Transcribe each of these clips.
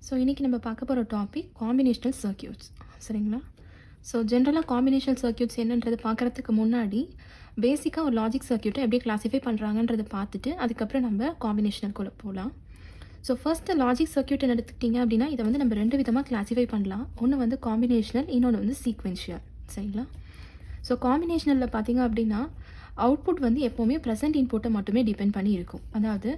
So இன்றைக்கி நம்ம பார்க்க போகிற டாபிக் காம்பினேஷனல் சர்க்யூட்ஸ். சரிங்களா? ஸோ ஜென்ரலாக காம்பினேஷனல் சர்க்யூட்ஸ் என்னன்றது பார்க்குறதுக்கு முன்னாடி பேசிக்காக ஒரு லாஜிக் சர்க்யூட்டை எப்படி கிளாஸிஃபை பண்ணுறாங்கன்றதை பார்த்துட்டு அதுக்கப்புறம் நம்ம காம்பினேஷனல்குள்ளே போகலாம். ஸோ ஃபர்ஸ்ட்டு லாஜிக் சர்க்யூட் எடுத்துக்கிட்டிங்க அப்படின்னா இதை வந்து நம்ம ரெண்டு விதமாக கிளாஸிஃபை பண்ணலாம். ஒன்று வந்து காம்பினேஷனல், இன்னொன்று வந்து சீக்வென்ஷியல். சரிங்களா? ஸோ காம்பினேஷனலில் பார்த்திங்க அப்படின்னா அவுட்புட் வந்து எப்போவுமே ப்ரெசென்ட் இன்புட்டை மட்டுமே டிபெண்ட் பண்ணி இருக்கும். அதாவது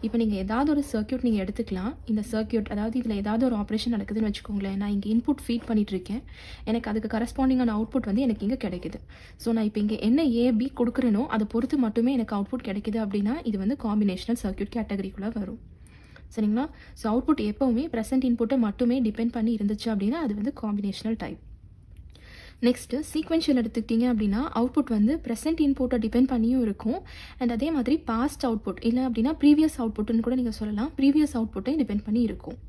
இப்போ நீங்கள் ஏதாவது ஒரு சர்க்யூட் நீங்கள் எடுத்துக்கலாம். இந்த சர்க்யூட் அதாவது இதில் ஏதாவது ஒரு ஆப்ரேஷன் நடக்குதுன்னு வச்சுக்கோங்களேன். நான் இங்கே இன்புட் ஃபீட் பண்ணிகிட்ருக்கேன். எனக்கு அதுக்கு கரஸ்பாண்டிங்கான அவுட்புட் வந்து எனக்கு இங்கே கிடைக்குது. ஸோ நான் இப்போ இங்கே என்ன ஏபி கொடுக்குறேனோ அதை பொறுத்து மட்டுமே எனக்கு அவுட்புட் கிடைக்குது அப்படின்னா இது வந்து காம்பினேஷனல் சர்க்யூட் கேட்டகரிக்குள்ளே வரும். சரிங்களா? ஸோ அவுட்புட் எப்போவுமே ப்ரெசென்ட் இன்புட்டை மட்டுமே டிபெண்ட் பண்ணி இருந்துச்சு அப்படின்னா அது வந்து காம்பினேஷனல் டைப். நெக்ஸ்ட்டு சீக்வென்ஷியல் எடுத்துக்கிட்டிங்க அப்படின்னா அவுட்புட் வந்து ப்ரெசென்ட் இன்புட்டை டிபெண்ட் பண்ணியும் இருக்கும். அண்ட் அதே மாதிரி பாஸ்ட் அவுட்புட் இல்லை அப்படின்னா ப்ரீவியஸ் அவுட்புட்னு கூட நீங்கள் சொல்லலாம். ப்ரீவியஸ் அவுட்புட்டை டிபெண்ட் பண்ணி இருக்கும்.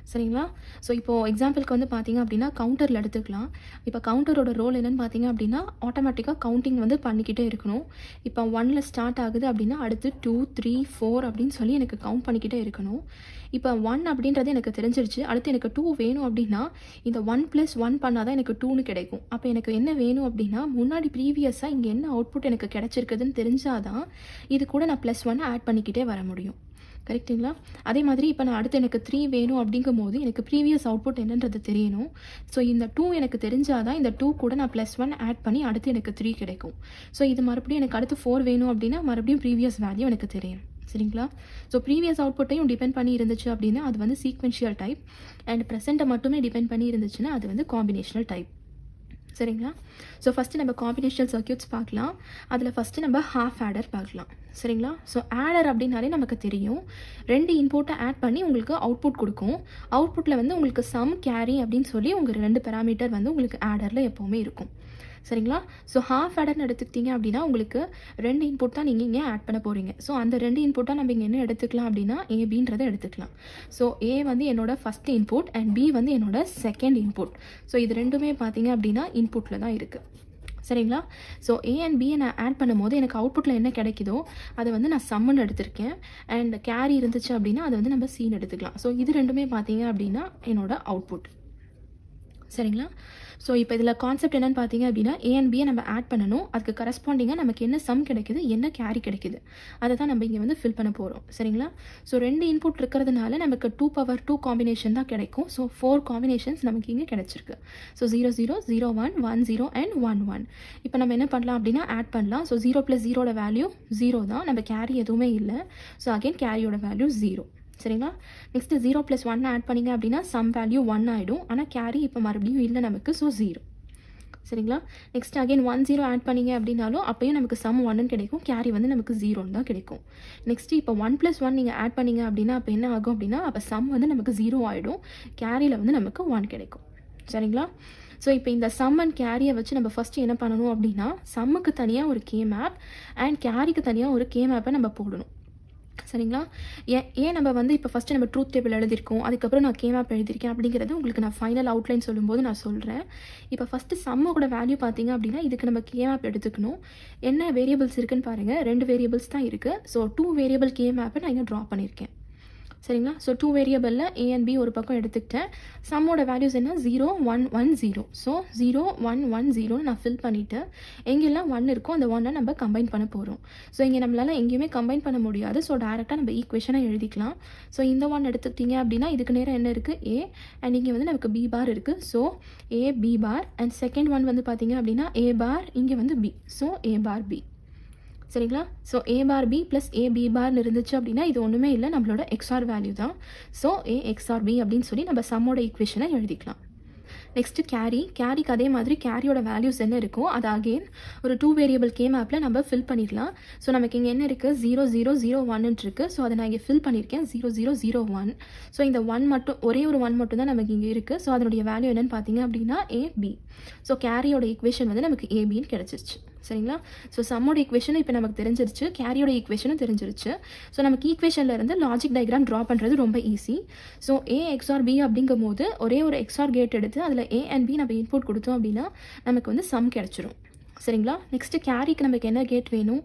சரிங்களா? ஸோ இப்போது எக்ஸாம்பிளுக்கு வந்து பார்த்திங்க அப்படின்னா கவுண்டரில் எடுத்துக்கலாம். இப்போ கவுண்டரோட ரோல் என்னென்னு பார்த்திங்க அப்படின்னா ஆட்டோமேட்டிக்காக கவுண்டிங் வந்து பண்ணிக்கிட்டே இருக்கணும். இப்போ 1ல் ஸ்டார்ட் ஆகுது அப்படின்னா அடுத்து 2, 3, 4 அப்படின்னு சொல்லி எனக்கு கவுண்ட் பண்ணிக்கிட்டே இருக்கணும். இப்போ 1 அப்படின்றது எனக்கு தெரிஞ்சிருச்சு. அடுத்து எனக்கு 2 வேணும் அப்படின்னா இந்த 1 + 1 பண்ணால் தான் எனக்கு 2ன்னு கிடைக்கும். அப்போ எனக்கு என்ன வேணும் அப்படின்னா முன்னாடி ப்ரீவியஸாக இங்கே என்ன அவுட்புட் எனக்கு கிடச்சிருக்குதுன்னு தெரிஞ்சாதான் இது கூட நான் +1 ஆட் பண்ணிக்கிட்டே வர முடியும். கரெக்டுங்களா? அதே மாதிரி இப்போ நான் அடுத்து எனக்கு 3 வேணும் அப்படிங்கும் போது எனக்கு ப்ரீவியஸ் அவுட்புட் என்னன்றது தெரியணும். ஸோ இந்த 2 எனக்கு தெரிஞ்சாதான் இந்த 2 கூட நான் +1 ஆட் பண்ணி அடுத்து எனக்கு 3 கிடைக்கும். ஸோ இது மறுபடியும் எனக்கு அடுத்து 4 வேணும் அப்படின்னா மறுபடியும் ப்ரீவியஸ் வேல்யூ எனக்கு தெரியும். சரிங்களா? ஸோ ப்ரீவியஸ் அவுட்புட்டையும் டிபெண்ட் பண்ணி இருந்துச்சு அப்படின்னா அது வந்து சீக்வென்ஷியல் டைப். அண்ட் ப்ரெசென்ட்டை மட்டுமே டிபெண்ட் பண்ணி இருந்துச்சுன்னா அது வந்து காம்பினேஷனல் டைப். சரிங்களா? ஸோ ஃபஸ்ட்டு நம்ம காம்பினேஷனல் சர்க்யூட்ஸ் பார்க்கலாம். அதில் ஃபஸ்ட்டு நம்ம ஹாஃப் ஆடர் பார்க்கலாம். சரிங்களா? ஸோ ஆடர் அப்படின்னாலே நமக்கு தெரியும். 2 இன்புட்டை ஆட் பண்ணி உங்களுக்கு அவுட்புட் கொடுக்கும். அவுட்புட்டில் வந்து உங்களுக்கு சம், கேரி அப்படின்னு சொல்லி உங்கள் 2 பேராமீட்டர் வந்து உங்களுக்கு ஆடரில் எப்போவுமே இருக்கும். சரிங்களா? ஸோ ஹாஃப் ஆடர்னு எடுத்துக்கிட்டிங்க அப்படின்னா உங்களுக்கு 2 இன்புட் தான் நீங்கள் இங்கே ஆட் பண்ண போகிறீங்க. ஸோ அந்த 2 இன்புட்டாக நம்ம இங்கே என்ன எடுத்துக்கலாம் அப்படின்னா ஏபின்றதை எடுத்துக்கலாம். ஸோ ஏ வந்து என்னோடய ஃபஸ்ட் இன்புட் அண்ட் பி வந்து என்னோட செகண்ட் இன்புட். ஸோ இது ரெண்டுமே பார்த்தீங்க அப்படின்னா இன்புட்டில் தான் இருக்குது. சரிங்களா? ஸோ ஏ அண்ட் பியை நான் ஆட் பண்ணும்போது எனக்கு அவுட்புட்டில் என்ன கிடைக்குதோ அதை வந்து நான் சம்முன்னு எடுத்திருக்கேன். அண்ட் கேரி இருந்துச்சு அப்படின்னா அதை வந்து நம்ம சீன் எடுத்துக்கலாம். ஸோ இது ரெண்டுமே பார்த்தீங்க அப்படின்னா என்னோட அவுட்புட். சரிங்களா? ஸோ இப்போ இதில் கான்செப்ட் என்னென்னு பார்த்தீங்க அப்படின்னா ஏ அண்ட் பியை நம்ம ஆட் பண்ணணும். அதுக்கு கரஸ்பாண்டிங்காக நமக்கு என்ன சம் கிடைக்குது, என்ன கேரி கிடைக்குது, அதை தான் நம்ம இங்கே வந்து ஃபில் பண்ண போகிறோம். சரிங்களா? ஸோ 2 இன்புட் இருக்கிறதுனால நமக்கு 2 காம்பினேஷன் தான் கிடைக்கும். ஸோ 4 காம்பினேஷன்ஸ் நமக்கு இங்கே கிடைச்சிருக்கு. So 0, 0, 0, 1, 1, 0 and 1, 1. இப்போ நம்ம என்ன பண்ணலாம் அப்படின்னா ஆட் பண்ணலாம். ஸோ 0 + 0ோட வேல்யூ 0 தான். நம்ம கேரி எதுவுமே இல்லை. ஸோ அகெயின் கேரியோட வேல்யூ 0. சரிங்களா? நெக்ஸ்ட்டு 0 + 1 ஆட் பண்ணிங்க அப்படின்னா சம் வேல்யூ 1 ஆகிடும். ஆனால் கேரி இப்போ மறுபடியும் இல்லை நமக்கு. ஸோ 0. சரிங்களா? நெக்ஸ்ட் அகெயின் 1, 0 ஆட் பண்ணிங்க அப்படின்னாலும் அப்போயும் நமக்கு சம் 1ன்னு கிடைக்கும். கேரி வந்து நமக்கு 0ன்னு தான் கிடைக்கும். நெக்ஸ்ட்டு இப்போ 1 + 1 நீங்கள் ஆட் பண்ணிங்க அப்படின்னா அப்போ என்ன ஆகும் அப்படின்னா அப்போ சம் வந்து நமக்கு 0 ஆகிடும். கேரியில் வந்து நமக்கு 1 கிடைக்கும். சரிங்களா? ஸோ இப்போ இந்த சம் அண்ட் கேரியை வச்சு நம்ம ஃபஸ்ட்டு என்ன பண்ணணும் அப்படின்னா சம்முக்கு தனியாக ஒரு கே மேப் அண்ட் கேரிக்கு தனியாக ஒரு கே மேப்பை நம்ம போடணும். சரிங்களா? ஏன் நம்ம வந்து இப்போ ஃபஸ்ட்டு நம்ம ட்ரூத் டேபிள் எழுதியிருக்கோம், அதுக்கப்புறம் நான் கே மேப் எழுதியிருக்கேன் அப்படிங்கிறது உங்களுக்கு நான் ஃபைனல் அவுட்லைன் சொல்லும்போது நான் சொல்கிறேன். இப்போ ஃபஸ்ட்டு சம்மோட வேல்யூ பார்த்தீங்க அப்படின்னா இதுக்கு நம்ம கே மேப் எடுத்துக்கணும். என்ன வேரியபிள்ஸ் இருக்குன்னு பாருங்கள். 2 வேரியபிள்ஸ் தான் இருக்குது. ஸோ 2 வேரியபிள் கே மேப்பை நான் இங்கே ட்ரா பண்ணியிருக்கேன். சரிங்களா? ஸோ 2 வேரியபிளில் ஏ அண்ட் பி ஒரு பக்கம் எடுத்துக்கிட்டேன். சம்மோட வேல்யூஸ் என்ன 0, 1, 1, 0. ஸோ 0, 1, 1, 0 நான் ஃபில் பண்ணிவிட்டு எங்கெல்லாம் 1 இருக்கோ அந்த 1 நம்ம கம்பைன் பண்ண போகிறோம். ஸோ இங்கே நம்மளால் எங்கேயுமே கம்பைன் பண்ண முடியாது. ஸோ டேரெக்டாக நம்ம ஈக்குவேஷனை எழுதிக்கலாம். ஸோ இந்த 1 எடுத்துக்கிட்டிங்க அப்படின்னா இதுக்கு நேரம் என்ன இருக்குது ஏ அண்ட் இங்கே வந்து நமக்கு பி பார் இருக்குது. So A B bar and second 1 வந்து பார்த்திங்க அப்படின்னா ஏ பார் இங்கே வந்து B. So A bar B. சரிங்களா? So A bar B plus A B பார்னு இருந்துச்சு அப்படின்னா இது ஒன்றுமே இல்லை, நம்மளோட எக்ஸ்ஆர் வேல்யூ தான். ஸோ ஏ எக்ஸ்ஆர் பி அப்படின்னு சொல்லி நம்ம சம்மோட ஈக்குவேஷனை எழுதிக்கலாம். நெக்ஸ்ட்டு கேரிக்கு அதே மாதிரி கேரியோட வேல்யூஸ் என்ன இருக்கோ அது அகெயின் ஒரு 2 வேரியபிள் கே மேப்பில் நம்ம ஃபில் பண்ணிடலாம். ஸோ நமக்கு இங்கே என்ன இருக்குது 0, 0, 0, 1 இருக்குது. ஸோ அதை நான் இங்கே ஃபில் பண்ணியிருக்கேன் 0, 0, 0, 1. ஸோ இந்த 1 மட்டும் ஒரே ஒரு 1 மட்டும் தான் நமக்கு இங்கே இருக்குது. ஸோ அதனுடைய வேல்யூ என்னென்னு பார்த்தீங்க அப்படின்னா ஏபி. ஸோ கேரியோட ஈக்குவேஷன் வந்து நமக்கு ஏபின்னு கிடச்சிருச்சு. சரிங்களா? ஸோ சம்மோட ஈக்குவேஷனும் இப்போ நமக்கு தெரிஞ்சிருச்சு, கேரியோட ஈக்குவேஷனும் தெரிஞ்சிருச்சு. ஸோ நமக்கு ஈக்குவேஷனில் இருந்து லாஜிக் டயக்ராம் ட்ரா பண்ணுறது ரொம்ப easy. So A XOR B அப்படிங்கும் போது ஒரே ஒரு எக்ஸ்ஆர் கேட் எடுத்து அதில் ஏ அண்ட் பி நம்ம இன்புட் கொடுத்தோம் அப்படின்னா நமக்கு வந்து சம் கிடச்சிரும். சரிங்களா? நெக்ஸ்ட்டு கேரிக்கு நமக்கு என்ன கேட் வேணும்,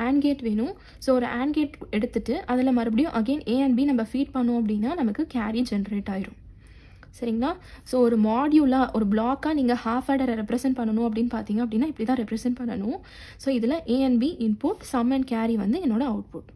ஆண்ட் கேட் வேணும். ஸோ ஒரு ஆண்ட் கேட் எடுத்துகிட்டு அதில் மறுபடியும் அகெயின் ஏ அண்ட் பி நம்ம ஃபீட் பண்ணோம் அப்படின்னா நமக்கு கேரி ஜென்ரேட் ஆயிரும். சரிங்களா? ஸோ ஒரு மாடியூலாக ஒரு பிளாக்காக நீங்கள் ஹாஃப் ஆடரை ரெப்ரசென்ட் பண்ணணும் அப்படின்னு பார்த்தீங்க அப்படின்னா இப்படி தான் ரெப்ரசென்ட் பண்ணணும். ஸோ இதில் A and B input, sum and carry வந்து என்னோட அவுட்புட்.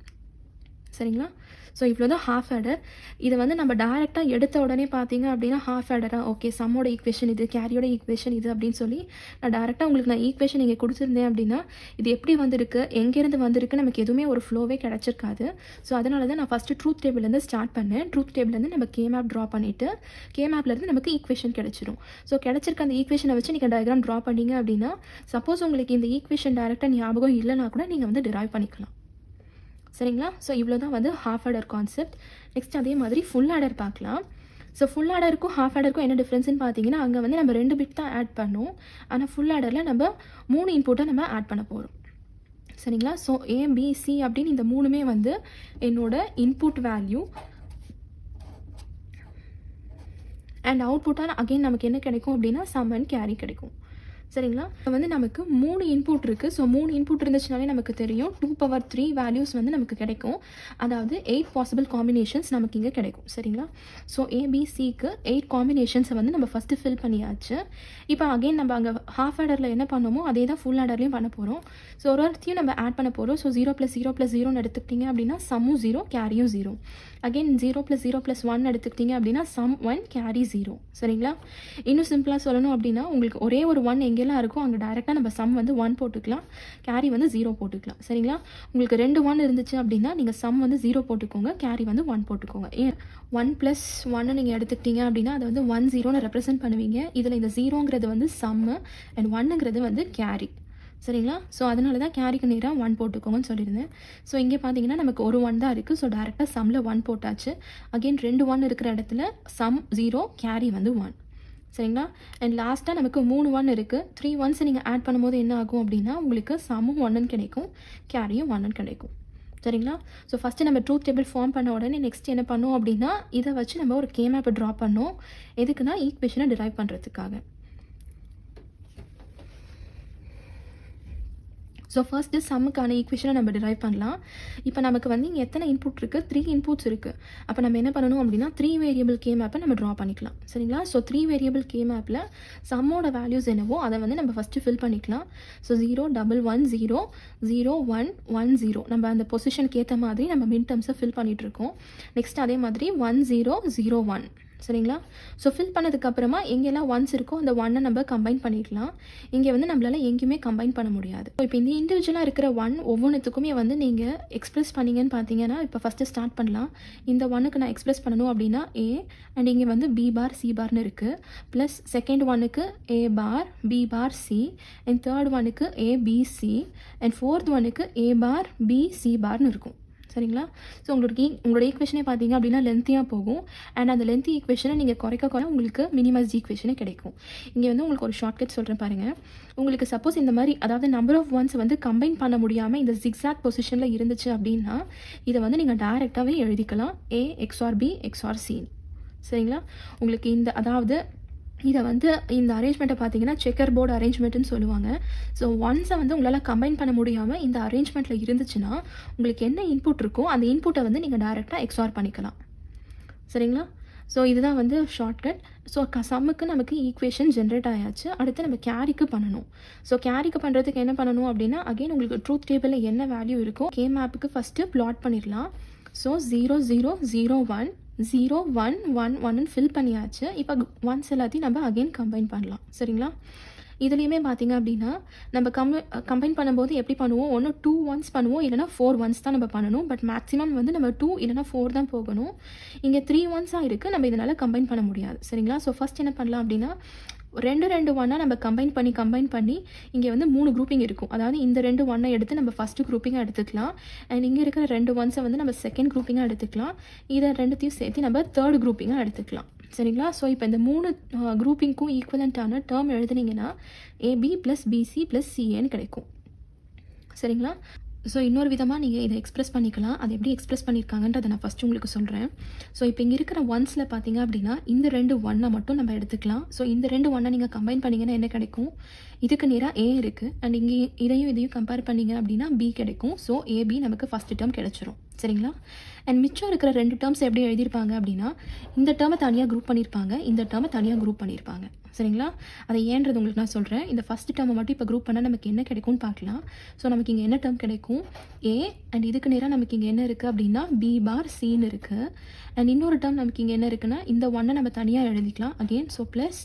சரிங்களா? ஸோ இவ்வளோ தான் ஹாஃப் ஆடர். இதை வந்து நம்ம டேரெக்டாக எடுத்த உடனே பார்த்தீங்க அப்படின்னா ஹாஃப் ஆடராக ஓகே சம்மோட ஈக்குவேஷன் இது, கேரியோட ஈக்குவேஷன் இது அப்படின்னு சொல்லி நான் டேரெக்டாக உங்களுக்கு நான் ஈக்குவேஷன் நீங்கள் கொடுத்துருந்தேன் அப்படின்னா இது எப்படி வந்திருக்கு, எங்கேருந்து வந்திருக்கு, நமக்கு எதுவுமே ஒரு ஃப்ளோவே கிடச்சிருக்காது. ஸோ அதனால தான் நான் ஃபஸ்ட்டு ட்ரூத் டேபிள்லேருந்து ஸ்டார்ட் பண்ணேன். ட்ரூத் டேபிள்லேருந்து நம்ம கேமேப் ட்ரா பண்ணிவிட்டு கேமேப்லேருந்து நமக்கு ஈக்குவேஷன் கிடச்சிரும். ஸோ கிடச்சிருக்க அந்த ஈக்குவேஷனை வச்சு நீங்கள் டயக்ராம் ட்ரா பண்ணிங்க அப்படின்னா சப்போஸ் உங்களுக்கு இந்த ஈக்குவேஷன் டேரெக்டாக ஞாபகம் இல்லைனா கூட நீங்கள் வந்து டிரைவ் பண்ணிக்கலாம். சரிங்களா? ஸோ இவ்வளோ தான் வந்து ஹாஃப் ஆடர் கான்செப்ட். நெக்ஸ்ட் அதே மாதிரி ஃபுல் ஆடர் பார்க்கலாம். ஸோ ஃபுல் ஆடருக்கும் ஹாஃப் ஆடருக்கும் என்ன டிஃப்ரென்ஸ்னு பார்த்தீங்கன்னா அங்கே வந்து நம்ம 2 பிட் தான் ஆட் பண்ணோம். ஆனால் ஃபுல் ஆடரில் நம்ம 3 இன்புட்டை நம்ம ஆட் பண்ண போகிறோம். சரிங்களா? ஸோ ஏபிசி அப்படின்னு இந்த 3மே வந்து என்னோட இன்புட் வேல்யூ அண்ட் அவுட்புட்டாக அகெயின் நமக்கு என்ன கிடைக்கும் அப்படின்னா சம் அண்ட் கேரி கிடைக்கும். சரிங்களா? இப்போ வந்து நமக்கு 3 இன்புட் இருக்குது. ஸோ 3 இன்புட் இருந்துச்சுனாலே நமக்கு தெரியும் 2^3 வேல்யூஸ் வந்து நமக்கு கிடைக்கும். அதாவது 8 பாசிபிள் காம்பினேஷன்ஸ் நமக்கு இங்கே கிடைக்கும். சரிங்களா? ஸோ ஏபிசிக்கு 8 காம்பினேஷன்ஸை வந்து நம்ம ஃபஸ்ட்டு ஃபில் பண்ணியாச்சு. இப்போ அகெயின் நம்ம அங்கே ஹாஃப் ஆடரில் என்ன பண்ணோமோ அதே தான் ஃபுல் ஆடர்லையும் பண்ண போகிறோம். ஸோ ஒரு ஒருத்தையும் நம்ம ஆட் பண்ண போகிறோம். ஸோ 0 + 0 + 0 எடுத்துக்கிட்டிங்க அப்படின்னா சம்மும் 0 கேரியும் 0. அகெயின் 0 + 0 + 1 எடுத்துக்கிட்டிங்க அப்படின்னா சம் 1 கேரி 0. சரிங்களா? இன்னும் சிம்பிளாக சொல்லணும் அப்படின்னா உங்களுக்கு ஒரே ஒரு 1 எங்கெல்லாம் இருக்கும் அங்கே டேரெக்டாக நம்ம சம் வந்து 1 போட்டுக்கலாம், கேரி வந்து 0 போட்டுக்கலாம். சரிங்களா? உங்களுக்கு 2 1 இருந்துச்சு அப்படின்னா நீங்கள் சம் வந்து 0 போட்டுக்கோங்க, கேரி வந்து 1 போட்டுக்கோங்க. ஏன் 1 + 1 நீங்கள் எடுத்துக்கிட்டீங்க அப்படின்னா அதை வந்து 1 0ன்னு ரெப்ரசென்ட் பண்ணுவீங்க. இதில் இந்த 0ங்கிறது வந்து சம்மு அண்ட் 1ங்கிறது வந்து கேரி. சரிங்களா? ஸோ அதனால தான் கேரிக்கு நேராக 1 போட்டுக்கோங்கன்னு சொல்லியிருந்தேன். ஸோ இங்கே பார்த்தீங்கன்னா நமக்கு ஒரு 1 தான் இருக்குது. ஸோ டேரெக்டாக சம்மில் 1 போட்டாச்சு. அகெயின் 2 1 இருக்கிற இடத்துல சம் 0 கேரி வந்து 1. சரிங்களா? அண்ட் லாஸ்ட்டாக நமக்கு 3 1 இருக்குது. 3 1s நீங்கள் ஆட் பண்ணும்போது என்ன ஆகும் அப்படின்னா உங்களுக்கு சம்மும் 1ன்னு கிடைக்கும், கேரியும் 1ன்னு கிடைக்கும். சரிங்களா? ஸோ ஃபஸ்ட்டு நம்ம ட்ரூத் டேபிள் ஃபார்ம் பண்ண உடனே நெக்ஸ்ட் என்ன பண்ணோம் அப்படின்னா இதை வச்சு நம்ம ஒரு கேமேப்பை ட்ரா பண்ணோம். எதுக்குன்னா ஈக்குவேஷனை டிரைவ் பண்ணுறதுக்காக. ஸோ ஃபர்ஸ்ட்டு சம்முக்கான ஈக்குவேஷனை நம்ம டிரைவ் பண்ணலாம். இப்போ நமக்கு வந்து இங்கே எத்தனை இன்புட் இருக்குது, 3 இன்புட்ஸ் இருக்குது. அப்போ நம்ம என்ன பண்ணணும் அப்படின்னா 3 வேரியபிள் கே மேப்பை நம்ம ட்ரா பண்ணிக்கலாம். சரிங்களா? ஸோ 3 வேரியபிள் கே மேப்பில் சம்மோட வேல்யூஸ் என்னவோ அதை வந்து நம்ம ஃபஸ்ட்டு ஃபில் பண்ணிக்கலாம். ஸோ 0 1 1 0 0 1 1 0 நம்ம அந்த பொசிஷனுக்கு ஏற்ற மாதிரி நம்ம மின் டேர்ம்ஸை ஃபில் பண்ணிகிட்ருக்கோம். நெக்ஸ்ட் அதே மாதிரி 1 0 0 1. சரிங்களா? ஸோ ஃபில் பண்ணதுக்கப்புறமா எங்கெல்லாம் 1s இருக்கோ அந்த 1 நம்ம கம்பைன் பண்ணிக்கலாம். இங்கே வந்து நம்மளால் எங்கேயுமே கம்பைன் பண்ண முடியாது. இப்போ இந்த இண்டிவிஜுவலாக இருக்கிற 1 ஒவ்வொன்றுத்துக்குமே வந்து நீங்கள் எக்ஸ்பிரஸ் பண்ணிங்கன்னு பார்த்தீங்கன்னா இப்போ ஃபஸ்ட்டு ஸ்டார்ட் பண்ணலாம். இந்த 1க்கு நான் எக்ஸ்பிரஸ் பண்ணணும் அப்படின்னா ஏ அண்ட் இங்கே வந்து பி பார் சி பார்னு இருக்குது. ப்ளஸ் செகண்ட் 1க்கு A bar B bar C and third 1க்கு A B C and fourth 1க்கு ஏ பார் பி சி பார்னு இருக்கும். சரிங்களா? ஸோ உங்களோட ஈக்குவேஷனே பார்த்தீங்க அப்படின்னா லென்த்தியாக போகும். அண்ட் அந்த லென்த்தி ஈக்குவேஷனை நீங்கள் குறைக்க உங்களுக்கு மினிமைஸ்ட் ஈக்குவேஷனே கிடைக்கும். இங்கே வந்து உங்களுக்கு ஒரு ஷார்ட்கட் சொல்கிறேன் பாருங்கள். உங்களுக்கு சப்போஸ் இந்த மாதிரி அதாவது நம்பர் ஆஃப் ஒன்ஸ் வந்து கம்பைன் பண்ண முடியாமல் இந்த ஜிக்ஸாக் பொசிஷனில் இருந்துச்சு அப்படின்னா இதை வந்து நீங்கள் டைரெக்டாகவே எழுதிக்கலாம் ஏ எக்ஸ்ஆர் பி எக்ஸ்ஆர் சி. சரிங்களா? உங்களுக்கு இந்த அதாவது இதை வந்து இந்த அரேஞ்ச்மெண்ட்டை பார்த்தீங்கன்னா செக்கர் போர்டு அரேஞ்ச்மெண்ட்டுன்னு சொல்லுவாங்க. ஸோ ஒன்ஸை வந்து உங்களால் கம்பைன் பண்ண முடியாமல் இந்த அரேஞ்ச்மெண்ட்டில் இருந்துச்சுன்னா உங்களுக்கு என்ன இன்புட் இருக்கோ அந்த இன்புட்டை வந்து நீங்கள் டைரெக்டாக எக்ஸ்ஆர் பண்ணிக்கலாம். சரிங்களா? ஸோ இதுதான் வந்து ஷார்ட்கட். ஸோ சம்முக்கு நமக்கு ஈக்குவேஷன் ஜென்ரேட் ஆயாச்சு. அடுத்து நம்ம கேரிக்கு பண்ணணும். ஸோ கேரிக்கு பண்ணுறதுக்கு என்ன பண்ணணும் அப்படின்னா அகெயின் உங்களுக்கு ட்ரூத் டேபிளில் என்ன வேல்யூ இருக்கோ கே மேப்புக்கு ஃபஸ்ட்டு ப்ளாட் பண்ணிடலாம். ஸோ 0 0 0 1 0 1 1 1ன்னு ஃபில் பண்ணியாச்சு. இப்போ 1s எல்லாத்தையும் நம்ம அகெயின் கம்பைன் பண்ணலாம். சரிங்களா? இதுலேயுமே பார்த்தீங்க அப்படின்னா நம்ம கம்பைன் பண்ணும்போது எப்படி பண்ணுவோம், ஒன்று 2 1s பண்ணுவோம், இல்லைனா 4 1s தான் நம்ம பண்ணணும். பட் மேக்ஸிமம் வந்து நம்ம 2 இல்லைனா 4 தான் போகணும். இங்கே 3 1s இருக்குது, நம்ம இதனால் கம்பைன் பண்ண முடியாது. சரிங்களா? ஸோ ஃபஸ்ட் என்ன பண்ணலாம் அப்படின்னா 2 1 நம்ம கம்பைன் பண்ணி இங்கே வந்து 3 குரூப்பிங் இருக்கும். அதாவது இந்த 2 1 எடுத்து நம்ம ஃபஸ்ட்டு குரூப்பிங்காக எடுத்துக்கலாம். அண்ட் இங்கே இருக்கிற 2 1 வந்து நம்ம செகண்ட் குரூப்பிங்காக எடுத்துக்கலாம். இதை ரெண்டுத்தையும் சேர்த்து நம்ம தேர்ட் குரூப்பிங்காக எடுத்துக்கலாம். சரிங்களா? ஸோ இப்போ இந்த 3 குரூப்பிங்க்கும் ஈக்குவலண்ட்டான டேர்ம் எழுதுனீங்கன்னா ஏபி ப்ளஸ் பிசி ப்ளஸ் சிஏன்னு கிடைக்கும். சரிங்களா? ஸோ இன்னொரு விதமாக நீங்கள் இதை எக்ஸ்பிரஸ் பண்ணிக்கலாம். அது எப்படி எக்ஸ்பிரஸ் பண்ணியிருக்காங்கன்றதை நான் ஃபஸ்ட்டு உங்களுக்கு சொல்கிறேன். ஸோ இப்போ இங்கே இருக்கிற ஒன்ஸில் பார்த்தீங்க அப்படின்னா இந்த 2 1 மட்டும் நம்ம எடுத்துக்கலாம். ஸோ இந்த 2 1 நீங்கள் கம்பைன் பண்ணிங்கன்னா என்ன கிடைக்கும், இதுக்கு நேராக ஏ இருக்குது அண்ட் இங்கே இதையும் கம்பேர் பண்ணிங்க அப்படின்னா பி கிடைக்கும். ஸோ ஏபி நமக்கு ஃபஸ்ட்டு டேர்ம் கிடச்சிரும். சரிங்களா? அண்ட் மிச்சம் இருக்கிற 2 டேர்ம்ஸ் எப்படி எழுதியிருப்பாங்க அப்படின்னா, இந்த டேர்மை தனியாக குரூப் பண்ணியிருப்பாங்க, இந்த டேர்மை தனியாக குரூப் பண்ணியிருப்பாங்க. சரிங்களா? அதை ஏன்றது உங்களுக்கு நான் சொல்கிறேன். இந்த ஃபஸ்ட் டேர்மை மட்டும் இப்போ குரூப் பண்ணால் நமக்கு என்ன கிடைக்கும்னு பார்க்கலாம். ஸோ நமக்கு இங்கே என்ன டேர்ம் கிடைக்கும்? ஏ அண்ட் இதுக்கு நேராக நமக்கு இங்கே என்ன இருக்குது அப்படின்னா பி பார் சின்னு இருக்குது. அண்ட் இன்னொரு டேர்ம் நமக்கு இங்கே என்ன இருக்குன்னா இந்த ஒன்னை நம்ம தனியாக எழுதிக்கலாம் அகெயின். ஸோ ப்ளஸ்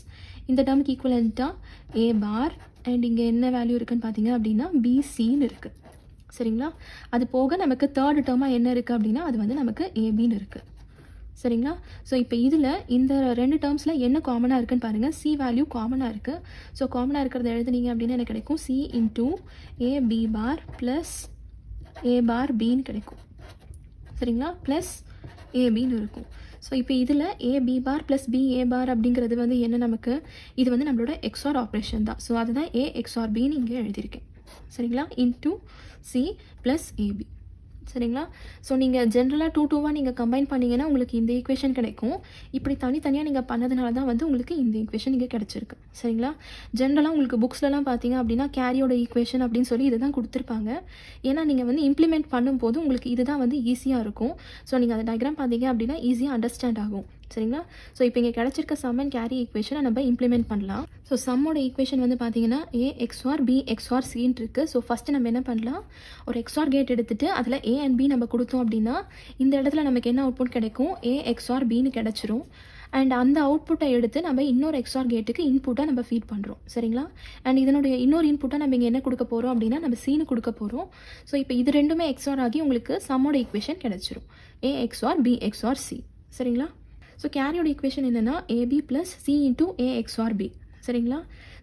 இந்த டேர்முக்கு ஈக்குவலண்ட்டாக ஏ பார் அண்ட் இங்கே என்ன வேல்யூ இருக்குதுன்னு பார்த்தீங்க அப்படின்னா பிசின்னு இருக்குது. சரிங்களா? அது போக நமக்கு தேர்ட் டேர்மாக என்ன இருக்குது அப்படின்னா அது வந்து நமக்கு ஏபின்னு இருக்குது. சரிங்களா? ஸோ இப்போ இதில் இந்த 2 டேர்ம்ஸில் என்ன காமனாக இருக்குன்னு பாருங்கள். சி வேல்யூ காமனாக இருக்குது. ஸோ காமனாக இருக்கிறத எழுதுனீங்க அப்படின்னா எனக்கு கிடைக்கும் C into A B bar plus A பார் பின்னு கிடைக்கும். சரிங்களா? ப்ளஸ் ஏபின்னு இருக்கும். ஸோ இப்போ இதில் ஏ B bar plus B A பார் அப்படிங்கிறது வந்து என்ன நமக்கு இது வந்து நம்மளோட எக்ஸ்ஆர் ஆப்ரேஷன் தான். ஸோ அதுதான் ஏ எக்ஸ்ஆர் பின்னு இங்கே எழுதியிருக்கேன். சரிங்களா? Into C plus AB. சரிங்களா? ஸோ நீங்கள் ஜென்ரலாக 2 நீங்கள் கம்பைன் பண்ணிங்கன்னா உங்களுக்கு இந்த ஈக்குவேஷன் கிடைக்கும். இப்படி தனித்தனியாக நீங்கள் பண்ணதுனால தான் வந்து உங்களுக்கு இந்த ஈக்குவேஷன் இங்கே கிடச்சிருக்கு. சரிங்களா? ஜென்ரலாக உங்களுக்கு புக்ஸ்லலாம் பார்த்தீங்க அப்படின்னா கேரியோட ஈக்குவேஷன் அப்படின்னு சொல்லி இதுதான் கொடுத்துருப்பாங்க. ஏன்னா நீங்கள் வந்து இம்ப்ளிமெண்ட் பண்ணும்போது உங்களுக்கு இதுதான் வந்து ஈஸியாக இருக்கும். ஸோ நீங்கள் அந்த டயக்ராம் பார்த்தீங்க அப்படின்னா ஈஸியாக அண்டர்ஸ்டாண்ட் ஆகும். சரிங்களா? ஸோ இப்போ இங்கே கிடச்சிருக்க சம் அண்ட் கேரி ஈக்குவேஷனை நம்ம இம்ப்ளிமெண்ட் பண்ணலாம். ஸோ சம்மோட ஈக்குவேஷன் வந்து பார்த்தீங்கன்னா ஏ எக்ஸ்ஆர் பி எக்ஸ்ஆர் சின்னு இருக்குது. ஸோ ஃபஸ்ட்டு நம்ம என்ன பண்ணலாம், ஒரு எக்ஸ்ஆர் கேட் எடுத்துகிட்டு அதில் ஏ அண்ட் பி நம்ம கொடுத்தோம் அப்படின்னா இந்த இடத்துல நமக்கு என்ன அவுட்புட் கிடைக்கும், ஏ எக்ஸ்ஆர் பின்னு கிடச்சிரும். அண்ட் அந்த அவுட்புட்டை எடுத்து நம்ம இன்னொரு எக்ஸ்ஆர் கேட்டுக்கு இன்புட்டாக நம்ம ஃபீட் பண்ணுறோம். சரிங்களா? அண்ட் இதனுடைய இன்னொரு இன்புட்டாக நம்ம இங்கே என்ன கொடுக்க போகிறோம் அப்படின்னா நம்ம சீனு கொடுக்க போகிறோம். ஸோ இப்போ இது ரெண்டுமே எக்ஸ்ஆர் ஆகி உங்களுக்கு சம்மோட ஈக்குவேஷன் கிடச்சிரும் ஏ எக்ஸ்ஆர் பி எக்ஸ்ஆர் சி. சரிங்களா? ஸோ கேரியோட ஈக்குவேஷன் என்னென்னா AB plus C into A XOR B. சரிங்களா?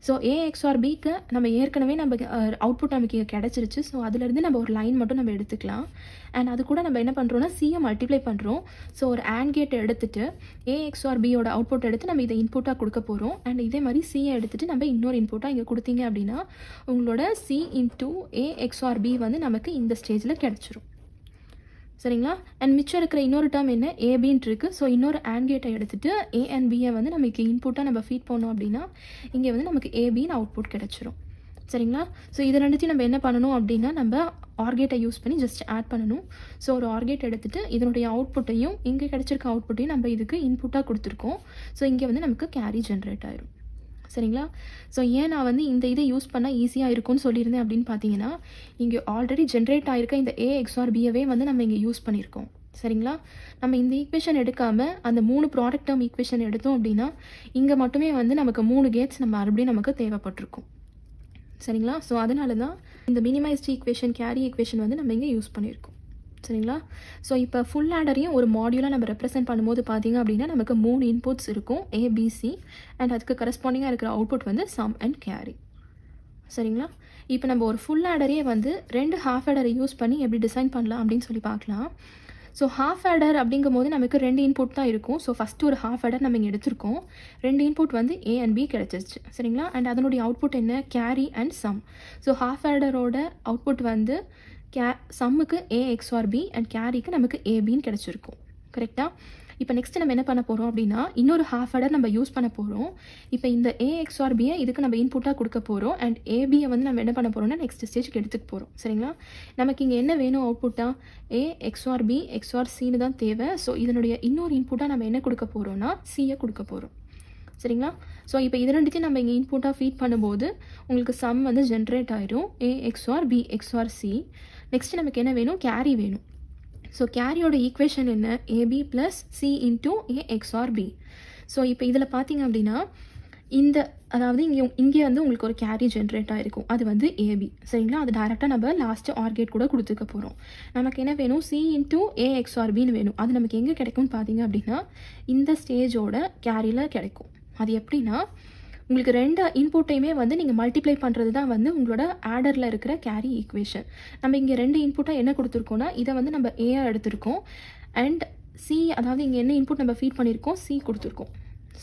ஸோ ஏ எக்ஸ்ஆர் பிக்கு நம்ம ஏற்கனவே நம்ம அவுட்புட் நமக்கு கிடச்சிருச்சு. ஸோ அதுலேருந்து நம்ம ஒரு லைன் மட்டும் நம்ம எடுத்துக்கலாம். அண்ட் அது கூட நம்ம என்ன பண்ணுறோன்னா சியை மல்டிப்ளை பண்ணுறோம். ஸோ ஒரு ஆண்ட் கேட்டை எடுத்துகிட்டு ஏ எக்ஸ்ஆர் பியோட அவுட்புட் எடுத்து நம்ம இதை இன்புட்டாக கொடுக்க போகிறோம். அண்ட் இதே மாதிரி சியை எடுத்துகிட்டு நம்ம இன்னொரு இன்புட்டாக இங்கே கொடுத்தீங்க அப்படின்னா உங்களோட C into A XOR B வந்து நமக்கு இந்த ஸ்டேஜில் கிடச்சிரும். சரிங்களா? அண்ட் மிச்சம் இருக்கிற இன்னொரு டேர்ம் என்ன ஏபின்ட்டு இருக்குது. ஸோ இன்னொரு ஆண்ட் கேட்டை எடுத்துகிட்டு ஏ அண்ட் பியை வந்து நமக்கு இன்புட்டாக நம்ம ஃபீட் பண்ணோம் அப்படின்னா இங்கே வந்து நமக்கு ஏபின்னு அவுட்புட் கிடச்சிரும். சரிங்களா? ஸோ இது ரெண்டுத்தையும் நம்ம என்ன பண்ணணும் அப்படின்னா நம்ம ஆர்கேட்டை யூஸ் பண்ணி ஜஸ்ட் ஆட் பண்ணணும். ஸோ ஒரு ஆர்கேட் எடுத்துகிட்டு இதனுடைய அவுட்புட்டையும் இங்கே கிடச்சிருக்க அவுட்புட்டையும் நம்ம இதுக்கு இன்புட்டாக கொடுத்துருக்கோம். ஸோ இங்கே வந்து நமக்கு கேரி ஜென்ரேட் ஆயிரும். சரிங்களா? ஸோ ஏன் நான் வந்து இந்த இதை யூஸ் பண்ணால் ஈஸியாக இருக்கும்னு சொல்லியிருந்தேன் அப்படின்னு பார்த்தீங்கன்னா இங்கே ஆல்ரெடி ஜென்ரேட் ஆகிருக்க இந்த ஏ எக்ஸ்ஆர் பியவே வந்து நம்ம இங்கே யூஸ் பண்ணியிருக்கோம். சரிங்களா? நம்ம இந்த ஈக்குவேஷன் எடுக்காமல் அந்த 3 ப்ராடக்ட் டேர்ம் ஈக்குவேஷன் எடுத்தோம் அப்படின்னா இங்கே மட்டுமே வந்து நமக்கு 3 கேட்ஸ் நம்ம மறுபடியும் நமக்கு தேவைப்பட்டிருக்கும். சரிங்களா? ஸோ அதனால தான் இந்த மினிமைஸ்ட் ஈக்குவேஷன் கேரி ஈக்குவேஷன் வந்து நம்ம இங்கே யூஸ் பண்ணியிருக்கோம். சரிங்களா? ஸோ இப்போ ஃபுல் ஆடரையும் ஒரு மாடியூலாக நம்ம ரெப்ரசென்ட் பண்ணும்போது பார்த்தீங்க அப்படின்னா நமக்கு 3 இன்புட்ஸ் இருக்கும் ஏபிசி அண்ட் அதுக்கு கரஸ்பாண்டிங்காக இருக்கிற அவுட்புட் வந்து சம் அண்ட் கேரி. சரிங்களா? இப்போ நம்ம ஒரு ஃபுல் ஆடரையே வந்து 2 ஹாஃப் ஆடரை யூஸ் பண்ணி எப்படி டிசைன் பண்ணலாம் அப்படின்னு சொல்லி பார்க்கலாம். ஸோ ஹாஃப் ஆடர் அப்படிங்கும் போது நமக்கு 2 இன்புட் தான் இருக்கும். ஸோ ஃபஸ்ட்டு ஒரு ஹாஃப் ஆடர் நம்ம இங்கே எடுத்திருக்கோம். 2 இன்புட் வந்து ஏ அண்ட் பி கிடச்சிருச்சு. சரிங்களா? அண்ட் அதனுடைய அவுட்புட் என்ன, carry and sum. So half ஆடரோட அவுட்புட் வந்து சம்முக்கு ஏ எக்ஸ்ஆர் பி அண்ட் கேரிக்கு நமக்கு ஏபின்னு கிடச்சிருக்கும். கரெக்டாக? இப்போ நெக்ஸ்ட் நம்ம என்ன பண்ண போகிறோம் அப்படின்னா இன்னொரு ஹாஃப் ஆடர் நம்ம யூஸ் பண்ண போகிறோம். இப்போ இந்த ஏ எக்ஸ்ஆர் பியை இதுக்கு நம்ம இன்புட்டாக கொடுக்க போகிறோம். அண்ட் ஏபியை வந்து நம்ம என்ன பண்ண போகிறோம்னா நெக்ஸ்ட் ஸ்டேஜுக்கு எடுத்துக்க போகிறோம். சரிங்களா? நமக்கு இங்கே என்ன வேணும் அவுட்புட்டாக, ஏ எக்ஸ்ஆர் பி எக்ஸ்ஆர் சின்னு தான் தேவை. ஸோ இதனுடைய இன்னொரு இன்புட்டாக நம்ம என்ன கொடுக்க போகிறோம்னா சியை கொடுக்க போகிறோம். சரிங்களா? ஸோ இப்போ இது ரெண்டுத்தையும் நம்ம இங்கே இன்புட்டாக ஃபீட் பண்ணும்போது உங்களுக்கு சம் வந்து ஜென்ரேட் ஆயிடும் A XOR B XOR C. Next நமக்கு என்ன வேணும், கேரி வேணும். ஸோ கேரியோட ஈக்குவேஷன் என்ன, AB plus C into A XOR B. So இப்போ இதில் பார்த்தீங்க அப்படின்னா இந்த அதாவது இங்கே வந்து உங்களுக்கு ஒரு கேரி ஜென்ரேட் ஆகிருக்கும், அது வந்து ஏபி. சரிங்களா? அது டேரெக்டாக நம்ம லாஸ்ட்டு ஆர்கேட் கூட கொடுத்துக்க போகிறோம். நமக்கு என்ன வேணும், சி இன்டூ ஏ எக்ஸ்ஆர் பின்னு வேணும். அது நமக்கு எங்கே கிடைக்கும்னு பார்த்தீங்க அப்படின்னா இந்த ஸ்டேஜோட கேரியில் கிடைக்கும். அது எப்படின்னா உங்களுக்கு 2 இன்புட்டையுமே வந்து நீங்கள் மல்டிப்ளை பண்ணுறது தான் வந்து உங்களோட ஆடரில் இருக்கிற கேரி ஈக்குவேஷன். நம்ம இங்கே 2 இன்புட்டாக என்ன கொடுத்துருக்கோன்னா இதை வந்து நம்ம ஏஆர் எடுத்திருக்கோம் அண்ட் சி, அதாவது இங்கே என்ன இன்புட் நம்ம ஃபீட் பண்ணியிருக்கோம், சி கொடுத்துருக்கோம்.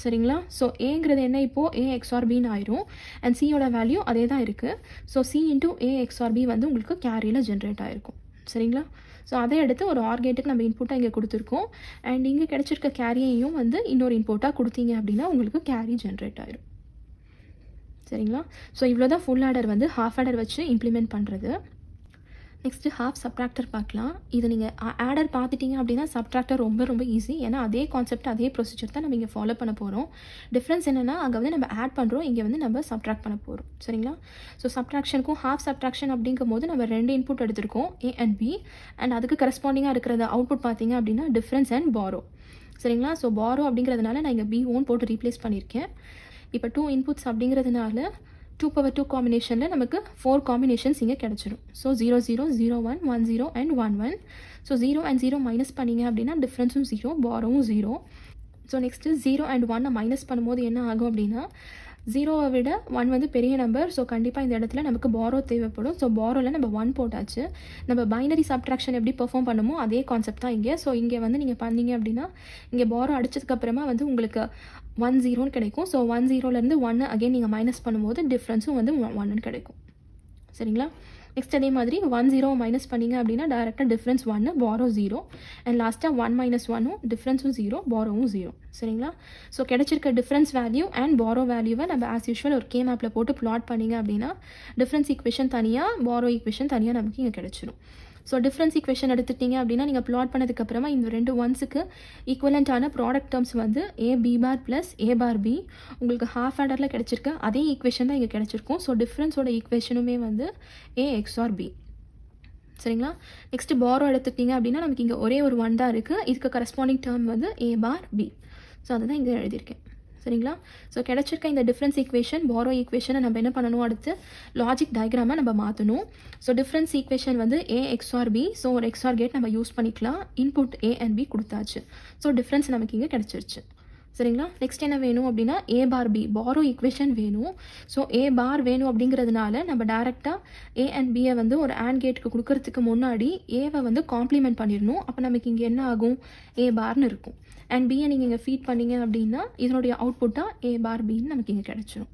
சரிங்களா? ஸோ ஏங்கிறது என்ன இப்போது ஏ எக்ஸ்ஆர் பின்னு ஆயிரும் அண்ட் சியோட வேல்யூ அதே தான் இருக்குது. So C into A XOR B வந்து உங்களுக்கு கேரியில் ஜென்ரேட் ஆகிருக்கும். சரிங்களா? ஸோ அதை எடுத்து ஒரு ஆர்கேட்டுக்கு நம்ம இன்புட்டாக இங்கே கொடுத்துருக்கோம் அண்ட் இங்கே கிடச்சிருக்க கேரியையும் வந்து இன்னொரு இன்புட்டாக கொடுத்தீங்க அப்படின்னா உங்களுக்கு கேரி ஜென்ரேட் ஆயிரும். சரிங்களா? ஸோ இவ்வளோ தான் ஃபுல் ஆடர் வந்து ஹாஃப் ஆடர் வச்சு இம்ப்ளிமெண்ட் பண்ணுறது. நெக்ஸ்ட்டு ஹாஃப் சப்ட்ராக்டர் பார்க்கலாம். இது நீங்கள் ஆடர் பார்த்துட்டிங்க அப்படின்னா சப்ட்ராக்டர் ரொம்ப ரொம்ப ஈஸி. ஏன்னா அதே கான்செப்ட் அதே ப்ரொசீஜர் தான் நம்ம இங்கே ஃபாலோ பண்ண போகிறோம். டிஃப்ரென்ஸ் என்னென்னா அங்கே வந்து நம்ம ஆட் பண்ணுறோம், இங்கே வந்து நம்ம சப்ட்ராக்ட் பண்ண போகிறோம். சரிங்களா? ஸோ சப்ட்ராக்ஷனுக்கும் ஹாஃப் சப்ட்ராக்ஷன் அப்படிங்கும் போது நம்ம 2 இன்புட் எடுத்திருக்கோம், A and B. அண்ட் அதுக்கு கரஸ்பாண்டிங்காக இருக்கிறத அவுட்புட் பார்த்தீங்க அப்படின்னா டிஃப்ரென்ஸ் அண்ட் பாரோ. சரிங்களா? ஸோ பாரோ அப்படிங்கிறதுனால நான் இங்கே B1 போட்டு ரீப்ளேஸ் பண்ணியிருக்கேன். இப்போ 2 இன்புட்ஸ் அப்படிங்கிறதுனால 2/2 காம்பினேஷனில் நமக்கு 4 காம்பினேஷன்ஸ் இங்கே கிடச்சிரும். So 0 0 0 1 1 0 and 1 1. So 0 and 0 minus பண்ணிங்க அப்படின்னா டிஃப்ரென்ஸும் 0, பாரோவும் 0. ஸோ நெக்ஸ்ட்டு 0 and 1 மைனஸ் பண்ணும்போது என்ன ஆகும் அப்படின்னா 0வை விட 1 வந்து பெரிய நம்பர். ஸோ கண்டிப்பாக இந்த இடத்துல நமக்கு பாரோ தேவைப்படும். ஸோ பாரோவில் நம்ம 1 போட்டாச்சு. நம்ம பைனரி சப்ட்ராக்ஷன் எப்படி பெர்ஃபார்ம் பண்ணுமோ அதே கான்செப்ட் தான் இங்கே. ஸோ இங்கே வந்து நீங்கள் பண்ணீங்க அப்படின்னா இங்கே பாரோ அடிச்சதுக்கப்புறமா வந்து உங்களுக்கு 1 0ன்னு கிடைக்கும். ஸோ 1 0லேருந்து 1 அகைன் நீங்கள் மைனஸ் பண்ணும்போது டிஃப்ரென்ஸும் வந்து 1ன்னு கிடைக்கும். சரிங்களா? நெக்ஸ்ட் அதே மாதிரி 1 0 மைனஸ் பண்ணிங்க அப்படின்னா டேரெக்டாக டிஃப்ரென்ஸ் 1, பாரோ 0. அண்ட் லாஸ்ட்டாக 1 - 1ம் டிஃப்ரென்ஸும் 0, பாரோவும் 0. சரிங்களா? ஸோ கிடைச்சிருக்க டிஃப்ரென்ஸ் வேல்யூ அண்ட் பாரோ வேல்யூவை நம்ம ஆஸ் யூஷுவல் ஒரு கேமேப்பில் போட்டு ப்ளாட் பண்ணிங்க அப்படின்னா டிஃப்ரென்ஸ் ஈக்குவேஷன் தனியாக, பாரோ ஈக்குவேஷன் தனியாக நமக்கு இங்கே கிடச்சிடும். ஸோ டிஃப்ரென்ஸ் ஈக்குவேஷன் எடுத்துட்டிங்க அப்படின்னா நீங்கள் ப்ளாட் பண்ணதுக்கப்புறமா இந்த 2 ஒன்ஸுக்கு ஈக்குவலண்ட்டான ப்ராடக்ட் டேர்ம்ஸ் வந்து AB bar plus A bar B உங்களுக்கு ஹாஃப் ஆர்டரில் கிடச்சிருக்க அதே ஈக்குவேஷன் தான் இங்கே கிடச்சிருக்கும். ஸோ டிஃப்ரென்ஸோட ஈக்குவேஷனுமே வந்து A XOR B. சரிங்களா? நெக்ஸ்ட்டு பாரோ எடுத்துட்டிங்க அப்படின்னா நமக்கு இங்கே ஒரே ஒரு 1 தான் இருக்குது. இதுக்கு கரஸ்பாண்டிங் டேர்ம் வந்து A பார் B. ஸோ அதுதான் இங்கே எழுதியிருக்கேன். சரிங்களா? ஸோ கிடச்சிருக்க இந்த டிஃப்ரென்ஸ் ஈக்குவேஷன், பாரோ ஈக்குவேஷனை நம்ம என்ன பண்ணணும், அடுத்து லாஜிக் டயக்ராமை நம்ம மாற்றணும். ஸோ டிஃப்ரென்ஸ் ஈக்குவேஷன் வந்து A XOR B. ஸோ ஒரு XOR கேட் நம்ம யூஸ் பண்ணிக்கலாம். இன்புட் A and B கொடுத்தாச்சு. ஸோ டிஃப்ரென்ஸ் நமக்கு இங்கே கிடச்சிருச்சு. சரிங்களா? நெக்ஸ்ட் என்ன வேணும் அப்படின்னா A பார் B, பாரோ ஈக்குவேஷன் வேணும். ஸோ A பார் வேணும் அப்படிங்கிறதுனால நம்ம டேரெக்டாக A and Bயை வந்து ஒரு AND கேட்டுக்கு கொடுக்கறதுக்கு முன்னாடி Aவை வந்து காம்ப்ளிமெண்ட் பண்ணிடணும். அப்போ நமக்கு இங்கே என்ன ஆகும், A பார்னு இருக்கும். அண்ட் பியை நீங்கள் இங்கே ஃபீட் பண்ணிங்க அப்படின்னா இதனுடைய அவுட்புட்டாக A பார் பின்னு நமக்கு இங்கே கிடச்சிரும்.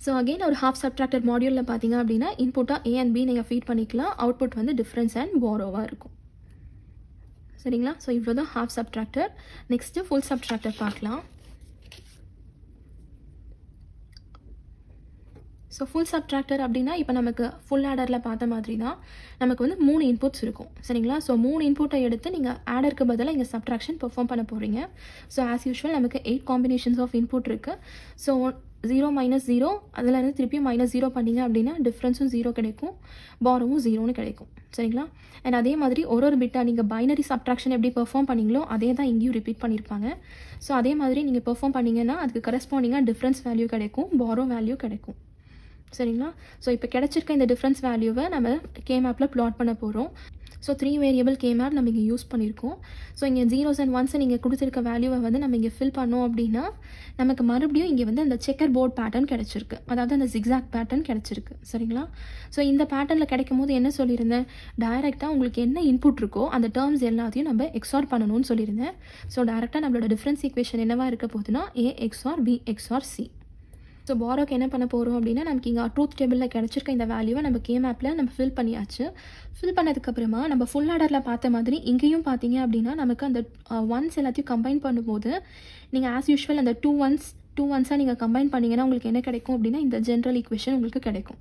ஸோ அகெயின் ஒரு ஹாஃப் சப்ட்ராக்டர் மாடியூலில் பார்த்தீங்க அப்படின்னா இன்புட்டாக A and B நீங்கள் ஃபீட் பண்ணிக்கலாம். அவுட்புட் வந்து டிஃப்ரென்ஸ் அண்ட் பாரோவாக இருக்கும். சரிங்களா? ஸோ இவ்வளோ தான் half subtractor. Next full subtractor பார்க்கலாம். ஸோ ஃபுல் சப்ட்ராக்டர் அப்படின்னா இப்போ நமக்கு ஃபுல் ஆடரில் பார்த்த மாதிரி தான் நமக்கு வந்து 3 இன்புட்ஸ் இருக்கும். சரிங்களா? ஸோ 3 இன்புட்டை எடுத்து நீங்கள் ஆடருக்கு பதிலாக இங்கே சப்ட்ராக்ஷன் பெர்ஃபார்ம் பண்ண போகிறீங்க. ஸோ ஆஸ் யூஷுவல் நமக்கு 8 காம்பினேஷன்ஸ் ஆஃப் இன்புட் இருக்குது. ஸோ 0 - 0 அதில் திருப்பியும் -0 பண்ணிங்க அப்படின்னா டிஃப்ரென்ஸும் 0 கிடைக்கும், பாரோவும் 0ன்னு கிடைக்கும். சரிங்களா? அண்ட் அதே மாதிரி ஒரு பிட்டாக நீங்கள் பைனரி சப்ட்ராக்ஷன் எப்படி பெர்ஃபார்ம் பண்ணிங்களோ அதே தான் இங்கேயும் ரிப்பீட் பண்ணியிருப்பாங்க. ஸோ அதே மாதிரி நீங்கள் பெர்ஃபார்ம் பண்ணிங்கன்னா அதுக்கு கரஸ்பாண்டிங்காக டிஃப்ரென்ஸ் வேல்யூ கிடைக்கும், பாரோ வேல்யூ கிடைக்கும். சரிங்களா? ஸோ இப்போ கிடச்சிருக்க இந்த டிஃப்ரென்ஸ் வேல்யூவை நம்ம கேமேப்பில் ப்ளாட் பண்ண போகிறோம். ஸோ 3 வேரியபிள் கேமேப் நம்ம இங்கே யூஸ் பண்ணியிருக்கோம். ஸோ இங்கே 0s and 1s நீங்கள் கொடுத்துருக்க வேல்யூவை வந்து நம்ம இங்கே ஃபில் பண்ணோம் அப்படின்னா நமக்கு மறுபடியும் இங்கே வந்து அந்த செக்கர் போர்ட் பேட்டர்ன் கிடச்சிருக்கு, அதாவது அந்த ஜிக்ஸாக் பேட்டர்ன் கிடச்சிருக்கு. சரிங்களா? ஸோ இந்த பேட்டர்னில் கிடைக்கும் போது என்ன சொல்லியிருந்தேன், டைரெக்டாக உங்களுக்கு என்ன இன்புட் இருக்கோ அந்த டேர்ம்ஸ் எல்லாத்தையும் நம்ம எக்ஸார் பண்ணணும்னு சொல்லியிருந்தேன். ஸோ டேரெக்டாக நம்மளோட டிஃப்ரென்ஸ் ஈக்குவேஷன் என்னவா இருக்க போகுதுன்னா A XOR B XOR C. So பாரோக்கு என்ன பண்ண போகிறோம் அப்படின்னா நமக்கு இங்கே ட்ரூத் டேபிளில் கிடச்சிருக்க இந்த வேல்யூவை நம்ம கேமேப்பில் நம்ம ஃபில் பண்ணியாச்சு. ஃபில் பண்ணதுக்கப்புறமா நம்ம ஃபுல் ஆர்டரில் பார்த்த மாதிரி இங்கேயும் பார்த்தீங்க அப்படின்னா நமக்கு அந்த ஒன்ஸ் எல்லாத்தையும் கம்பைன் பண்ணும்போது நீங்கள் ஆஸ் யூஷுவல் அந்த 2 ஒன்ஸாக நீங்கள் கம்பைன் பண்ணிங்கன்னா உங்களுக்கு என்ன கிடைக்கும் அப்படின்னா இந்த ஜென்ரல் ஈக்குவேஷன் உங்களுக்கு கிடைக்கும்.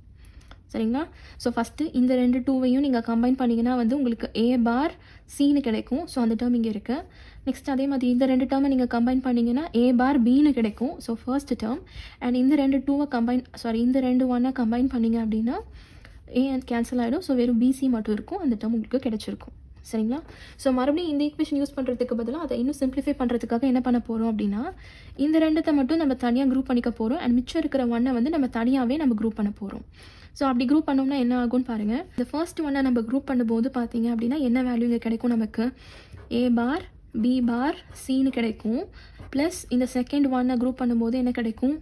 சரிங்களா? ஸோ ஃபஸ்ட்டு இந்த 2 2வையும் நீங்கள் கம்பைன் பண்ணிங்கன்னா வந்து உங்களுக்கு A பார் Cன்னு கிடைக்கும். ஸோ அந்த டேர்ம் இங்கே இருக்குது. நெக்ஸ்ட் அதே மாதிரி இந்த 2 டேர்மை நீங்கள் கம்பைன் பண்ணிங்கன்னா A பார் Bன்னு கிடைக்கும். So first term. அண்ட் இந்த 2 இந்த 2 1 கம்பைன் பண்ணிங்க அப்படின்னா A கேன்சல் ஆகிடும். ஸோ வெறும் BC மட்டும் இருக்கும், அந்த டேர்ம் உங்களுக்கு கிடைச்சிருக்கும். சரிங்களா? ஸோ மறுபடியும் இந்த ஈக்குவேஷன் யூஸ் பண்ணுறதுக்கு பதிலாக அதை இன்னும் சிம்பிளிஃபை பண்ணுறதுக்காக என்ன பண்ண போகிறோம் அப்படின்னா இந்த 2த்தை மட்டும் நம்ம தனியாக குரூப் பண்ணிக்க போகிறோம். அண்ட் மிச்சம் இருக்கிற 1 வந்து நம்ம தனியாகவே நம்ம குரூப் பண்ண போகிறோம். ஸோ அப்படி குரூப் பண்ணோம்னா என்ன ஆகும்னு பாருங்கள். இந்த ஃபர்ஸ்ட் 1 நம்ம குரூப் பண்ணும்போது பார்த்தீங்க அப்படின்னா என்ன வேல்யூ இங்கே கிடைக்கும், நமக்கு A பார் B பார் Cன்னு கிடைக்கும். ப்ளஸ் இந்த செகண்ட் 1 குரூப் பண்ணும்போது என்ன கிடைக்கும்,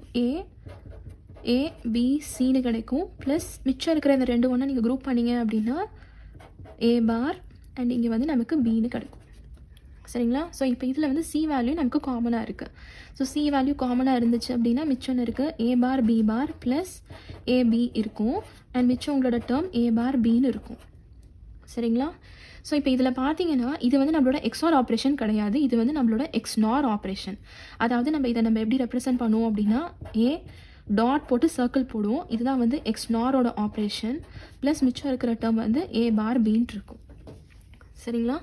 A B Cன்னு கிடைக்கும். ப்ளஸ் மிச்சம் இருக்கிற இந்த 2 1 நீங்கள் குரூப் பண்ணிங்க அப்படின்னா A பார் அண்ட் இங்கே வந்து நமக்கு Bன்னு கிடைக்கும். சரிங்களா? ஸோ இப்போ இதில் வந்து C வேல்யூ நமக்கு காமனாக இருக்குது. ஸோ C வேல்யூ காமனாக இருந்துச்சு அப்படின்னா மிச்சம் இருக்குது A bar B bar plus AB இருக்கும். அண்ட் மிச்சம் உங்களோட டேர்ம் A பார் Bன்னு இருக்கும். சரிங்களா? ஸோ இப்போ இதில் பார்த்தீங்கன்னா இது வந்து நம்மளோட XOR ஆப்ரேஷன் கிடையாது, இது வந்து நம்மளோட XNOR ஆப்ரேஷன். அதாவது நம்ம இதை எப்படி ரெப்ரசென்ட் பண்ணுவோம் அப்படின்னா A டாட் போட்டு சர்க்கிள் போடுவோம். இதுதான் வந்து எக்ஸ்நாரோட ஆப்ரேஷன். ப்ளஸ் மிச்சம் இருக்கிற டேர்ம் வந்து ஏ பார் பின்னு இருக்கும். சரிங்களா?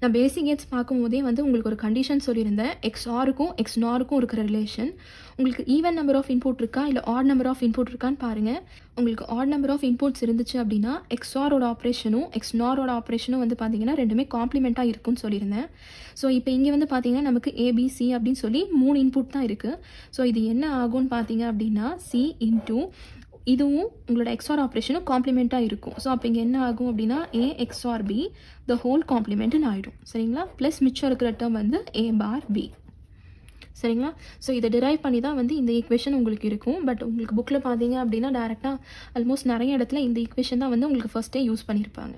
நான் பேசிக் கேட்ஸ் பார்க்கும்போதே வந்து உங்களுக்கு ஒரு கண்டிஷன் சொல்லியிருந்தேன். எக்ஸ்ஆருக்கும் எக்ஸ்நாருக்கும் இருக்கிற ரிலேஷன். உங்களுக்கு ஈவன் நம்பர் ஆஃப் இன்புட் இருக்கா இல்லை ஆட் நம்பர் ஆஃப் இன்புட் இருக்கான்னு பாருங்கள். உங்களுக்கு ஆட் நம்பர் ஆஃப் இன்புட்ஸ் இருந்துச்சு அப்படின்னா எக்ஸ்ஆரோட ஆப்ரேஷனும் எக்ஸ்நாரோட ஆப்ரேஷனும் வந்து பார்த்தீங்கன்னா ரெண்டுமே காம்ப்ளிமெண்ட்டாக இருக்குன்னு சொல்லியிருந்தேன். ஸோ இப்போ இங்கே வந்து பார்த்தீங்கன்னா நமக்கு ஏபிசி அப்படின்னு சொல்லி 3 இன்புட் தான் இருக்குது. ஸோ இது என்ன ஆகும்னு பார்த்தீங்க அப்படின்னா சி இன்டூ இதுவும் உங்களோட எக்ஸ்ஆர் ஆப்ரேஷனும் காம்ப்ளிமெண்ட்டாக இருக்கும். ஸோ அப்போ இங்கே என்ன ஆகும் அப்படின்னா ஏ எக்ஸ்ஆர் பி த ஹோல் காம்ப்ளிமெண்ட்டுன்னு ஆகிடும். சரிங்களா? ப்ளஸ் மிச்சம் இருக்கிற டேர்ம் வந்து ஏ பார் பி. சரிங்களா? ஸோ இதை டிரைவ் பண்ணி தான் வந்து இந்த ஈக்குவேஷன் உங்களுக்கு இருக்கும். பட் உங்களுக்கு புக்கில் பார்த்தீங்க அப்படின்னா டேரெக்டாக ஆல்மோஸ்ட் நிறைய இடத்துல இந்த ஈக்குவேஷன் தான் வந்து உங்களுக்கு ஃபஸ்ட்டே யூஸ் பண்ணியிருப்பாங்க.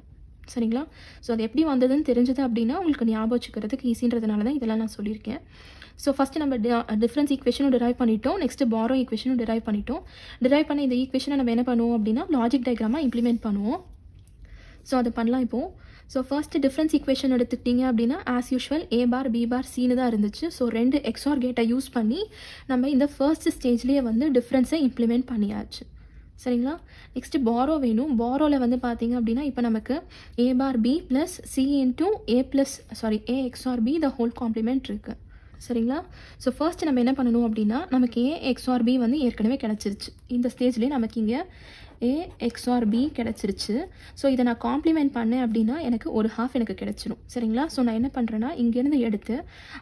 சரிங்களா? ஸோ அது எப்படி வந்ததுன்னு தெரிஞ்சது அப்படின்னா உங்களுக்கு ஞாபகம் வச்சுக்கிறதுக்கு ஈஸின்றதுனால தான் இதெல்லாம் நான் சொல்லியிருக்கேன். ஸோ ஃபஸ்ட்டு நம்ம டிஃப்ரென்ஸ் ஈக்குவேஷனும் டிரைவ் பண்ணிட்டோம். நெக்ஸ்ட்டு பாரோ ஈக்குவேஷனும் டிரைவ் பண்ணிட்டோம். டிரைவ் பண்ண இந்த ஈக்குவேஷனை நம்ம என்ன பண்ணுவோம் அப்படின்னா லாஜிக் டயக்ராமாக இம்ப்ளிமெண்ட் பண்ணுவோம். ஸோ அதை பண்ணலாம் இப்போது. ஸோ ஃபர்ஸ்ட் டிஃப்ரென்ஸ் ஈக்குவேஷன் எடுத்துக்கிட்டிங்க அப்படின்னா ஆஸ் யூஷுவல் ஏ பார் பி பார் சின்னு தான் இருந்துச்சு. ஸோ 2 எக்ஸ்ஆர் கேட்டை யூஸ் பண்ணி நம்ம இந்த ஃபர்ஸ்ட் ஸ்டேஜ்லேயே வந்து டிஃப்ரென்ஸை இம்ப்ளிமெண்ட் பண்ணியாச்சு. சரிங்களா? நெக்ஸ்ட்டு பாரோ வேணும். பாரோவில் வந்து பார்த்தீங்க அப்படின்னா இப்போ நமக்கு A bar B plus C into A XOR B the whole complement இருக்குது. சரிங்களா? ஸோ ஃபர்ஸ்ட் நம்ம என்ன பண்ணணும் அப்படின்னா நமக்கு ஏ எக்ஸ்ஆர் பி வந்து ஏற்கனவே கிடச்சிருச்சு. இந்த ஸ்டேஜ்லேயே நமக்கு இங்கே ஏ எக்ஸ்ஆர் பி கிடச்சிருச்சு. ஸோ இதை நான் காம்ப்ளிமெண்ட் பண்ணேன் அப்படின்னா எனக்கு ஒரு ஹாஃப் எனக்கு கிடச்சிரும். சரிங்களா? ஸோ நான் என்ன பண்ணுறேன்னா இங்கேருந்து எடுத்து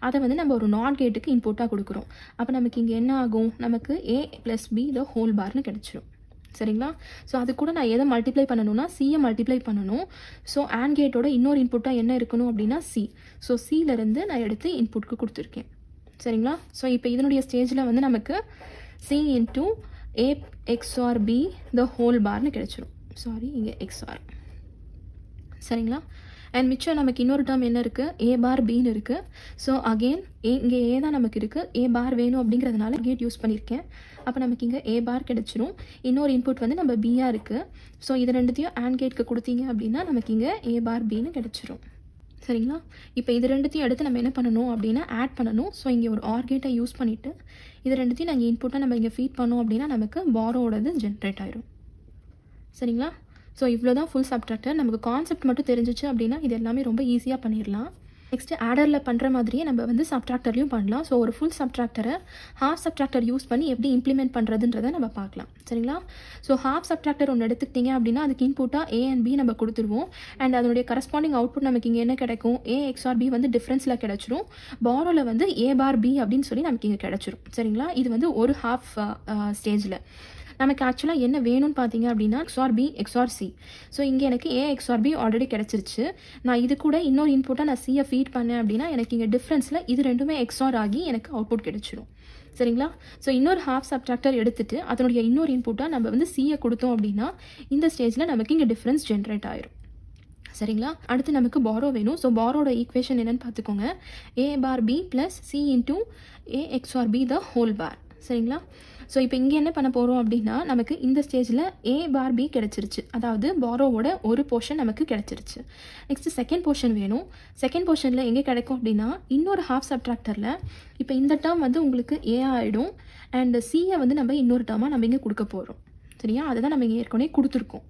அதை வந்து நம்ம ஒரு நாட் கேட்டுக்கு இன்புட்டாக கொடுக்குறோம். அப்போ நமக்கு இங்கே என்ன ஆகும், நமக்கு ஏ ப்ளஸ் பி த ஹோல் பார்னு கிடச்சிரும். சரிங்களா? ஸோ அது கூட நான் எதை மல்டிப்ளை பண்ணணும்னா சியை மல்டிப்ளை பண்ணணும். ஸோ ஆண்ட் கேட்டோட இன்னொரு இன்புட்டாக என்ன இருக்கணும் அப்படின்னா சி. ஸோ சியிலேருந்து நான் எடுத்து இன்புட்க்கு கொடுத்துருக்கேன். சரிங்களா? ஸோ இப்போ இதனுடைய ஸ்டேஜில் வந்து நமக்கு C into A XOR B the whole பார்னு கிடச்சிரும். இங்கே எக்ஸ்ஆர். சரிங்களா? அண்ட் மிச்சம் நமக்கு இன்னொரு டேர்ம் என்ன இருக்குது, ஏ பார் பின்னு இருக்குது. ஸோ அகெயின் இங்கே ஏ தான் நமக்கு இருக்குது. ஏ பார் வேணும் அப்படிங்கிறதுனால கேட் யூஸ் பண்ணியிருக்கேன். அப்போ நமக்கு இங்கே ஏ பார் கிடச்சிரும். இன்னொரு இன்புட் வந்து நம்ம பியாக இருக்குது. ஸோ இது ரெண்டுத்தையும் ஆண்ட் கேட்க்கு கொடுத்தீங்க அப்படின்னா நமக்கு இங்கே ஏ பார் பின்னு கிடச்சிரும். சரிங்களா? இப்போ இது ரெண்டுத்தையும் எடுத்து நம்ம என்ன பண்ணணும் அப்படின்னா ஆட் பண்ணணும். ஸோ இங்கே ஒரு ஆர் கேட்டை யூஸ் பண்ணிவிட்டு இது ரெண்டுத்தையும் நாங்கள் இன்புட்டாக நம்ம இங்கே ஃபீட் பண்ணோம் அப்படின்னா நமக்கு பாரோடது ஜென்ரேட் ஆயிரும். சரிங்களா? ஸோ இவ்வளோ தான் ஃபுல் சப்ட்ராக்டர். நமக்கு கான்செப்ட் மட்டும் தெரிஞ்சிச்சு அப்படின்னா இது எல்லாமே ரொம்ப ஈஸியாக பண்ணிடலாம். நெக்ஸ்ட்டு ஆடரில் பண்ணுற மாதிரியே நம்ம வந்து சப்ட்ராக்டர்லையும் பண்ணலாம். ஸோ ஒரு ஃபுல் சப்ட்ராக்டரை ஹாஃப் சப்ட்ராக்டர் யூஸ் பண்ணி எப்படி இம்ப்ளிமெண்ட் பண்ணுறதுன்றதை நம்ம பார்க்கலாம். சரிங்களா? ஸோ ஹாஃப் சப்ட்ராக்டர் ஒன்று எடுத்துக்கிட்டிங்க அப்படின்னா அதுக்கு இன்புட்டாக ஏ அண்ட் பி நம்ம கொடுத்துருவோம். அண்ட் அதனுடைய கரஸ்பாண்டிங் அவுட்புட் நமக்கு இங்கே என்ன கிடைக்கும், ஏ எக்ஸ்ஆர் பி வந்து டிஃப்ரென்ஸில் கிடச்சிரும். பாரோவில் வந்து ஏ பார் பி அப்படின்னு சொல்லி நமக்கு இங்கே கிடச்சிரும். சரிங்களா? இது வந்து ஒரு ஹாஃப் ஸ்டேஜில். நமக்கு ஆக்சுவலாக என்ன வேணும்னு பார்த்தீங்க அப்படின்னா XOR B XOR C. So இங்கே எனக்கு ஏ எக்ஸ்ஆர் பி ஆல்ரெடி கிடச்சிருச்சு. நான் இது கூட இன்னொரு இன்புட்டாக நான் சியை ஃபீட் பண்ணேன் அப்படின்னா எனக்கு இங்கே டிஃப்ரென்ஸில் இது ரெண்டுமே எக்ஸ்ஆர் ஆகி எனக்கு அவுட்புட் கிடச்சிரும். சரிங்களா? ஸோ இன்னொரு ஹாஃப் சப்ட்ராக்டர் எடுத்துகிட்டு அதனுடைய இன்னொரு இன்புட்டாக நம்ம வந்து சியை கொடுத்தோம் அப்படின்னா இந்த ஸ்டேஜில் நமக்கு இங்கே டிஃப்ரென்ஸ் ஜென்ரேட் ஆயிரும். சரிங்களா? அடுத்து நமக்கு பாரோ வேணும். ஸோ பாரோட ஈக்குவேஷன் என்னென்னு பார்த்துக்கோங்க. A bar B plus C into A XOR B the whole bar. சரிங்களா? ஸோ இப்போ இங்கே என்ன பண்ண போகிறோம் அப்படின்னா நமக்கு இந்த ஸ்டேஜில் ஏ பார் பி கிடச்சிருச்சு. அதாவது பாரோவோட ஒரு போர்ஷன் நமக்கு கிடச்சிருச்சு. நெக்ஸ்ட்டு செகண்ட் போர்ஷன் வேணும். செகண்ட் போர்ஷனில் எங்கே கிடைக்கும் அப்படின்னா இன்னொரு ஹாஃப் சப்ட்ராக்டரில் இப்போ இந்த டேர்ம் வந்து உங்களுக்கு ஏ ஆகிடும். அண்ட் சியை வந்து நம்ம இன்னொரு டேர்மாக நம்ம இங்கே கொடுக்க போகிறோம். சரியா? அதுதான் நம்ம இங்கே ஏற்கனவே கொடுத்துருக்கோம்.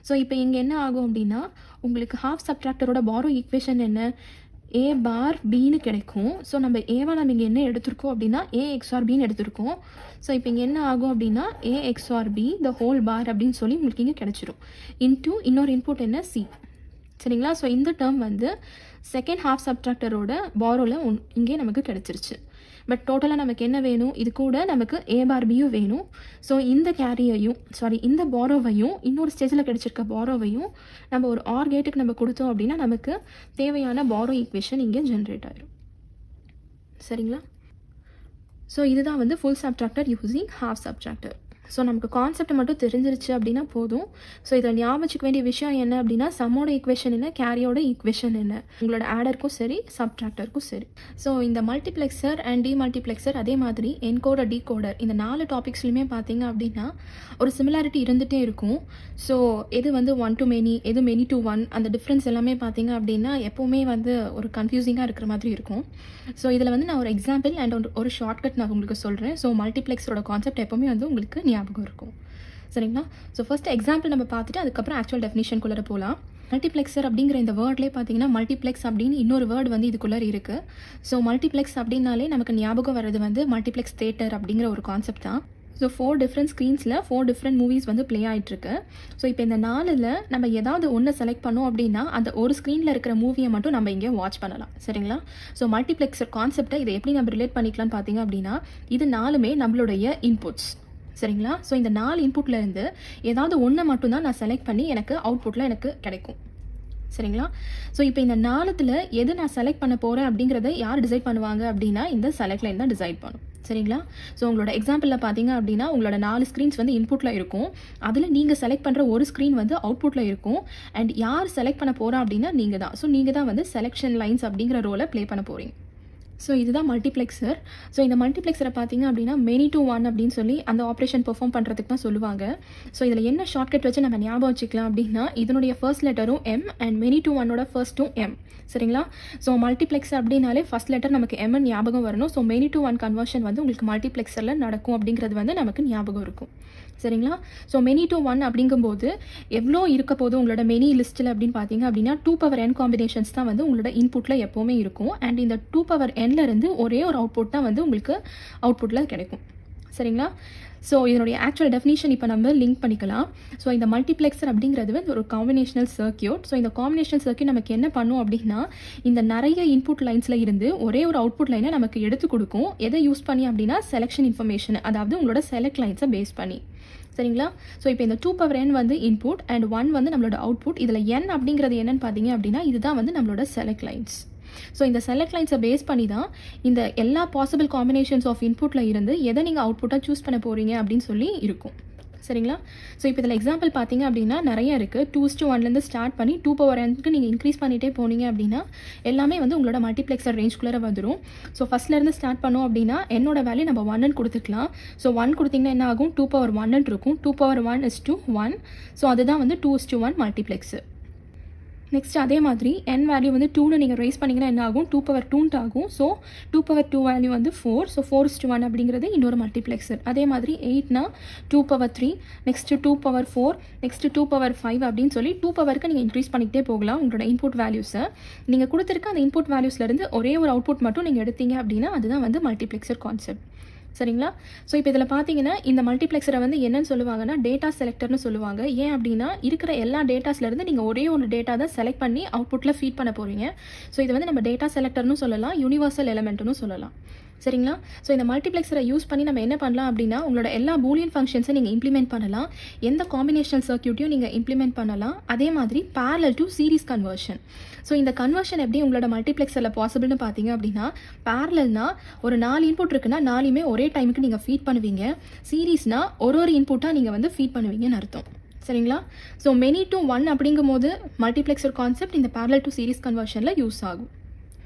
ஸோ இப்போ இங்கே என்ன ஆகும் அப்படின்னா உங்களுக்கு ஹாஃப் சப்ட்ராக்டரோட பாரோ ஈக்குவேஷன் என்ன, ஏ பார் பின்னு கிடைக்கும். ஸோ நம்ம ஏவா நம்ம இங்கே என்ன எடுத்திருக்கோம் அப்படின்னா ஏ எக்ஸ்ஆர் பின்னு எடுத்திருக்கோம். ஸோ இப்போ இங்கே என்ன ஆகும் அப்படின்னா ஏ எக்ஸ்ஆர் பி த ஹோல் பார் அப்படின்னு சொல்லி உங்களுக்கு இங்கே கிடச்சிரும். இன்டூ இன்னொரு இன்புட் என்ன சி. சரிங்களா? ஸோ இந்த டேர்ம் வந்து செகண்ட் ஹாஃப் சப்ட்ராக்டரோட பாரோவில் இங்கே நமக்கு கிடச்சிருச்சு. பட் டோட்டலாக நமக்கு என்ன வேணும், இது கூட நமக்கு ஏ பார் பியும் வேணும். ஸோ இந்த கேரியையும் இந்த பாரோவையும் இன்னொரு ஸ்டேஜில் கிடச்சிருக்க பாரோவையும் நம்ம ஒரு ஆர் கேட்டுக்கு நம்ம கொடுத்தோம் அப்படின்னா நமக்கு தேவையான பாரோ ஈக்குவேஷன் இங்கே ஜென்ரேட் ஆயிடும். சரிங்களா? ஸோ இதுதான் வந்து full subtractor using half subtractor. So நமக்கு கான்செப்ட் மட்டும் தெரிஞ்சிருச்சு அப்படின்னா போதும். ஸோ இதில் ஞாபகம் வச்சுக்க வேண்டிய விஷயம் என்ன அப்படின்னா சம்மோட ஈக்குவேஷன் என்ன, கேரியோட ஈக்குவேஷன் என்ன, உங்களோட ஆடருக்கும் சரி சப்ட்ராக்டருக்கும் சரி. ஸோ இந்த மல்டிப்ளெக்சர் அண்ட் டிமல்டிப்ளெக்சர் அதே மாதிரி என்கோடர் டீகோடர் இந்த 4 டாபிக்ஸ்லையுமே பார்த்தீங்க அப்படின்னா ஒரு சிமிலாரிட்டி இருந்துகிட்டே இருக்கும். ஸோ எது வந்து 1 to many, எது many to 1, அந்த டிஃப்ரென்ஸ் எல்லாமே பார்த்தீங்க அப்படின்னா எப்போவுமே வந்து ஒரு கன்ஃபியூசிங்காக இருக்கிற மாதிரி இருக்கும். ஸோ இதில் வந்து நான் ஒரு எக்ஸாம்பிள் அண்ட் ஒரு ஷார்ட்கட் நான் உங்களுக்கு சொல்கிறேன். ஸோ மல்டிப்ளெக்ஸரோட கான்செப்ட் எப்போவுமே வந்து உங்களுக்கு ஞாபகம் இருக்கும். சரிங்களா? ஸோ ஃபர்ஸ்ட் எக்ஸாம்பிள் நம்ம பார்த்துட்டு அதுக்கப்புறம் ஆக்சுவல் டெஃபினிஷனுக்குள்ளே போகலாம். மல்டிப்ளெக்சர் அப்படிங்கிற இந்த வேர்ட்லேயே பார்த்தீங்கன்னா மல்டிப்ளெக்ஸ் அப்படின்னு இன்னொரு வேர்டு வந்து இதுக்குள்ளே இருக்குது. ஸோ மல்டிப்ளெக்ஸ் அப்படின்னாலே நமக்கு ஞாபகம் வர்றது வந்து மல்டிப்ளெக்ஸ் தேட்டர் அப்படிங்கிற ஒரு கான்செப்ட் தான். ஸோ 4 டிஃப்ரெண்ட் ஸ்க்ரீன்ஸில் 4 டிஃப்ரெண்ட் மூவிஸ் வந்து ப்ளே ஆகிட்டுருக்கு. ஸோ இப்போ இந்த 4ல் நம்ம ஏதாவது ஒன்று செலக்ட் பண்ணோம் அப்படின்னா அந்த ஒரு ஸ்க்ரீனில் இருக்கிற மூவியை மட்டும் நம்ம இங்கே வாட்ச் பண்ணலாம். சரிங்களா? ஸோ மல்டிப்ளெக்சர் கான்செப்டை இதை எப்படி நம்ம ரிலேட் பண்ணிக்கலாம்னு பார்த்தீங்க அப்படின்னா இது 4மே நம்மளுடைய இன்புட்ஸ். சரிங்களா? ஸோ இந்த 4 இன்புட்லேருந்து ஏதாவது ஒன்றை மட்டும்தான் நான் செலக்ட் பண்ணி எனக்கு அவுட்புட்டில் எனக்கு கிடைக்கும். சரிங்களா? ஸோ இப்போ இந்த 4த்தில் எது நான் செலக்ட் பண்ண போகிறேன் அப்படிங்கிறத யார் டிசைட் பண்ணுவாங்க அப்படின்னா இந்த செலக்ட் லைன் தான் டிசைட் பண்ணும். சரிங்களா? ஸோ உங்களோட எக்ஸாம்பிளில் பார்த்தீங்க அப்படின்னா உங்களோட 4 ஸ்க்ரீன்ஸ் வந்து இன்புட்டில் இருக்கும். அதில் நீங்கள் செலக்ட் பண்ணுற ஒரு ஸ்க்ரீன் வந்து அவுட்புட்டில் இருக்கும். அண்ட் யார் செலக்ட் பண்ண போகிறா அப்படின்னா நீங்கள் தான். ஸோ நீங்கள் தான் வந்து செலெக்ஷன் லைன்ஸ் அப்படிங்கிற ரோலை ப்ளே பண்ண போகிறீங்க. ஸோ இதுதான் மல்டிப்ளெக்சர். ஸோ இந்த மல்டிப்ளெக்சரை பார்த்தீங்க அப்படின்னா மெனி டு ஒன் அப்படின்னு சொல்லி அந்த ஆப்ரேஷன் பெர்ஃபார்ம் பண்ணுறதுக்கு தான் சொல்லுவாங்க. ஸோ இதில் என்ன ஷார்ட்கட் வச்சு நம்ம ஞாபகம் வச்சுக்கலாம் அப்படின்னா இதனுடைய ஃபர்ஸ்ட் லெட்டரும் எம் அண்ட் மெனி டு ஒன்னோட ஃபர்ஸ்ட்டும் எம். சரிங்களா? ஸோ மல்டிப்ளெக்சர் அப்படின்னாலே ஃபர்ஸ்ட் லெட்டர் நமக்கு எம்னு ஞாபகம் வரணும். So many to one conversion வந்து உங்களுக்கு மல்டிப்ளெக்சரில் நடக்கும் அப்படிங்கிறது வந்து நமக்கு ஞாபகம் இருக்கும். சரிங்களா? ஸோ மெனி டு ஒன் அப்படிங்கும்போது எவ்வளோ இருக்க போது உங்களோட மெனி லிஸ்ட்டில் அப்படின்னு பார்த்தீங்க அப்படின்னா 2n காம்பினேஷன்ஸ் தான் வந்து உங்களோட இன்புட்டில் எப்போவுமே இருக்கும். அண்ட் இந்த 2n ஒரே ஒரு அவுட்புட் தான் வந்து உங்களுக்கு அவுட்புட்டில் கிடைக்கும். சரிங்களா? ஸோ இதனுடைய ஆக்சுவல் டெஃபினிஷன் இப்போ நம்ம லிங்க் பண்ணிக்கலாம். ஸோ இந்த மல்டிப்ளெக்சர் அப்படிங்கிறது வந்து ஒரு காம்பினேஷனல் சர்க்யூட். ஸோ இந்த காம்பினேஷனல் சர்க்யூட் நமக்கு என்ன பண்ணும் அப்படின்னா இந்த நிறைய இன்புட் லைன்ஸில் இருந்து ஒரே ஒரு அவுட்புட் லைனை நமக்கு எடுத்து கொடுக்கும். எதை யூஸ் பண்ணி அப்படின்னா செலெக்ஷன் இன்ஃபர்மேஷன், அதாவது உங்களோட செலக்ட் லைன்ஸை பேஸ் பண்ணி. சரிங்களா? ஸோ இப்போ இந்த 2n வந்து இன்புட் அண்ட் 1 வந்து நம்மளோட அவுட்புட். இதில் n அப்படிங்கிறது என்னன்னு பார்த்தீங்க அப்படின்னா இதுதான் வந்து நம்மளோட செலக்ட் லைன்ஸ். ஸோ இந்த செலக்ட் லைன்ஸை பேஸ் பண்ணி தான் இந்த எல்லா பாசிபிள் காம்பினேஷன்ஸ் ஆஃப் இன்புட்டில் இருந்து எதை நீங்கள் அவுட்புட்டாக சூஸ் பண்ண போகிறீங்க அப்படின்னு சொல்லி இருக்கும். சரிங்களா? ஸோ இப்போ இதில் எக்ஸாம்பிள் பார்த்தீங்க அப்படின்னா நிறைய இருக்குது. 2:1 ஸ்டார்ட் பண்ணி 2n நீங்கள் இன்க்ரீஸ் பண்ணிகிட்டே போனீங்க அப்படின்னா எல்லாமே வந்து உங்களோட மல்டிப்ளெக்சர் ரேஞ்சுக்குள்ளே வந்துடும். ஸோ ஃபஸ்ட்லேருந்து ஸ்டார்ட் பண்ணோம் அப்படின்னா என்னோட வேல்யூ நம்ம 1 கொடுத்துக்கலாம். ஸோ 1 கொடுத்தீங்கன்னா என்ன ஆகும் 2^1 இருக்கும். 2^1 = 1. ஸோ அதுதான் வந்து 2:1 மல்டிப்ளெக்சர். நெக்ஸ்ட் அதே மாதிரி n வேல்யூ வந்து 2னு நீங்கள் ரைஸ் பண்ணிங்கன்னா என்ன ஆகும் 2^2 ஆகும். ஸோ 2^2 வேல்யூ வந்து 4. ஸோ 4:1 அப்படிங்கிறது இன்னொரு மல்டிப்ளெக்சர். அதே மாதிரி 8னா 2^3, நெக்ஸ்ட்டு 2^4, நெக்ஸ்ட்டு 2^5 அப்படின்னு சொல்லி 2 நீங்கள் இன்க்ரீஸ் பண்ணிக்கிட்டே போகலாம் உங்களோட இன்புட் வேல்யூஸை. நீங்கள் கொடுத்துருக்க அந்த இன்புட் வேல்யூஸ்லேருந்து ஒரே ஒரு அவுட்புட் மட்டும் நீங்கள் எடுத்தீங்க அப்படின்னா அதுதான் வந்து மல்டிப்ளெக்சர் கான்செப்ட். சரிங்களா? ஸோ இப்போ இதில் பார்த்தீங்கன்னா இந்த மல்டிப்ளெக்சரை வந்து என்னன்னு சொல்லுவாங்கன்னா டேட்டா செலக்டர்னு சொல்லுவாங்க. ஏன் அப்படின்னா இருக்கிற எல்லா டேட்டாஸ்லேருந்து நீங்கள் ஒரே ஒரு டேட்டா தான் செலக்ட் பண்ணி அவுட்புட்டில் ஃபீட் பண்ண போகிறீங்க. ஸோ இது வந்து நம்ம டேட்டா செலக்டர்னு சொல்லலாம், யூனிவர்சல் எலிமெண்ட்னு சொல்லலாம். சரிங்களா? ஸோ இந்த மல்டிப்ளெக்சரை யூஸ் பண்ணி நம்ம என்ன பண்ணலாம் அப்படின்னா உங்களோட எல்லா பூலியன் ஃபங்க்ஷன்ஸை நீங்கள் இம்ப்ளிமெண்ட் பண்ணலாம். எந்த காம்பினேஷனல் சர்க்யூட்டையும் நீங்கள் இம்ப்ளிமெண்ட் பண்ணலாம். அதே மாதிரி parallel to series conversion. So இந்த கன்வர்ஷன் எப்படி உங்களோட மல்டிப்ளெக்சரில் பாசிபிள்னு பார்த்தீங்க அப்படின்னா parallelனா ஒரு 4 இன்புட் இருக்குன்னா 4மே ஒரே டைமுக்கு நீங்கள் ஃபீட் பண்ணுவீங்க. சீரீஸ்னா ஒரு இன்புட்டாக நீங்கள் வந்து ஃபீட் பண்ணுவீங்கன்னு அர்த்தம். சரிங்களா? ஸோ மெனி டு ஒன் அப்படிங்கும் போது மல்டிப்ளெக்சர் கான்செப்ட் இந்த parallel to சீரிஸ் கன்வர்ஷனில் யூஸ் ஆகும்.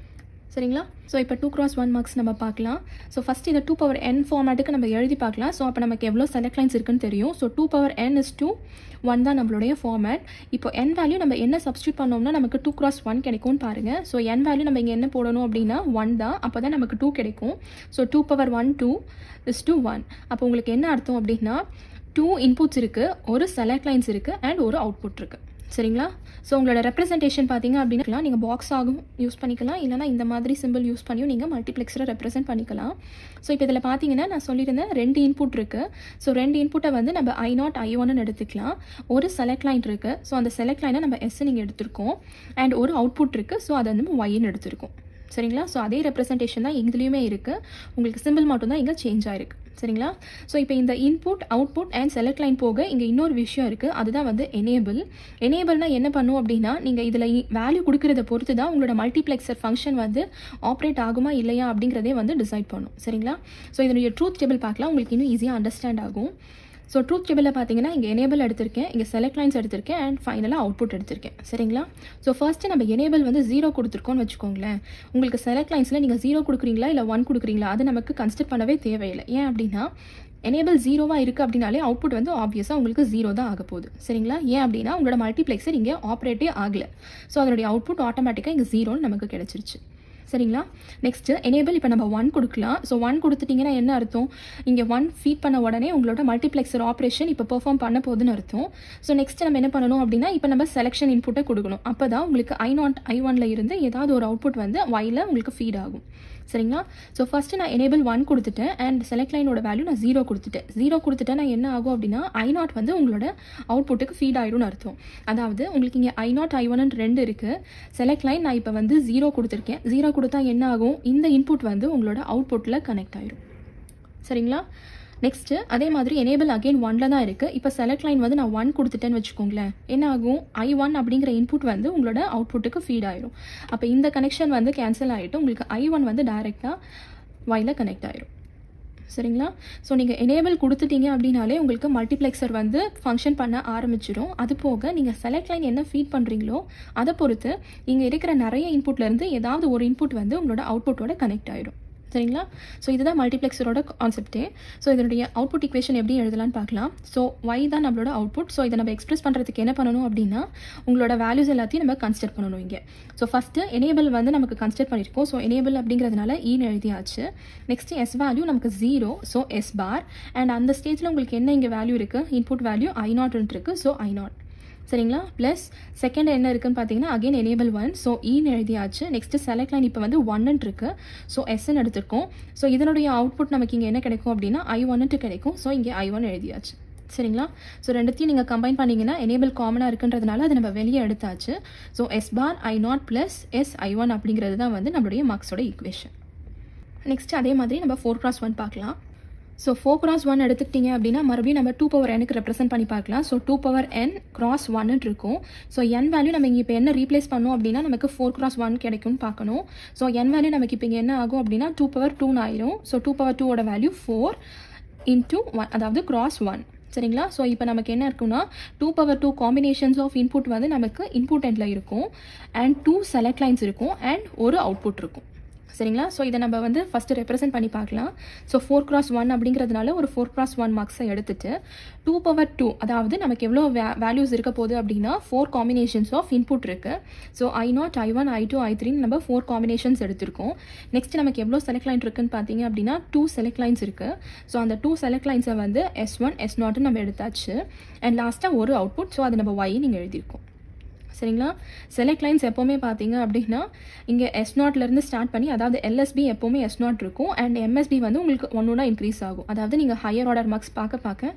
சரிங்களா? ஸோ இப்போ 2x1 மார்க்ஸ் நம்ம பார்க்கலாம். ஸோ ஃபஸ்ட் இந்த 2n ஃபார்மேட்டுக்கு நம்ம எழுதி பார்க்கலாம். ஸோ அப்போ நமக்கு எவ்வளோ செலக்ட் லைன்ஸ் இருக்குன்னு தெரியும். ஸோ 2n = 1 தான் நம்மளுடைய ஃபார்மேட். இப்போ n வேல்யூ நம்ம என்ன சப்ஸ்டியூட் பண்ணோம்னா நமக்கு 2x1 கிடைக்கும்னு பாருங்கள். ஸோ n வேல்யூ நம்ம இங்கே என்ன போடணும் அப்படின்னா 1 தான். அப்போ தான் நமக்கு 2 கிடைக்கும். ஸோ 2^1 2 = 1. அப்போ உங்களுக்கு என்ன அர்த்தம் அப்படின்னா 2 இன்புட்ஸ் இருக்குது, ஒரு செலக்ட் லைன்ஸ் இருக்குது அண்ட் ஒரு அவுட்புட் இருக்குது. சரிங்களா? ஸோ உங்களோட ரெப்ரசன்டேஷன் பார்த்தீங்க அப்படின்னா நீங்கள் பாக்ஸ் ஆகும் யூஸ் பண்ணிக்கலாம், இல்லைனா இந்த மாதிரி சிம்பிள் யூஸ் பண்ணியும் நீங்கள் மல்டிப்ளெக்சரை ரெப்ரசென்ட் பண்ணிக்கலாம். ஸோ இப்போ இதில் பார்த்தீங்கன்னா நான் சொல்லியிருந்தேன் 2 இன்புட் இருக்குது. ஸோ 2 இன்புட்டை வந்து நம்ம I0 I1ன்னு எடுத்துக்கலாம். ஒரு செலக்ட் லைன் இருக்குது. ஸோ அந்த செலக்ட் லைனை நம்ம S நீங்கள் எடுத்திருக்கோம். அண்ட் ஒரு அவுட்புட் இருக்குது. ஸோ அதை வந்து Yன்னு எடுத்திருக்கோம். சரிங்களா? ஸோ அதே ரெப்ரசன்டேஷன் தான் எங்கேயுமே இருக்குது. உங்களுக்கு சிம்பிள் மட்டும் தான் இங்கே சேஞ்ச் ஆகிருக்கு. சரிங்களா? ஸோ இப்போ இந்த input output and select line போக இங்கே இன்னொரு விஷயம் இருக்குது. அதுதான் வந்து எனேபிள்னால் என்ன பண்ணும் அப்படின்னா நீங்கள் இதில் வேல்யூ கொடுக்குறத பொறுத்து தான் உங்களோட மல்டிப்ளெக்சர் ஃபங்க்ஷன் வந்து ஆப்ரேட் ஆகுமா இல்லையா அப்படிங்கிறதே வந்து டிசைட் பண்ணும். சரிங்களா? ஸோ இதனுடைய ட்ரூத் டேபிள் பார்க்கலாம், உங்களுக்கு இன்னும் ஈஸியாக அண்டர்ஸ்டாண்ட் ஆகும். ஸோ ட்ரூத் டேபிளில் பார்த்தீங்கன்னா இங்கே எனேபிள் எடுத்திருக்கேன், இங்கே செலக்ட் லைன்ஸ் எடுத்திருக்கேன் அண்ட் ஃபைனலாக அவுட்புட் எடுத்திருக்கேன். சரிங்களா? ஸோ ஃபர்ஸ்ட்டு நம்ம எனேபிள் வந்து 0 கொடுத்துருக்கோன்னு வச்சுக்கோங்களேன். உங்களுக்கு செலக்ட் லைன்ஸில் நீங்கள் 0 கொடுக்குறீங்களா இல்லை 1 கொடுக்குறீங்களா அது நமக்கு கன்சிடர் பண்ணவே தேவையில்லை. ஏன் அப்படின்னா எனேபிள் 0வாக இருக்குது அப்படின்னாலே அவுட்புட் வந்து ஆப்வியஸாக உங்களுக்கு 0 தான் ஆக போகுது. சரிங்களா? ஏன் அப்படின்னா உங்களோட மல்டிப்ளெக்சர் இங்கே ஆப்ரேட்டே ஆகலை. ஸோ அதனுடைய அவுட்புட் ஆட்டோமேட்டிக்காக இங்கே 0ன்னு நமக்கு கிடச்சிருச்சு. சரிங்களா? நெக்ஸ்ட்டு எனேபிள் இப்போ நம்ம 1 கொடுக்கலாம். ஸோ 1 கொடுத்துட்டிங்கன்னா என்ன அர்த்தம்? இங்கே 1 ஃபீட் பண்ண உடனே உங்களோட மல்டிப்ளெக்ஸர் ஆப்ரேஷன் இப்போ பெர்ஃபார்ம் பண்ண போகுதுன்னு அர்த்தம். ஸோ நெக்ஸ்ட் நம்ம என்ன பண்ணணும் அப்படின்னா, இப்போ நம்ம செலெக்ஷன் இன்புட்டை கொடுக்கணும். அப்போ தான் உங்களுக்கு I0 I1ல இருந்து ஏதாவது ஒரு அவுட்புட் வந்து Yல உங்களுக்கு ஃபீட் ஆகும். சரிங்களா? ஸோ ஃபஸ்ட்டு நான் எனேபிள் 1 கொடுத்துட்டேன் அண்ட் செலக்ட் லைனோட வேல்யூ நான் 0 கொடுத்துட்டேன். 0 கொடுத்துட்டேன் நான் என்ன ஆகும் அப்படின்னா I0 வந்து உங்களோட அவுட்புட்டுக்கு ஃபீட் ஆகிடும்னு அர்த்தம். அதாவது உங்களுக்கு இங்கே I0 I1 2 இருக்குது. செலக்ட் லைன் நான் இப்போ வந்து 0 கொடுத்துருக்கேன். 0 கொடுத்தா என்ன ஆகும்? இந்த இன்புட் வந்து உங்களோட அவுட்புட்டில் கனெக்ட் ஆகிடும். சரிங்களா? நெக்ஸ்ட்டு அதே மாதிரி எனேபிள் அகெயின் 1ல தான் இருக்குது. இப்போ செலக்ட் லைன் வந்து நான் 1 கொடுத்துட்டேன்னு வச்சுக்கோங்களேன். என்ன ஆகும்? I1 அப்படிங்கிற இன்புட் வந்து உங்களோட அவுட்புட்டுக்கு ஃபீட் ஆயிடும். அப்போ இந்த கனெக்ஷன் வந்து கேன்சல் ஆகிட்டு உங்களுக்கு I1 வந்து டைரெக்டாக Yல கனெக்ட் ஆயிடும். சரிங்களா? ஸோ நீங்கள் எனேபிள் கொடுத்துட்டீங்க அப்படின்னாலே உங்களுக்கு மல்டிப்ளெக்ஸர் வந்து ஃபங்க்ஷன் பண்ண ஆரம்பிச்சிடும். அது போக நீங்கள் செலக்ட் லைன் என்ன ஃபீட் பண்ணுறீங்களோ அதை பொறுத்து இங்கே இருக்கிற நிறைய இன்புட்லேருந்து ஏதாவது ஒரு இன்புட் வந்து உங்களோட அவுட்புட்டோட கனெக்ட் ஆகிடும். சரிங்களா? ஸோ இதுதான் மல்டிப்ளெக்ஸரோட கான்செப்டே. ஸோ இதனுடைய அவுட்புட் ஈக்குவேஷன் எப்படி எழுதலான்னு பார்க்கலாம். ஸோ Y தான் நம்மளோட அவுட்புட். ஸோ இதை நம்ம எக்ஸ்பிரஸ் பண்ணுறதுக்கு என்ன பண்ணணும் அப்படின்னா, உங்களோட வேல்யூஸ் எல்லாத்தையும் நம்ம கன்சிடர் பண்ணணும் இங்கே. ஸோ ஃபஸ்ட்டு எனேபிள் வந்து நமக்கு கன்சிடர் பண்ணியிருக்கோம். ஸோ எனேபிள் அப்படிங்கிறதுனால ஈன்னு எழுதியாச்சு. நெக்ஸ்ட்டு S வேல்யூ நமக்கு 0, ஸோ S பார். அண்ட் அந்த ஸ்டேஜில் உங்களுக்கு என்ன இங்கே வேல்யூ இருக்குது? இன்புட் வேல்யூ I0 இருக்குது. So I0. சரிங்களா? ப்ளஸ் செகண்ட் என்ன இருக்குன்னு பார்த்தீங்கன்னா அகெயின் எனேபிள் 1, ஸோ ஈன்னு எழுதியாச்சு. நெக்ஸ்ட்டு செலக்ட் லைன் இப்போ வந்து 1 இருக்குது. ஸோ எஸ்ன்னு எடுத்திருக்கோம். ஸோ இதனுடைய அவுட்புட் நமக்கு இங்கே என்ன கிடைக்கும் அப்படின்னா I1 கிடைக்கும். ஸோ இங்கே I1 எழுதியாச்சு. சரிங்களா? ஸோ ரெண்டுத்தையும் நீங்கள் கம்பைன் பண்ணிங்கன்னா எனேபிள் காமனாக இருக்குன்றதுனால அதை நம்ம வெளியே எடுத்தாச்சு. ஸோ S பார் I0 ப்ளஸ் S I1 அப்படிங்கிறது தான் வந்து நம்மளுடைய மார்க்ஸோட ஈக்குவேஷன். நெக்ஸ்ட்டு அதே மாதிரி நம்ம 4x1 பார்க்கலாம். ஸோ 4x1 எடுத்துக்கிட்டிங்க அப்படின்னா மறுபடியும் நம்ம 2n ரெப்ரசென்ட் பண்ணி பார்க்கலாம். ஸோ 2n × 1 இருக்கும். ஸோ n வேல்யூ நம்ம இங்கே இப்போ என்ன ரீப்ளேஸ் பண்ணோம் அப்படின்னா நமக்கு 4x1 கிடைக்கும்னு பார்க்கணும். ஸோ n வேல்யூ நமக்கு இப்போ இங்கே என்ன ஆகும் அப்படின்னா 2/2 ஆயிரும். ஸோ 2/2 வேல்யூ 4 × 1, அதாவது × 1. சரிங்களா? ஸோ இப்போ நமக்கு என்ன இருக்குன்னா 2/2 காம்பினேஷன்ஸ் ஆஃப் இன்புட் வந்து நமக்கு இன்புட் எண்டில் இருக்கும் அண்ட் 2 செலக்ட் லைன்ஸ் இருக்கும் அண்ட் ஒரு அவுட்புட் இருக்கும். சரிங்களா? ஸோ இதை நம்ம வந்து ஃபஸ்ட்டு ரெப்ரசென்ட் பண்ணி பார்க்கலாம். ஸோ 4x1 அப்படிங்கிறதுனால ஒரு 4x1 மார்க்ஸை எடுத்துட்டு 2/2, அதாவது நமக்கு எவ்வளோ வேல்யூஸ் இருக்க போகுது அப்படின்னா 4 காம்பினேஷன்ஸ் ஆஃப் இன்புட் இருக்குது. So I0 I1 I2 I3 நம்ம 4 காம்பினேஷன்ஸ் எடுத்திருக்கோம். நெக்ஸ்ட் நமக்கு எவ்வளோ செலக்ட் லைன் இருக்குன்னு பார்த்தீங்க அப்படின்னா 2 செலக்ட் லைன்ஸ் இருக்குது. ஸோ அந்த 2 செலக்ட் லைன்ஸை வந்து S1 S0 நம்ம எடுத்தாச்சு அண்ட் லாஸ்ட்டாக ஒரு அவுட்புட். ஸோ அது நம்ம Y நீங்கள் எழுதியிருக்கோம். சரிங்களா? செலக்ட் லைன்ஸ் எப்போவுமே பார்த்தீங்க அப்படின்னா இங்கே S0லேருந்து ஸ்டார்ட் பண்ணி, அதாவது LSB எப்போவுமே S0 இருக்கும் அண்ட் MSB வந்து உங்களுக்கு ஒன்றா இன்க்ரீஸ் ஆகும். அதாவது நீங்கள் ஹையர் ஆர்டர் மார்க்ஸ் பார்க்க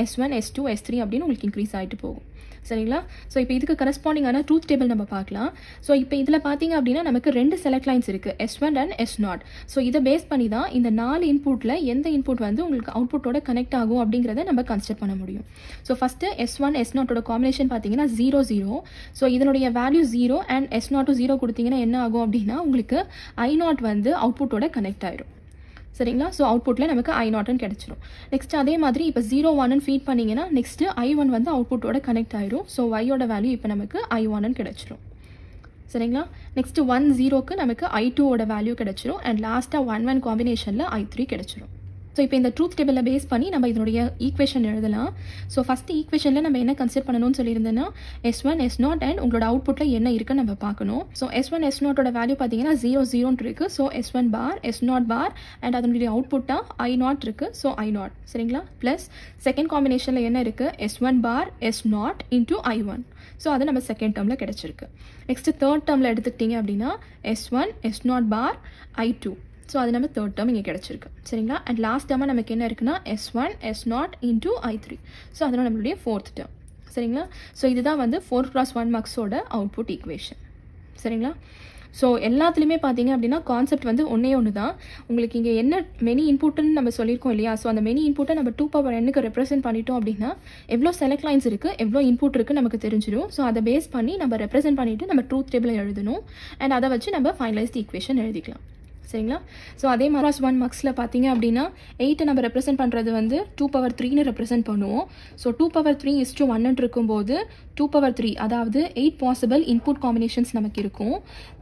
S1 S2 S3 அப்படின்னு உங்களுக்கு இன்க்ரீஸ் ஆகிட்டு போகும். சரிங்களா? ஸோ இப்போ இதுக்கு கரஸ்பாண்டிங்கான ட்ரூத் டேபிள் நம்ம பார்க்கலாம். ஸோ இப்போ இதில் பார்த்தீங்க அப்படின்னா நமக்கு 2 செலக்ட் லைன்ஸ் இருக்குது, S1 அண்ட் S0. ஸோ இதை பேஸ் பண்ணி தான் இந்த 4 இன்புட்டில் எந்த இன்புட் வந்து உங்களுக்கு அவுட்புட்டோட கனெக்ட் ஆகும் அப்படிங்கிறத நம்ம கன்சிடர் பண்ண முடியும். So first S1 S0 combination பார்த்தீங்கன்னா 0 0. ஸோ இதனுடைய வேல்யூ 0 அண்ட் S0 0 கொடுத்தீங்கன்னா என்ன ஆகும் அப்படின்னா உங்களுக்கு I0 வந்து அவுட்புட்டோட கனெக்ட் ஆயிடும். சரிங்களா? ஸோ அவுட்புட்டில் நமக்கு I0 கிடச்சிரும். நெக்ஸ்ட் அதே மாதிரி இப்போ 0 1 ஃபீட் பண்ணிங்கன்னா நெக்ஸ்ட்டு I1 வந்து அவுட்புட்டோட கனெக்ட் ஆயிடும். ஸோ Yயோட வேல்யூ இப்போ நமக்கு I1 கிடச்சிரும். சரிங்களா? நெக்ஸ்ட்டு 1 0க்கு நமக்கு I2ஓட வேல்யூ கிடச்சிரும் அண்ட் லாஸ்ட்டாக 1 1 காம்பினேஷனில் I3 கிடச்சிரும். ஸோ இப்போ இந்த ட்ரூத் டேபிளை பேஸ் பண்ணி நம்ம இதனுடைய ஈக்குவேஷன் எழுதலாம். ஸோ ஃபஸ்ட்டு ஈக்குவேஷனில் நம்ம என்ன கன்சிடர் பண்ணணும்னு சொல்லியிருந்தேன்னா S1 S0 அண்ட் உங்களோட அவுட்புட்டில் என்ன இருக்குன்னு நம்ம பார்க்கணும். ஸோ S1 S0ஓட வேல்யூ பார்த்தீங்கன்னா 0 0 இருக்குது. So S1 bar S0 bar and அதனுடைய அவுட்புட்டாக I0 இருக்குது. So I0. சரிங்களா? ப்ளஸ் செகண்ட் காம்பினேஷனில் என்ன இருக்குது? S1 bar S0 × I1. So அது நம்ம செகண்ட் டேர்மில் கிடச்சிருக்கு. நெக்ஸ்ட்டு தேர்ட் டேர்மில் எடுத்துக்கிட்டிங்க அப்படின்னா S1 S0 பார் I2. ஸோ அது நம்ம தேர்ட் டேர்ம் இங்கே கிடச்சிருக்கு. சரிங்களா? அண்ட் லாஸ்ட் டேர்மாக நமக்கு என்ன இருக்குன்னா S1 S0 × I3. ஸோ அதனால் நம்மளுடைய ஃபோர்த் டேர்ம். சரிங்களா? ஸோ இதுதான் வந்து 4x1 மார்க்ஸோட அவுட்புட் ஈக்குவேஷன். சரிங்களா? ஸோ எல்லாத்துலேயுமே பார்த்தீங்க அப்படின்னா கான்செப்ட் வந்து ஒன்று தான். உங்களுக்கு இங்கே என்ன மெனி இன்புட்டுன்னு நம்ம சொல்லியிருக்கோம் இல்லையா? ஸோ அந்த மெனி இன்புட்டை நம்ம 2n ரெப்ரசென்ட் பண்ணிட்டோம் அப்படின்னா எவ்வளோ செலக்ட் லைன்ஸ் இருக்குது, எவ்வளோ இன்புட் இருக்குது நமக்கு தெரிஞ்சிடும். ஸோ அதை பேஸ் பண்ணி நம்ம ரெப்ரசென்ட் பண்ணிவிட்டு நம்ம ட்ரூத் டேபிளை எழுதணும் அண்ட் அதை வச்சு நம்ம ஃபைனலைஸ்ட் ஈக்குவேஷன் எழுதிக்கலாம். சரிங்களா? ஸோ அதே மாதிரி 1 மார்க்ஸில் பார்த்தீங்க அப்படின்னா 8 நம்ம ரெப்ரசென்ட் பண்ணுறது வந்து 2/3 ரெப்ரசென்ட் பண்ணுவோம். ஸோ 2/3 1 இருக்கும்போது 2/3, அதாவது 8 பாசிபிள் இன்புட் காம்பினேஷன்ஸ் நமக்கு இருக்கும்,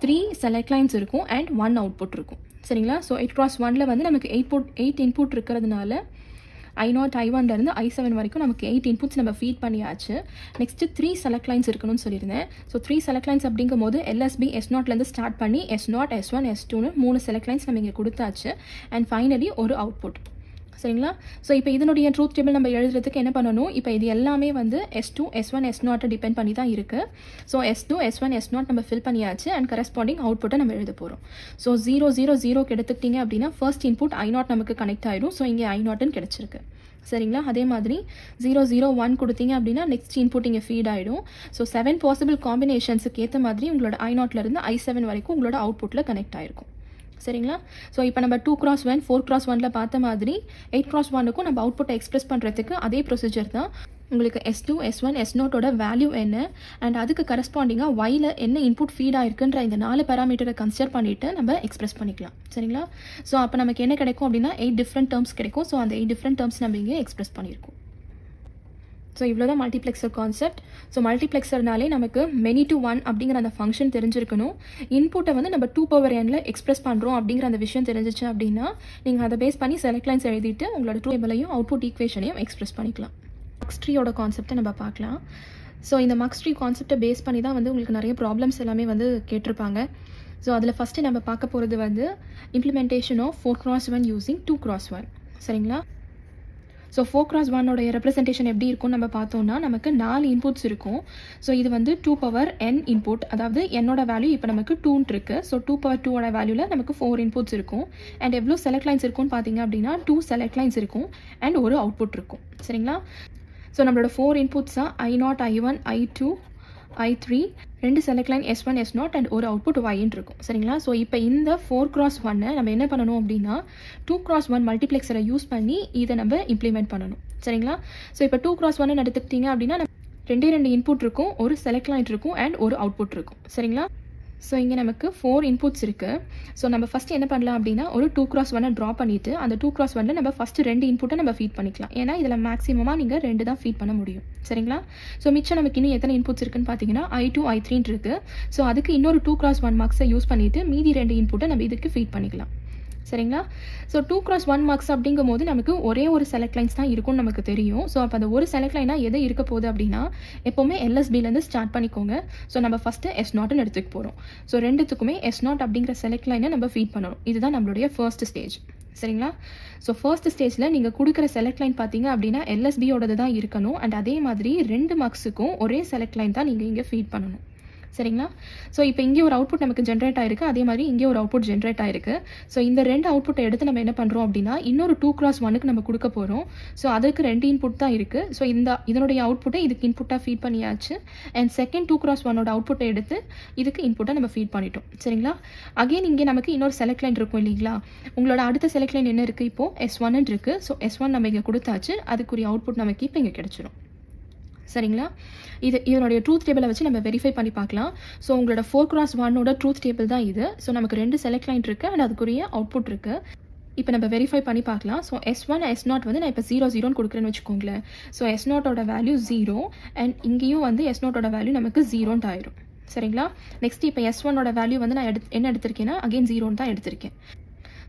3 செலக்ட் லைன்ஸ் இருக்கும் அண்ட் 1 அவுட்புட் இருக்கும். சரிங்களா? ஸோ 8x1ல் வந்து நமக்கு 8 இன்புட் இருக்கிறதுனால I0 I1லேருந்து I7 வரைக்கும் நமக்கு 8 இன்புட்ஸ் நம்ம ஃபீட் பண்ணியாச்சு. நெக்ஸ்ட்டு 3 செலக்ட் லைன்ஸ் இருக்கணும்னு சொல்லியிருந்தேன். ஸோ 3 செலக்ட் லைன்ஸ் அப்படிங்கும் போது LSB S0லேருந்து ஸ்டார்ட் பண்ணி S0 S1 S2ன்னு 3 செலக்ட் லைன்ஸ் நம்ம இங்கே கொடுத்தாச்சு. அண்ட் ஃபைனலி ஒரு அவுட்புட். சரிங்களா? ஸோ இப்போ இதனுடைய ட்ரூத் டேபிள் நம்ம எழுதுறதுக்கு என்ன பண்ணணும்? இப்போ இது எல்லாமே வந்து S2 S1 S0 டிபெண்ட் பண்ணி தான் இருக்குது. ஸோ S2 S1 S0 நம்ம ஃபில் பண்ணியாச்சு அண்ட் கரஸ்பாண்டிங் அவுட்புட்டை நம்ம எழுத போகிறோம். ஸோ 0 0 0க்கு எடுத்துக்கிட்டிங்க அப்படின்னா ஃபர்ஸ்ட் இன்புட் I0 நமக்கு கனெக்ட் ஆயிடும். ஸோ இங்கே I0ன்னு கிடச்சிருக்கு. சரிங்களா? அதே மாதிரி 0 0 1 கொடுத்தீங்க அப்படின்னா நெக்ஸ்ட் இன்புட் இங்கே ஃபீட் ஆகிடும். ஸோ 7 பாசிபிள் காம்பினேஷன்ஸுக்கு ஏற்ற மாதிரி உங்களோட I0லேருந்து I7 வரைக்கும் உங்களோட அவுட்புட்டில் கனெக்ட் ஆகிருக்கும். சரிங்களா? ஸோ இப்போ நம்ம 2x1 4x1ல பார்த்த மாதிரி 8x1க்கும் நம்ம அவுட்புட்டை எக்ஸ்பிரஸ் பண்ணுறதுக்கு அதே ப்ரொசீஜர் தான். உங்களுக்கு S2 S1 S0ஓட வேல்யூ என்ன அண்ட் அதுக்கு கரஸ்பாண்டிங்காக Yல என்ன இன்புட் ஃபீட் ஆகிருக்குன்ற இந்த 4 பேராமீட்டரை கன்சிடர் பண்ணிவிட்டு நம்ம எக்ஸ்பிரஸ் பண்ணிக்கலாம். சரிங்களா? ஸோ அப்போ நமக்கு என்ன கிடைக்கும் அப்படின்னா 8 டிஃப்ரெண்ட் டேர்ம்ஸ் கிடைக்கும். ஸோ அந்த 8 டிஃப்ரெண்ட் டேர்ம்ஸ் நம்ம இங்கே எக்ஸ்பிரஸ் பண்ணியிருக்கோம். ஸோ இவ்வளோ தான் மல்டிப்ளெக்சர் கான்செப்ட். ஸோ மல்டிப்ளெக்சர்னாலே நமக்கு மெனி டு ஒன் அப்படிங்கிற அந்த ஃபங்க்ஷன் தெரிஞ்சிருக்கணும். இன்புட்டை வந்து நம்ம 2n எக்ஸ்பிரஸ் பண்ணுறோம் அப்படிங்கிற அந்த விஷயம் தெரிஞ்சிச்சு அப்படின்னா நீங்கள் அதை பேஸ் பண்ணி செலக்ட் லைன்ஸ் எழுதிட்டு உங்களோட டேபிளையும் அவுட்புட் ஈக்குவேஷனையும் எக்ஸ்பிரஸ் பண்ணிக்கலாம். மக்ஸ் ட்ரீயோட கான்செப்டை நம்ம பார்க்கலாம். ஸோ இந்த மக்ஸ் ட்ரீ கான்செப்டை பேஸ் பண்ணி தான் வந்து உங்களுக்கு நிறைய ப்ராப்ளம்ஸ் எல்லாமே வந்து கேட்டிருப்பாங்க. ஸோ அதில் ஃபஸ்ட்டு நம்ம பார்க்க போகிறது வந்து implementation of 4x1 using 2x1. சரிங்களா? ஸோ 4x1 ரெப்ரசன்டேஷன் எப்படி இருக்கும்னு நம்ம பார்த்தோம்னா நமக்கு 4 இன்புட்ஸ் இருக்கும். ஸோ இது வந்து 2n இன்புட், அதாவது என்னோட வேல்யூ இப்போ நமக்கு 2 இருக்குது. ஸோ 2/2 வேல்யூவில் நமக்கு 4 இன்புட்ஸ் இருக்கும். அண்ட் எவ்வளோ செலக்ட் லைன்ஸ் இருக்கும்னு பார்த்தீங்க அப்படின்னா 2 செலக்ட் லைன்ஸ் இருக்கும் அண்ட் ஒரு அவுட்புட் இருக்கும். சரிங்களா? ஸோ நம்மளோட 4 இன்புட்ஸாக I0 I1 I2 I3 2 select line S1 S0 and ஒரு அவுட்புட் Yன்னு இருக்கும். சரிங்களா? ஸோ இப்போ இந்த 4x1 நம்ம என்ன பண்ணணும் அப்படின்னா 2x1 மல்டிப்ளெக்சரை யூஸ் பண்ணி இதை நம்ம இம்ப்ளிமெண்ட் பண்ணணும். சரிங்களா? ஸோ இப்போ 2x1 எடுத்துக்கிட்டிங்க அப்படின்னா 2 இன்புட் இருக்கும், ஒரு செலக்ட் லைன் இருக்கும் அண்ட் ஒரு அவுட்புட் இருக்கும். சரிங்களா? ஸோ இங்கே நமக்கு 4 இன்புட்ஸ் இருக்குது. ஸோ நம்ம ஃபஸ்ட்டு என்ன பண்ணலாம் அப்படின்னா ஒரு 2x1 ட்ரா பண்ணிவிட்டு அந்த 2x1 நம்ம ஃபஸ்ட்டு 2 இன்புட்டை நம்ம ஃபீட் பண்ணிக்கலாம். ஏன்னா இதில் மேக்ஸிமமாக நீங்கள் 2 தான் ஃபீட் பண்ண முடியும். சரிங்களா? ஸோ மிச்சம் நமக்கு இன்னும் எத்தனை இன்புட்ஸ் இருக்குன்னு பார்த்தீங்கன்னா I2 I3 இருக்குது. ஸோ அதுக்கு இன்னொரு 2x1 மார்க்ஸை யூஸ் பண்ணிவிட்டு மீதி 2 இன்புட்டை நம்ம இதுக்கு ஃபீட் பண்ணிக்கலாம். சரிங்களா? ஸோ 2x1 மார்க்ஸ் அப்படிங்கும் போது நமக்கு ஒரே ஒரு செலக்ட் லைன்ஸ் தான் இருக்கும்னு நமக்கு தெரியும். ஸோ அப்போ அந்த ஒரு செலக்ட் லைனாக எது இருக்க போகுது அப்படின்னா எப்போவுமே LSBலேருந்து ஸ்டார்ட் பண்ணிக்கோங்க. ஸோ நம்ம ஃபஸ்ட்டு S0ன்னு எடுத்துக்க போகிறோம். ஸோ ரெண்டுத்துக்குமே S0 அப்படிங்கிற செலக்ட் லைனை நம்ம ஃபீட் பண்ணணும். இதுதான் நம்மளுடைய ஃபர்ஸ்ட் ஸ்டேஜ். சரிங்களா? ஸோ ஃபர்ஸ்ட் ஸ்டேஜில் நீங்கள் கொடுக்குற செலக்ட் லைன் பார்த்தீங்க அப்படின்னா LSBயோடது தான் இருக்கணும். அண்ட் அதே மாதிரி 2 மார்க்ஸுக்கும் ஒரே செலக்ட் லைன் தான் நீங்கள் இங்கே ஃபீட் பண்ணணும். சரிங்களா? ஸோ இப்போ இங்கே ஒரு அவுட்புட் நமக்கு ஜென்ரேட் ஆயிருக்கு, அதே மாதிரி இங்கே ஒரு அவுட்புட் ஜென்ரேட் ஆயிருக்கு. ஸோ இந்த 2 அவுட்புட்டை எடுத்து நம்ம என்ன பண்ணுறோம் அப்படின்னா இன்னொரு 2x1க்கு நம்ம கொடுக்க போகிறோம். ஸோ அதுக்கு 2 இன்புட் தான் இருக்குது. ஸோ இதனுடைய அவுட்புட்டை இதுக்கு இன்புட்டாக ஃபீட் பண்ணியாச்சு. அண்ட் செகண்ட் 2x1 அவுட்புட்டை எடுத்து இதுக்கு இன்புட்டை நம்ம ஃபீட் பண்ணிட்டோம். சரிங்களா? அகெயின் இங்கே நமக்கு இன்னொரு செலக்ட் லைன் இருக்கும் இல்லைங்களா? உங்களோட அடுத்த செலக்ட் லைன் என்ன இருக்குது? இப்போது S1 இருக்குது. ஸோ S1 நம்ம இங்கே கொடுத்தாச்சு, அதுக்குரிய அவுட்புட் நமக்கு இப்போ இங்கே கிடச்சிரும். சரிங்களா? இதனுடைய ட்ரூத் டேபிளை வச்சு நம்ம வெரிஃபை பண்ணி பார்க்கலாம். ஸோ உங்களோட 4x1 ட்ரூத் டேபிள் தான் இது. ஸோ நமக்கு 2 செலக்ட் லைன் இருக்குது அண்ட் அதுக்குரிய அவுட்புட் இருக்குது. இப்போ நம்ம வெரிஃபை பண்ணி பார்க்கலாம். ஸோ S1 S0 வந்து நான் இப்போ 0 0ன்னு கொடுக்குறேன்னு வச்சுக்கோங்களேன். ஸோ S0ஓட வேல்யூ 0 அண்ட் இங்கேயும் வந்து S0ஓட வேல்யூ நமக்கு 0ன்ட்டு ஆயிரும். சரிங்களா? நெக்ஸ்ட் இப்போ S1ஓட வேல்யூ வந்து நான் என்ன எடுத்திருக்கேன்னா அகெயின் 0ன்னு தான் எடுத்திருக்கேன்.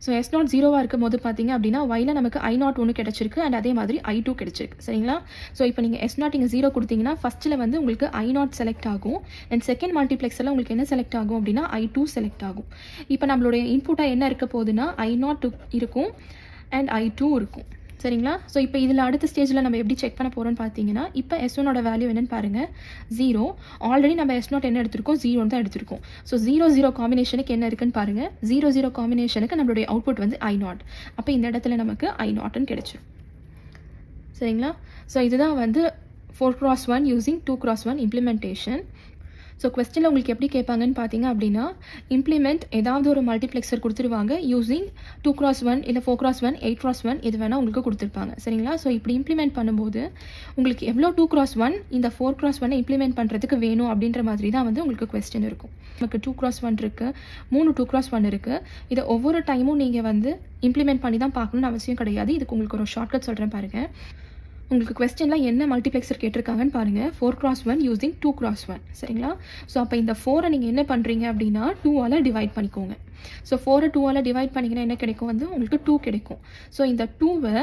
ஸோ S0 0வாக இருக்கும் போது பார்த்தீங்க அப்படின்னா Yல நமக்கு I0 1 கிடச்சிருக்கு அண்ட் அதே மாதிரி I2 கிடச்சிருக்கு. சரிங்களா? ஸோ இப்போ நீங்கள் S0 இங்கே 0 கொடுத்தீங்கன்னா ஃபஸ்ட்டில் வந்து உங்களுக்கு I0 செலக்ட் ஆகும் அண்ட் செகண்ட் மல்டிப்ளெக்ஸில் உங்களுக்கு என்ன செலக்ட் ஆகும் அப்படின்னா I2 செலக்ட் ஆகும். இப்போ நம்மளுடைய இன்புட்டாக என்ன இருக்க போகுதுன்னா I0 இருக்கும் அண்ட் I2 இருக்கும். சரிங்களா? ஸோ இப்போ இதில் அடுத்த ஸ்டேஜில் நம்ம எப்படி செக் பண்ண போகிறோம்னு பார்த்தீங்கன்னா இப்போ S1ஓட வேல்யூ என்னென்னு பாருங்கள் 0. ஆல்ரெடி நம்ம S0 என்ன எடுத்திருக்கோம்? 0 தான் எடுத்திருக்கோம். ஸோ 0 0 காம்பினேஷனுக்கு என்ன இருக்குன்னு பாருங்கள். 0 0 காம்பினேஷனுக்கு நம்மளுடைய அவுட்புட் வந்து I0. அப்போ இந்த இடத்துல நமக்கு I0ன்னு கிடைச்சிடும். சரிங்களா? ஸோ இதுதான் வந்து 4x1 using 2x1 implementation. So கொஸ்டினில் உங்களுக்கு எப்படி கேட்பாங்கன்னு பார்த்தீங்க அப்படின்னா இம்ப்ளிமெண்ட் ஏதாவது ஒரு மல்டிப்ளெக்சர் கொடுத்துருவாங்க யூஸிங் 2x1 இல்லை 4x1 8x1 இது வேணால் உங்களுக்கு கொடுத்துருப்பாங்க. சரிங்களா? ஸோ இப்படி இம்ப்ளிமெண்ட் பண்ணும்போது உங்களுக்கு எவ்வளோ 2x1 இந்த 4x1 இம்ப்ளிமெண்ட் பண்ணுறதுக்கு வேணும் அப்படின்ற மாதிரி தான் வந்து உங்களுக்கு கொஸ்டின் இருக்கும். நமக்கு 2x1 இருக்குது, 3 2x1 இருக்குது. இதை ஒவ்வொரு டைமும் நீங்கள் வந்து இம்ப்ளிமெண்ட் பண்ணி தான் பார்க்கணுன்னு அவசியம் கிடையாது. இதுக்கு உங்களுக்கு ஒரு ஷார்ட்கட் சொல்கிறேன் பாருங்கள். உங்களுக்கு கொஸ்டினில் என்ன மல்டிப்ளெக்சர் கேட்டிருக்காங்கன்னு பாருங்கள். 4x1 யூஸிங் 2x1 சரிங்களா. ஸோ அப்போ இந்த 4 நீங்கள் என்ன பண்ணுறீங்க அப்படின்னா 2ஆல் டிவைட் பண்ணிக்கோங்க. ஸோ 4 2ஆல் டிவைட் பண்ணிங்கன்னா என்ன கிடைக்கும் வந்து உங்களுக்கு 2 கிடைக்கும். ஸோ இந்த 2வை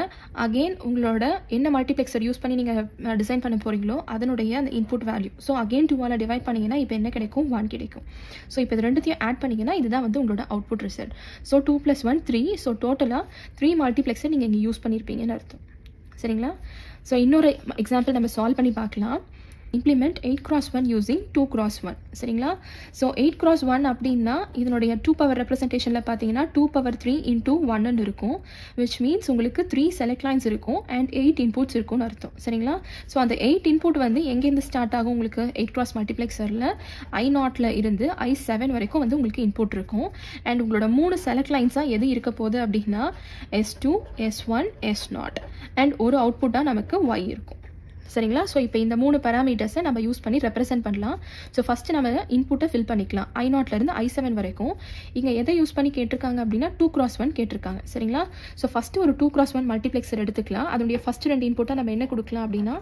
அகெயின் உங்களோட என்ன மல்டிப்ளெக்சர் யூஸ் பண்ணி நீங்கள் டிசைன் பண்ண போகிறீங்களோ அதனுடைய அந்த இன்புட் வேல்யூ. ஸோ அகெயின் 2ஆல் டிவைட் பண்ணிங்கன்னா இப்போ என்ன கிடைக்கும் 1 கிடைக்கும். ஸோ இப்போ இது ரெண்டுத்தையும் ஆட் பண்ணிங்கன்னா இதுதான் வந்து உங்களோட அவுட்புட் ரிசல்ட். ஸோ 2 + 1 3. ஸோ டோட்டலாக 3 மல்டிப்ளெக்சர் நீங்கள் இங்கே யூஸ் பண்ணியிருப்பீங்கன்னு அர்த்தம் சரிங்களா. ஸோ இன்னொரு எக்ஸாம்பிள் நம்ம சால்வ் பண்ணி பார்க்கலாம். இம்ப்ளிமெண்ட் 8x1 யூஸிங் 2x1 சரிங்களா. ஸோ 8x1 அப்படின்னா இதனுடைய 2 பவர் ரெப்ரசன்டேஷனில் பார்த்தீங்கன்னா 2^3 × 1 இருக்கும். விச் மீன்ஸ் உங்களுக்கு 3 செலக்ட் லைன்ஸ் இருக்கும் அண்ட் 8 இன்புட்ஸ் இருக்கும்னு அர்த்தம் சரிங்களா. ஸோ அந்த 8 இன்புட் வந்து எங்கேருந்து ஸ்டார்ட் ஆகும் உங்களுக்கு 8x மல்டிப்ளெக்சரில் I0 இருந்து I7 வரைக்கும் வந்து உங்களுக்கு இன்புட் இருக்கும். அண்ட் உங்களோட 3 செலக்ட் லைன்ஸாக எது இருக்க போகுது அப்படின்னா S2 S1 S0 அண்ட் ஒரு அவுட்புட்டாக நமக்கு Y இருக்கும் சரிங்களா. ஸோ இப்போ இந்த 3 பேராமீட்டர்ஸை நம்ம யூஸ் பண்ணி ரெப்ரசென்ட் பண்ணலாம். ஸோ ஃபஸ்ட்டு நம்ம இன்புட்டை ஃபில் பண்ணிக்கலாம். I0 I7 வரைக்கும். இங்கே எதை யூஸ் பண்ணி கேட்டிருக்காங்க அப்படின்னா 2x1 கேட்டிருக்காங்க சரிங்களா. ஸோ ஃபஸ்ட்டு ஒரு 2x1 மல்டிப்ளெக்சர் எடுத்துக்கலாம். அதனுடைய ஃபஸ்ட்டு 2 இன்புட்டை நம்ம என்ன கொடுக்கலாம் அப்படின்னா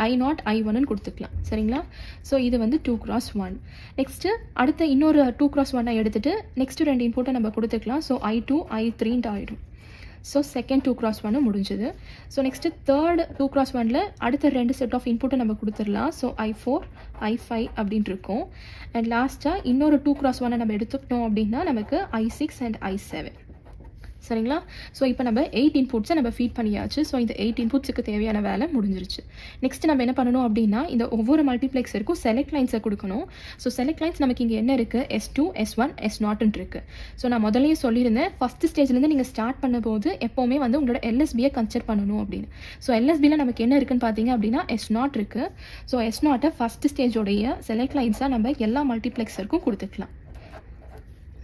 I0 I1 கொடுத்துக்கலாம் சரிங்களா. ஸோ இது வந்து 2x1. நெக்ஸ்ட்டு அடுத்த இன்னொரு 2x1 எடுத்துகிட்டு நெக்ஸ்ட்டு 2 இன்புட்டை நம்ம கொடுத்துக்கலாம். ஸோ I2 I3 ஆகிடும். ஸோ செகண்ட் 2x1 முடிஞ்சுது. ஸோ நெக்ஸ்ட்டு தேர்ட் 2x1 அடுத்த 2 செட் ஆஃப் இன்புட்டை நம்ம கொடுத்துடலாம். ஸோ I4 I5 அப்படின்ட்டு இருக்கும். அண்ட் லாஸ்ட்டாக இன்னொரு 2x1 நம்ம எடுத்துக்கிட்டோம் அப்படின்னா நமக்கு I6 அண்ட் I7 சரிங்களா. ஸோ இப்போ நம்ம 8 இன்புட்ஸை நம்ம ஃபீட் பண்ணியாச்சு. ஸோ இந்த 8 இன்புட்ஸுக்கு தேவையான வேலை முடிஞ்சிருச்சு. நெக்ஸ்ட் நம்ம என்ன பண்ணணும் அப்படின்னா இந்த ஒவ்வொரு மல்டிப்ளெக்ஸருக்கும் செலக்ட் லைன்ஸை கொடுக்கணும். ஸோ செலக்ட் லைன்ஸ் நமக்கு இங்கே என்ன இருக்குது S2 S1 S0 இருக்குது. ஸோ நான் முதலையே சொல்லியிருந்தேன் ஃபஸ்ட் ஸ்டேஜ்லேருந்து நீங்கள் ஸ்டார்ட் பண்ணும்போது எப்போவுமே வந்து உங்களோட LSBயை கன்சிடர் பண்ணணும் அப்படின்னு. ஸோ LSBயில் நமக்கு என்ன இருக்குன்னு பார்த்தீங்க அப்படின்னா S0 இருக்குது. ஸோ S0 ஃபஸ்ட் ஸ்டேஜோடைய செலக்ட் லைன்ஸாக நம்ம எல்லா மல்டிப்ளெக்ஸருக்கும் கொடுத்துக்கலாம்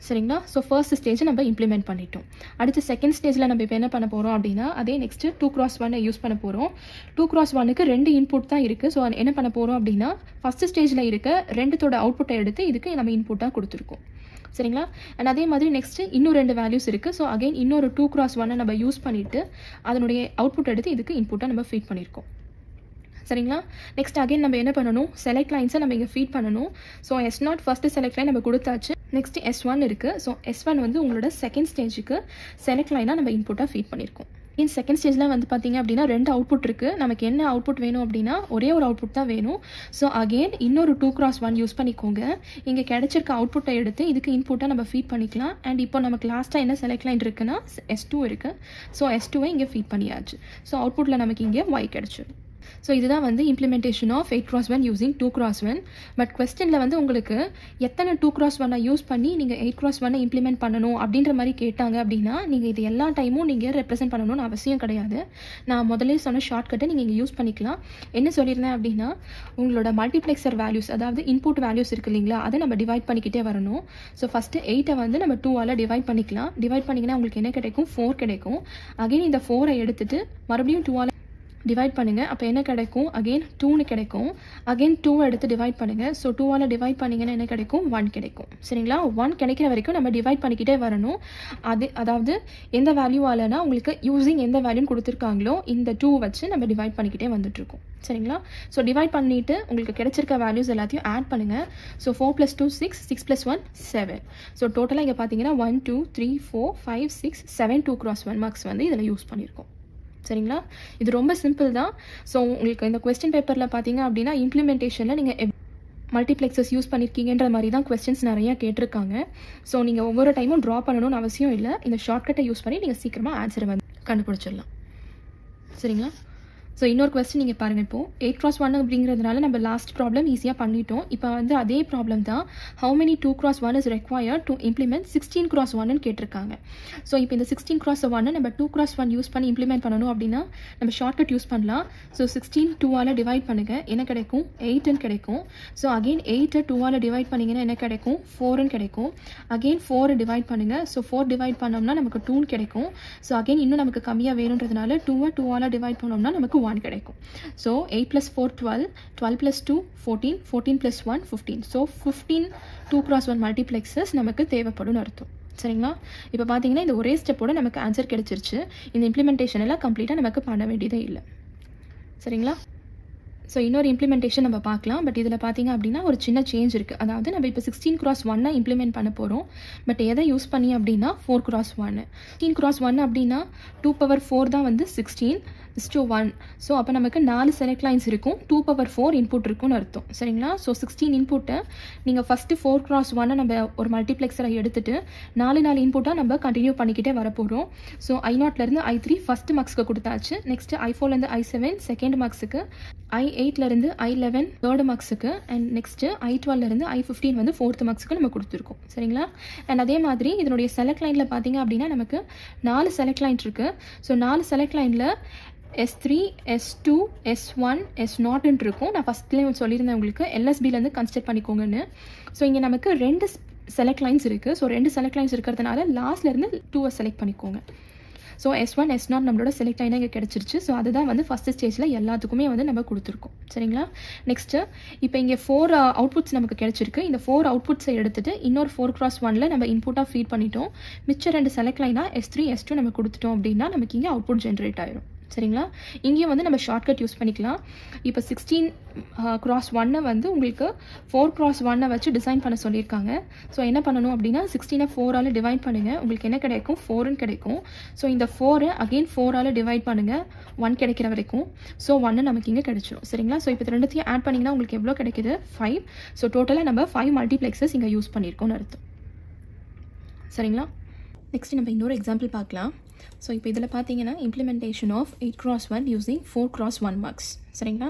சரிங்களா. ஸோ ஃபர்ஸ்ட் ஸ்டேஜ் நம்ம இம்ப்ளிமெண்ட் பண்ணிட்டோம். அடுத்து செகண்ட் ஸ்டேஜில் நம்ம இப்போ என்ன பண்ண போகிறோம் அப்படின்னா அதே நெக்ஸ்ட்டு 2x1 யூஸ் பண்ண போகிறோம். 2x1க்கு 2 இன்புட் தான் இருக்குது. ஸோ என்ன பண்ண போகிறோம் அப்படின்னா ஃபஸ்ட்டு ஸ்டேஜில் இருக்க 2தோட அவுட்புட்டை எடுத்து இதுக்கு நம்ம இன்புட்டாக கொடுத்துருக்கோம் சரிங்களா. அண்ட் அதே மாதிரி நெக்ஸ்ட்டு இன்னும் 2 வேல்யூஸ் இருக்குது. ஸோ அகைன் இன்னொரு 2x1 நம்ம யூஸ் பண்ணிவிட்டு அதனுடைய அவுட்புட் எடுத்து இதுக்கு இன்புட்டாக நம்ம ஃபீட் பண்ணியிருக்கோம் சரிங்களா. நெக்ஸ்ட் அகைன் நம்ம என்ன பண்ணணும் செலக்ட் லைன்ஸை நம்ம இங்கே ஃபீட் பண்ணணும். So S0 first select line நம்ம கொடுத்தாச்சு. நெக்ஸ்ட் S1 இருக்குது. ஸோ S1 வந்து உங்களோட செகண்ட் ஸ்டேஜுக்கு செலக்ட் லைனாக நம்ம இன்புட்டாக ஃபீட் பண்ணியிருக்கோம். இன் செகண்ட் ஸ்டேஜில் வந்து பார்த்தீங்க அப்படின்னா 2 அவுட்புட் இருக்குது. நமக்கு என்ன அவுட்புட் வேணும் அப்படின்னா ஒரே ஒரு அவுட்புட் தான் வேணும். ஸோ அகெயின் இன்னொரு 2x1 யூஸ் பண்ணிக்கோங்க. இங்கே கிடைச்சிருக்க அவுட்புட்டை எடுத்து இதுக்கு இன்புட்டாக நம்ம ஃபீட் பண்ணிக்கலாம். அண்ட் இப்போ நமக்கு லாஸ்ட்டாக என்ன செலக்ட் லைன் இருக்குன்னா S2 இருக்குது. ஸோ S2வை இங்கே ஃபீட் பண்ணியாச்சு. ஸோ அவுட்புட்டில் நமக்கு இங்கே Y கிடச்சிடும். ஸோ இதுதான் வந்து implementation of 8x1 using 2x1. But கொஸ்டினில் வந்து உங்களுக்கு எத்தனை 2x1 யூஸ் பண்ணி நீங்கள் 8x1 இம்ப்ளிமெண்ட் பண்ணணும் அப்படின்ற மாதிரி கேட்டாங்க அப்படின்னா நீங்கள் இது எல்லா டைமும் நீங்கள் ரெப்ரசென்ட் பண்ணணும்னு அவசியம் கிடையாது. நான் முதலே சொன்ன ஷார்ட்கட்டை நீங்கள் இங்கே யூஸ் பண்ணிக்கலாம். என்ன சொல்லியிருந்தேன் அப்படின்னா உங்களோட மல்டிப்ளெக்சர் வேல்யூஸ் அதாவது இன்புட் வேல்யூஸ் இருக்குது இல்லைங்களா அதை நம்ம டிவைட் பண்ணிக்கிட்டே வரணும். ஸோ ஃபஸ்ட்டு 8ஐ வந்து நம்ம 2ஆல் டிவைட் பண்ணிக்கலாம். டிவைட் பண்ணிங்கன்னா உங்களுக்கு என்ன கிடைக்கும் 4 கிடைக்கும். அகெயின் இந்த 4ஐ எடுத்துகிட்டு மறுபடியும் 2ஆல் டிவைட் பண்ணுங்கள். அப்போ என்ன கிடைக்கும் அகெயின் 2ன்னு கிடைக்கும். அகெயின் 2 எடுத்து டிவைட் பண்ணுங்கள். ஸோ 2ஆல் டிவைட் பண்ணிங்கன்னா என்ன கிடைக்கும் 1 கிடைக்கும் சரிங்களா. 1 கிடைக்கிற வரைக்கும் நம்ம டிவைட் பண்ணிக்கிட்டே வரணும். அதாவது எந்த வேல்யூவாலனா உங்களுக்கு யூஸிங் எந்த வேல்யூன்னு கொடுத்துருக்காங்களோ இந்த 2 வச்சு நம்ம டிவைட் பண்ணிக்கிட்டே வந்துட்டுருக்கோம் சரிங்களா. ஸோ டிவைட் பண்ணிவிட்டு உங்களுக்கு கிடைச்சிருக்க வேல்யூஸ் எல்லாத்தையும் ஆட் பண்ணுங்கள். ஸோ 4 + 2 6 6 + 1 7. ஸோ டோட்டலாக இங்கே பார்த்தீங்கன்னா 1 2 3 4 5 6 7 2x1 மார்க்ஸ் வந்து இதில் யூஸ் பண்ணியிருக்கோம் சரிங்களா. இது ரொம்ப சிம்பிள் தான். ஸோ உங்களுக்கு இந்த கொஸ்டின் பேப்பரில் பார்த்தீங்க அப்படின்னா இம்ப்ளிமெண்டேஷனில் நீங்கள் மல்டிப்ளெக்ஸஸ் யூஸ் பண்ணியிருக்கீங்கன்ற மாதிரி தான் கொஸ்டின்ஸ் நிறையா கேட்டிருக்காங்க. ஸோ நீங்கள் ஒவ்வொரு டைமும் ட்ரா பண்ணணும்னு அவசியம் இல்லை. இந்த ஷார்ட்கட்டை யூஸ் பண்ணி நீங்கள் சீக்கிரமாக ஆன்சரை வந்து கண்டுபிடிச்சிடலாம் சரிங்களா. ஸோ இன்னொரு கொஸ்டின் நீங்கள் பாருங்கள். இப்போது 8x1 அப்படிங்கிறதுனால நம்ம லாஸ்ட் ப்ராப்ளம் ஈஸியாக பண்ணிட்டோம். இப்போ வந்து அதே ப்ராப்ளம் தான் how many 2x1 is required to implement 16x1 கேட்டிருக்காங்க. ஸோ இப்போ இந்த 16x1 நம்ம 2x1 யூஸ் பண்ணி இம்ப்ளிமெண்ட் பண்ணணும் அப்படின்னா நம்ம ஷார்ட்கட் யூஸ் பண்ணலாம். ஸோ 16 2ஆல் டிவைட் பண்ணுங்கள் என்ன கிடைக்கும் 8ன்னு கிடைக்கும். ஸோ அகெயின் 8ஐ 2ஆல் டிவைட் பண்ணிங்கன்னா என்ன கிடைக்கும் 4ன்னு கிடைக்கும். அகெயின் 4 டிவைட் பண்ணுங்கள். ஸோ 4 டிவைட் பண்ணோம்னா நமக்கு 2ன்னு கிடைக்கும். ஸோ அகெயின் இன்னும் நமக்கு கம்மியாக வேணுன்றதுனால 2ஐ 2ஆல் டிவைட் பண்ணோம்னா நமக்கு 1 கிடைக்கும். ஸோ 8 + 4 12 12 + 2 14 14 + 1 15. ஸோ 15 2x1 மல்டிப்ளெக்ஸஸ் நமக்கு தேவைப்படும் அர்த்தம் சரிங்களா. இப்போ பார்த்தீங்கன்னா இந்த ஒரே ஸ்டெப்போட நமக்கு ஆன்சர் கிடைச்சிருச்சு. இந்த இம்ப்ளிமெண்டேஷன் எல்லாம் கம்ப்ளீட்டாக நமக்கு பண்ண வேண்டியதே இல்லை சரிங்களா? ஸோ இன்னொரு இம்ப்ளிமெண்டேஷன் நம்ம பார்க்கலாம். பட் இதில் பார்த்தீங்க அப்படின்னா ஒரு சின்ன சேஞ்ச் இருக்குது. அதாவது நம்ம இப்போ 16x1 இம்ப்ளிமெண்ட் பண்ண போகிறோம். பட் எதை யூஸ் பண்ணி அப்படின்னா 4x1. 16x1 அப்படின்னா 2^4 தான் வந்து 16:1. ஸோ அப்போ நமக்கு 4 செலக்ட் லைன்ஸ் இருக்கும், 2^4 இன்புட் இருக்கும்னு அர்த்தம். சரிங்களா? ஸோ 16 இன்புட்டை நீங்கள் ஃபஸ்ட்டு 4x1 நம்ம ஒரு மல்டிப்ளெக்ஸரை எடுத்துகிட்டு 4 இன்புட்டாக நம்ம கண்டினியூ பண்ணிக்கிட்டே வரப்போகிறோம். ஸோ I0லேருந்து I3 ஃபஸ்ட்டு மார்க்ஸ்க்கு கொடுத்தாச்சு. நெக்ஸ்ட்டு I4லேருந்து I7 செகண்ட் மார்க்ஸுக்கு, I8லேருந்து I11 தேர்டு மார்க்ஸுக்கு, அண்ட் நெக்ஸ்ட்டு I12லேருந்து I15 வந்து ஃபோர்த்து மார்க்ஸுக்கு நம்ம கொடுத்துருக்கோம். சரிங்களா? அண்ட் அதே மாதிரி இதனுடைய செலக்ட் லைனில் பார்த்தீங்க அப்படின்னா நமக்கு 4 செலக்ட் லைன் இருக்குது. ஸோ 4 செலக்ட் லைனில் S3, S2, S1, S0 இருக்கும். நான் ஃபஸ்ட்லேயே சொல்லியிருந்தேன் உங்களுக்கு LSBலேருந்து கன்சிடர் பண்ணிக்கோங்கன்னு. ஸோ இங்கே நமக்கு 2 செலக்ட் லைன்ஸ் இருக்குது. ஸோ 2 செலக்ட் லைன்ஸ் இருக்கிறதுனால லாஸ்ட்லேருந்து 2 செலக்ட் பண்ணிக்கோங்க. ஸோ S1, S0 நம்மளோட செலக்ட் லைனாக இங்கே கிடச்சிருச்சு. ஸோ அதுதான் வந்து ஃபஸ்ட்டு ஸ்டேஜில் எல்லாத்துக்குமே வந்து நம்ம கொடுத்துருக்கோம். சரிங்களா? நெக்ஸ்ட்டு இப்போ இங்கே 4 அவுட்புட்ஸ் நமக்கு கிடச்சிருக்கு. இந்த 4 அவுட்புட்ஸை எடுத்துகிட்டு இன்னொரு 4x1 நம்ம இன்புட்டாக ஃபீட் பண்ணிட்டோம். மிச்சம் 2 செலக்ட் லைனாக S3, S2 நம்ம கொடுத்துட்டோம் அப்படின்னா நமக்கு இங்கே அவுட்புட் ஜென்ரேட் ஆயிரும். சரிங்களா? இங்கேயும் வந்து நம்ம ஷார்ட்கட் யூஸ் பண்ணிக்கலாம். இப்போ 16x1 வந்து உங்களுக்கு 4x1 வச்சு டிசைன் பண்ண சொல்லியிருக்காங்க. ஸோ என்ன பண்ணணும் அப்படின்னா 16 4ஆல் டிவைட் பண்ணுங்கள். உங்களுக்கு என்ன கிடைக்கும்? 4ன்னு கிடைக்கும். ஸோ இந்த 4 அகெயின் 4ஆல் டிவைட் பண்ணுங்கள் 1 கிடைக்கிற வரைக்கும். ஸோ 1 நமக்கு இங்கே கிடைச்சிடும். சரிங்களா? ஸோ இப்போ ரெண்டுத்தையும் ஆட் பண்ணிங்கன்னா உங்களுக்கு எவ்வளோ கிடைக்குது? 5. ஸோ டோட்டலாக நம்ம 5 மல்டிப்ளெக்ஸஸ் இங்கே யூஸ் பண்ணியிருக்கோம்னு அர்த்தம். சரிங்களா? நெக்ஸ்ட் நம்ம இன்னொரு எக்ஸாம்பிள் பார்க்கலாம். ஸோ இப்போ இதில் பார்த்தீங்கன்னா implementation of 8x1 using 4x1 muxes. சரிங்களா?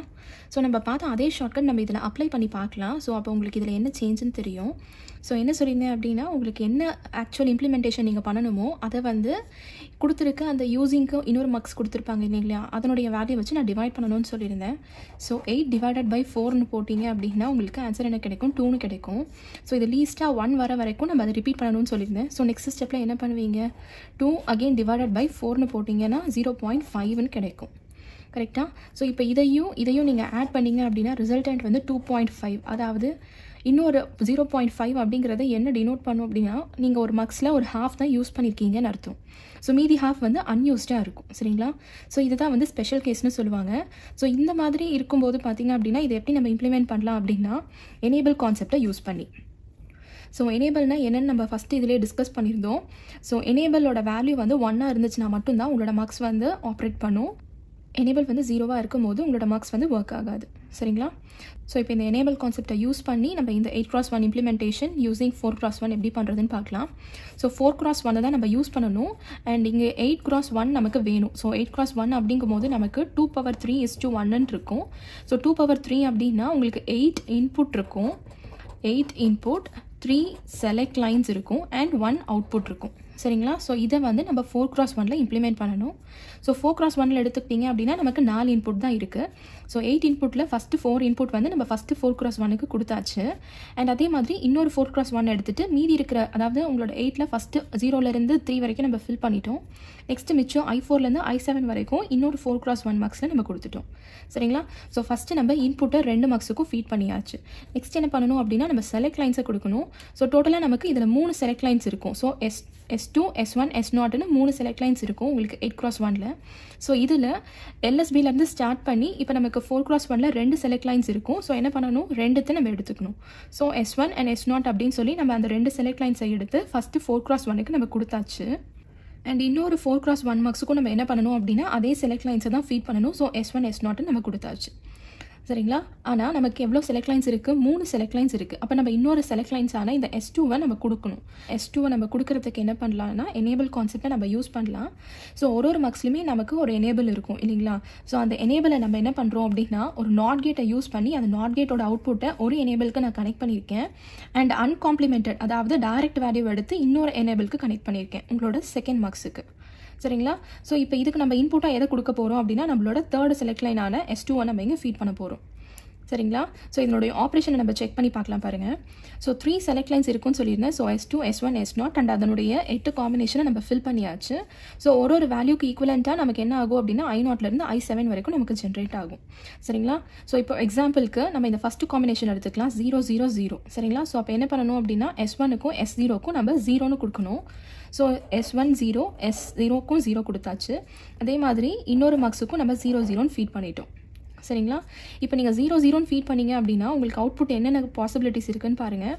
ஸோ நம்ம பார்த்த அதே ஷார்ட்கட் நம்ம இதில் அப்ளை பண்ணி பார்க்கலாம். ஸோ அப்போ உங்களுக்கு இதில் என்ன சேஞ்சுன்னு தெரியும். ஸோ என்ன சொல்லியிருந்தேன் அப்படின்னா உங்களுக்கு என்ன ஆக்சுவல் இம்ப்ளிமெண்டேஷன் நீங்கள் பண்ணணுமோ அதை வந்து கொடுத்துருக்க அந்த யூஸிங்க்கு இன்னொரு மார்க்ஸ் கொடுத்துருப்பாங்க இல்லைங்களா, அதனுடைய வேல்யூ வச்சு நான் டிவைட் பண்ணணும்னு சொல்லியிருந்தேன். ஸோ 8 டிவைடட் பை 4ன்னு போட்டிங்க அப்படின்னா உங்களுக்கு ஆன்சர் என்ன கிடைக்கும்? 2ன்னு கிடைக்கும். ஸோ இது லீஸ்ட்டாக 1 வர வரைக்கும் நம்ம அதை ரிப்பீட் பண்ணணும்னு சொல்லியிருந்தேன். ஸோ நெக்ஸ்ட் ஸ்டெப்பில் என்ன பண்ணுவீங்க? 2 அகெயின் டிவைடட் பை 4ன்னு போட்டிங்கன்னா 0.5ன்னு கிடைக்கும். கரெக்டாக? ஸோ இப்போ இதையும் நீங்கள் ஆட் பண்ணிங்க அப்படின்னா ரிசல்டன்ட் வந்து 2.5. அதாவது இன்னொரு 0.5 அப்படிங்கிறத என்ன டினோட் பண்ணும் அப்படின்னா நீங்கள் ஒரு மார்க்ஸில் ஒரு ஹாஃப் தான் யூஸ் பண்ணியிருக்கீங்கன்னு அர்த்தம். ஸோ மீதி ஹாஃப் வந்து அன்யூஸ்டாக இருக்கும். சரிங்களா? ஸோ இதுதான் வந்து ஸ்பெஷல் கேஸ்னு சொல்லுவாங்க. ஸோ இந்த மாதிரி இருக்கும்போது பார்த்தீங்க அப்படின்னா இதை எப்படி நம்ம இம்ப்ளிமெண்ட் பண்ணலாம் அப்படின்னா எனேபிள் கான்செப்டை யூஸ் பண்ணி. ஸோ எனேபிள்னா என்னென்னு நம்ம ஃபஸ்ட்டு இதிலே டிஸ்கஸ் பண்ணியிருந்தோம். ஸோ எனேபிளோட வேல்யூ வந்து 1ஆக இருந்துச்சுன்னா மட்டும்தான் உங்களோட மார்க்ஸ் வந்து ஆப்ரேட் பண்ணும். எனேபிள் வந்து 0வாக இருக்கும்போது உங்களோட மார்க்ஸ் வந்து ஒர்க் ஆகாது. சரிங்களா? ஸோ இப்போ இந்த எனேபிள் கான்செப்டை யூஸ் பண்ணி நம்ம இந்த 8x1 இம்ப்ளிமெண்டேஷன் யூஸிங் 4x1 எப்படி பண்ணுறதுன்னு பார்க்கலாம். ஸோ 4x1 தான் நம்ம யூஸ் பண்ணணும். அண்ட் இங்கே 8x1 நமக்கு வேணும். ஸோ 8x1 அப்படிங்கும்போது நமக்கு 2^3:1 இருக்கும். ஸோ 2^3 அப்படின்னா உங்களுக்கு 8 இன்புட் இருக்கும். 8 இன்புட், 3 செலக்ட் லைன்ஸ் இருக்கும் அண்ட் 1 அவுட்புட் இருக்கும். சரிங்களா? ஸோ இதை வந்து நம்ம 4x1 இம்ப்ளிமெண்ட் பண்ணணும். ஸோ 4x1 எடுத்துக்கிட்டிங்க அப்படின்னா நமக்கு 4 இன்புட் தான் இருக்குது. ஸோ 8 இன்புட்டில் ஃபஸ்ட்டு 4 இன்புட் வந்து நம்ம ஃபஸ்ட்டு 4x1 கொடுத்தாச்சு. அண்ட் அதே மாதிரி இன்னொரு 4x1 எடுத்துகிட்டு மீதி இருக்கிற, அதாவது உங்களோட 8ல் ஃபஸ்ட்டு 0லேருந்து 3 வரைக்கும் நம்ம ஃபில் பண்ணிட்டோம். நெக்ஸ்ட்டு மிச்சம் I4லேருந்து I7 வரைக்கும் இன்னொரு 4x1 மார்க்ஸில் நம்ம கொடுத்துட்டோம். சரிங்களா? ஸோ ஃபஸ்ட்டு நம்ம இன்புட்டை 2 மார்க்ஸுக்கும் ஃபீட் பண்ணியாச்சு. நெக்ஸ்ட் என்ன பண்ணணும் அப்படின்னா நம்ம செலக்ட் லைன்ஸை கொடுக்கணும். ஸோ டோட்டலாக நமக்கு இதில் 3 செலக்ட் லைன்ஸ் இருக்கும். So S2, S1, S0ன்னு 3 select lines இருக்கும் உங்களுக்கு 8x1. ஸோ இதில் LSBலேருந்து ஸ்டார்ட் பண்ணி இப்போ நமக்கு 4x1 2 செலக்ட் லைன்ஸ் இருக்கும். ஸோ என்ன பண்ணணும்? 2 நம்ம எடுத்துக்கணும். ஸோ S1 and S0 அப்படின்னு சொல்லி நம்ம அந்த 2 செலக்ட் லைன்ஸை எடுத்து ஃபஸ்ட்டு 4x1 நம்ம கொடுத்தாச்சு. அண்ட் இன்னொரு 4x1 மார்க்ஸுக்கும் நம்ம என்ன பண்ணணும் அப்படின்னா அதே செலக்ட் லைன்ஸை தான் ஃபீட் பண்ணணும். ஸோ S1, S0 நம்ம கொடுத்தாச்சு. சரிங்களா? ஆனால் நமக்கு எவ்வளோ செலக்ட் லைன்ஸ் இருக்குது? 3 செலக்ட் லைன்ஸ் இருக்குது. அப்போ நம்ம இன்னொரு செலக்ட் லைன்ஸான இந்த S2வை நம்ம கொடுக்கணும். S2வை நம்ம கொடுக்கறதுக்கு என்ன பண்ணலாம்னா எனேபிள் கான்செப்டை நம்ம யூஸ் பண்ணலாம். ஸோ ஒரு மார்க்ஸ்லையுமே நமக்கு ஒரு எனேபிள் இருக்கும் இல்லைங்களா? ஸோ அந்த எனேபிளை நம்ம என்ன பண்ணுறோம் அப்படின்னா ஒரு நாட் கேட்டை யூஸ் பண்ணி அந்த நாட் கேட்டோட அவுட்புட்டை ஒரு எனேபிளுக்கு நான் கனெக்ட் பண்ணியிருக்கேன். அண்ட் அன்காம்ப்ளிமெண்டட், அதாவது டைரக்ட் வேல்யூ எடுத்து இன்னொரு எனேபிளுக்கு கனெக்ட் பண்ணியிருக்கேன் உங்களோட செகண்ட் மார்க்ஸுக்கு. சரிங்களா? ஸோ இப்போ இதுக்கு நம்ம இன்புட்டாக எதை கொடுக்க போகிறோம் அப்படின்னா நம்மளோட தேர்ட் செலக்ட் லைனான S2வை நம்ம இங்கே ஃபீட் பண்ண போகிறோம். சரிங்களா? ஸோ இதனுடைய ஆப்ரேஷனை நம்ம செக் பண்ணி பார்க்கலாம் பாருங்கள். ஸோ 3 செலக்ட் லைன்ஸ் இருக்குன்னு சொல்லியிருந்தேன். So S2, S1, S0 and அதனுடைய 8 காம்பினேஷனை நம்ம ஃபில் பண்ணியாச்சு. ஸோ ஒரு வேல்யூக்கு ஈக்குவலண்ட்டாக நமக்கு என்ன ஆகும் அப்படின்னா I0லேருந்து I7 வரைக்கும் நமக்கு ஜென்ரேட் ஆகும். சரிங்களா? ஸோ இப்போ எக்ஸாம்பிளுக்கு நம்ம இந்த ஃபஸ்ட்டு காம்பினேஷன் எடுத்துக்கலாம் 0, 0, 0. சரிங்களா? ஸோ அப்போ என்ன பண்ணணும் அப்படின்னா S1க்கும் S0க்கும் நம்ம 0ன்னு கொடுக்கணும். ஸோ S1 0, S0க்கும் 0 கொடுத்தாச்சு. அதே மாதிரி இன்னொரு மார்க்ஸுக்கும் நம்ம 0, 0ன்னு ஃபீட் பண்ணிட்டோம். சரிங்களா? இப்போ நீங்கள் 0 0ன்னு ஃபீட் பண்ணீங்க அப்படின்னா உங்களுக்கு அவுட்புட் என்னென்ன பாசிபிலிட்டிஸ் இருக்குன்னு பாருங்கள்.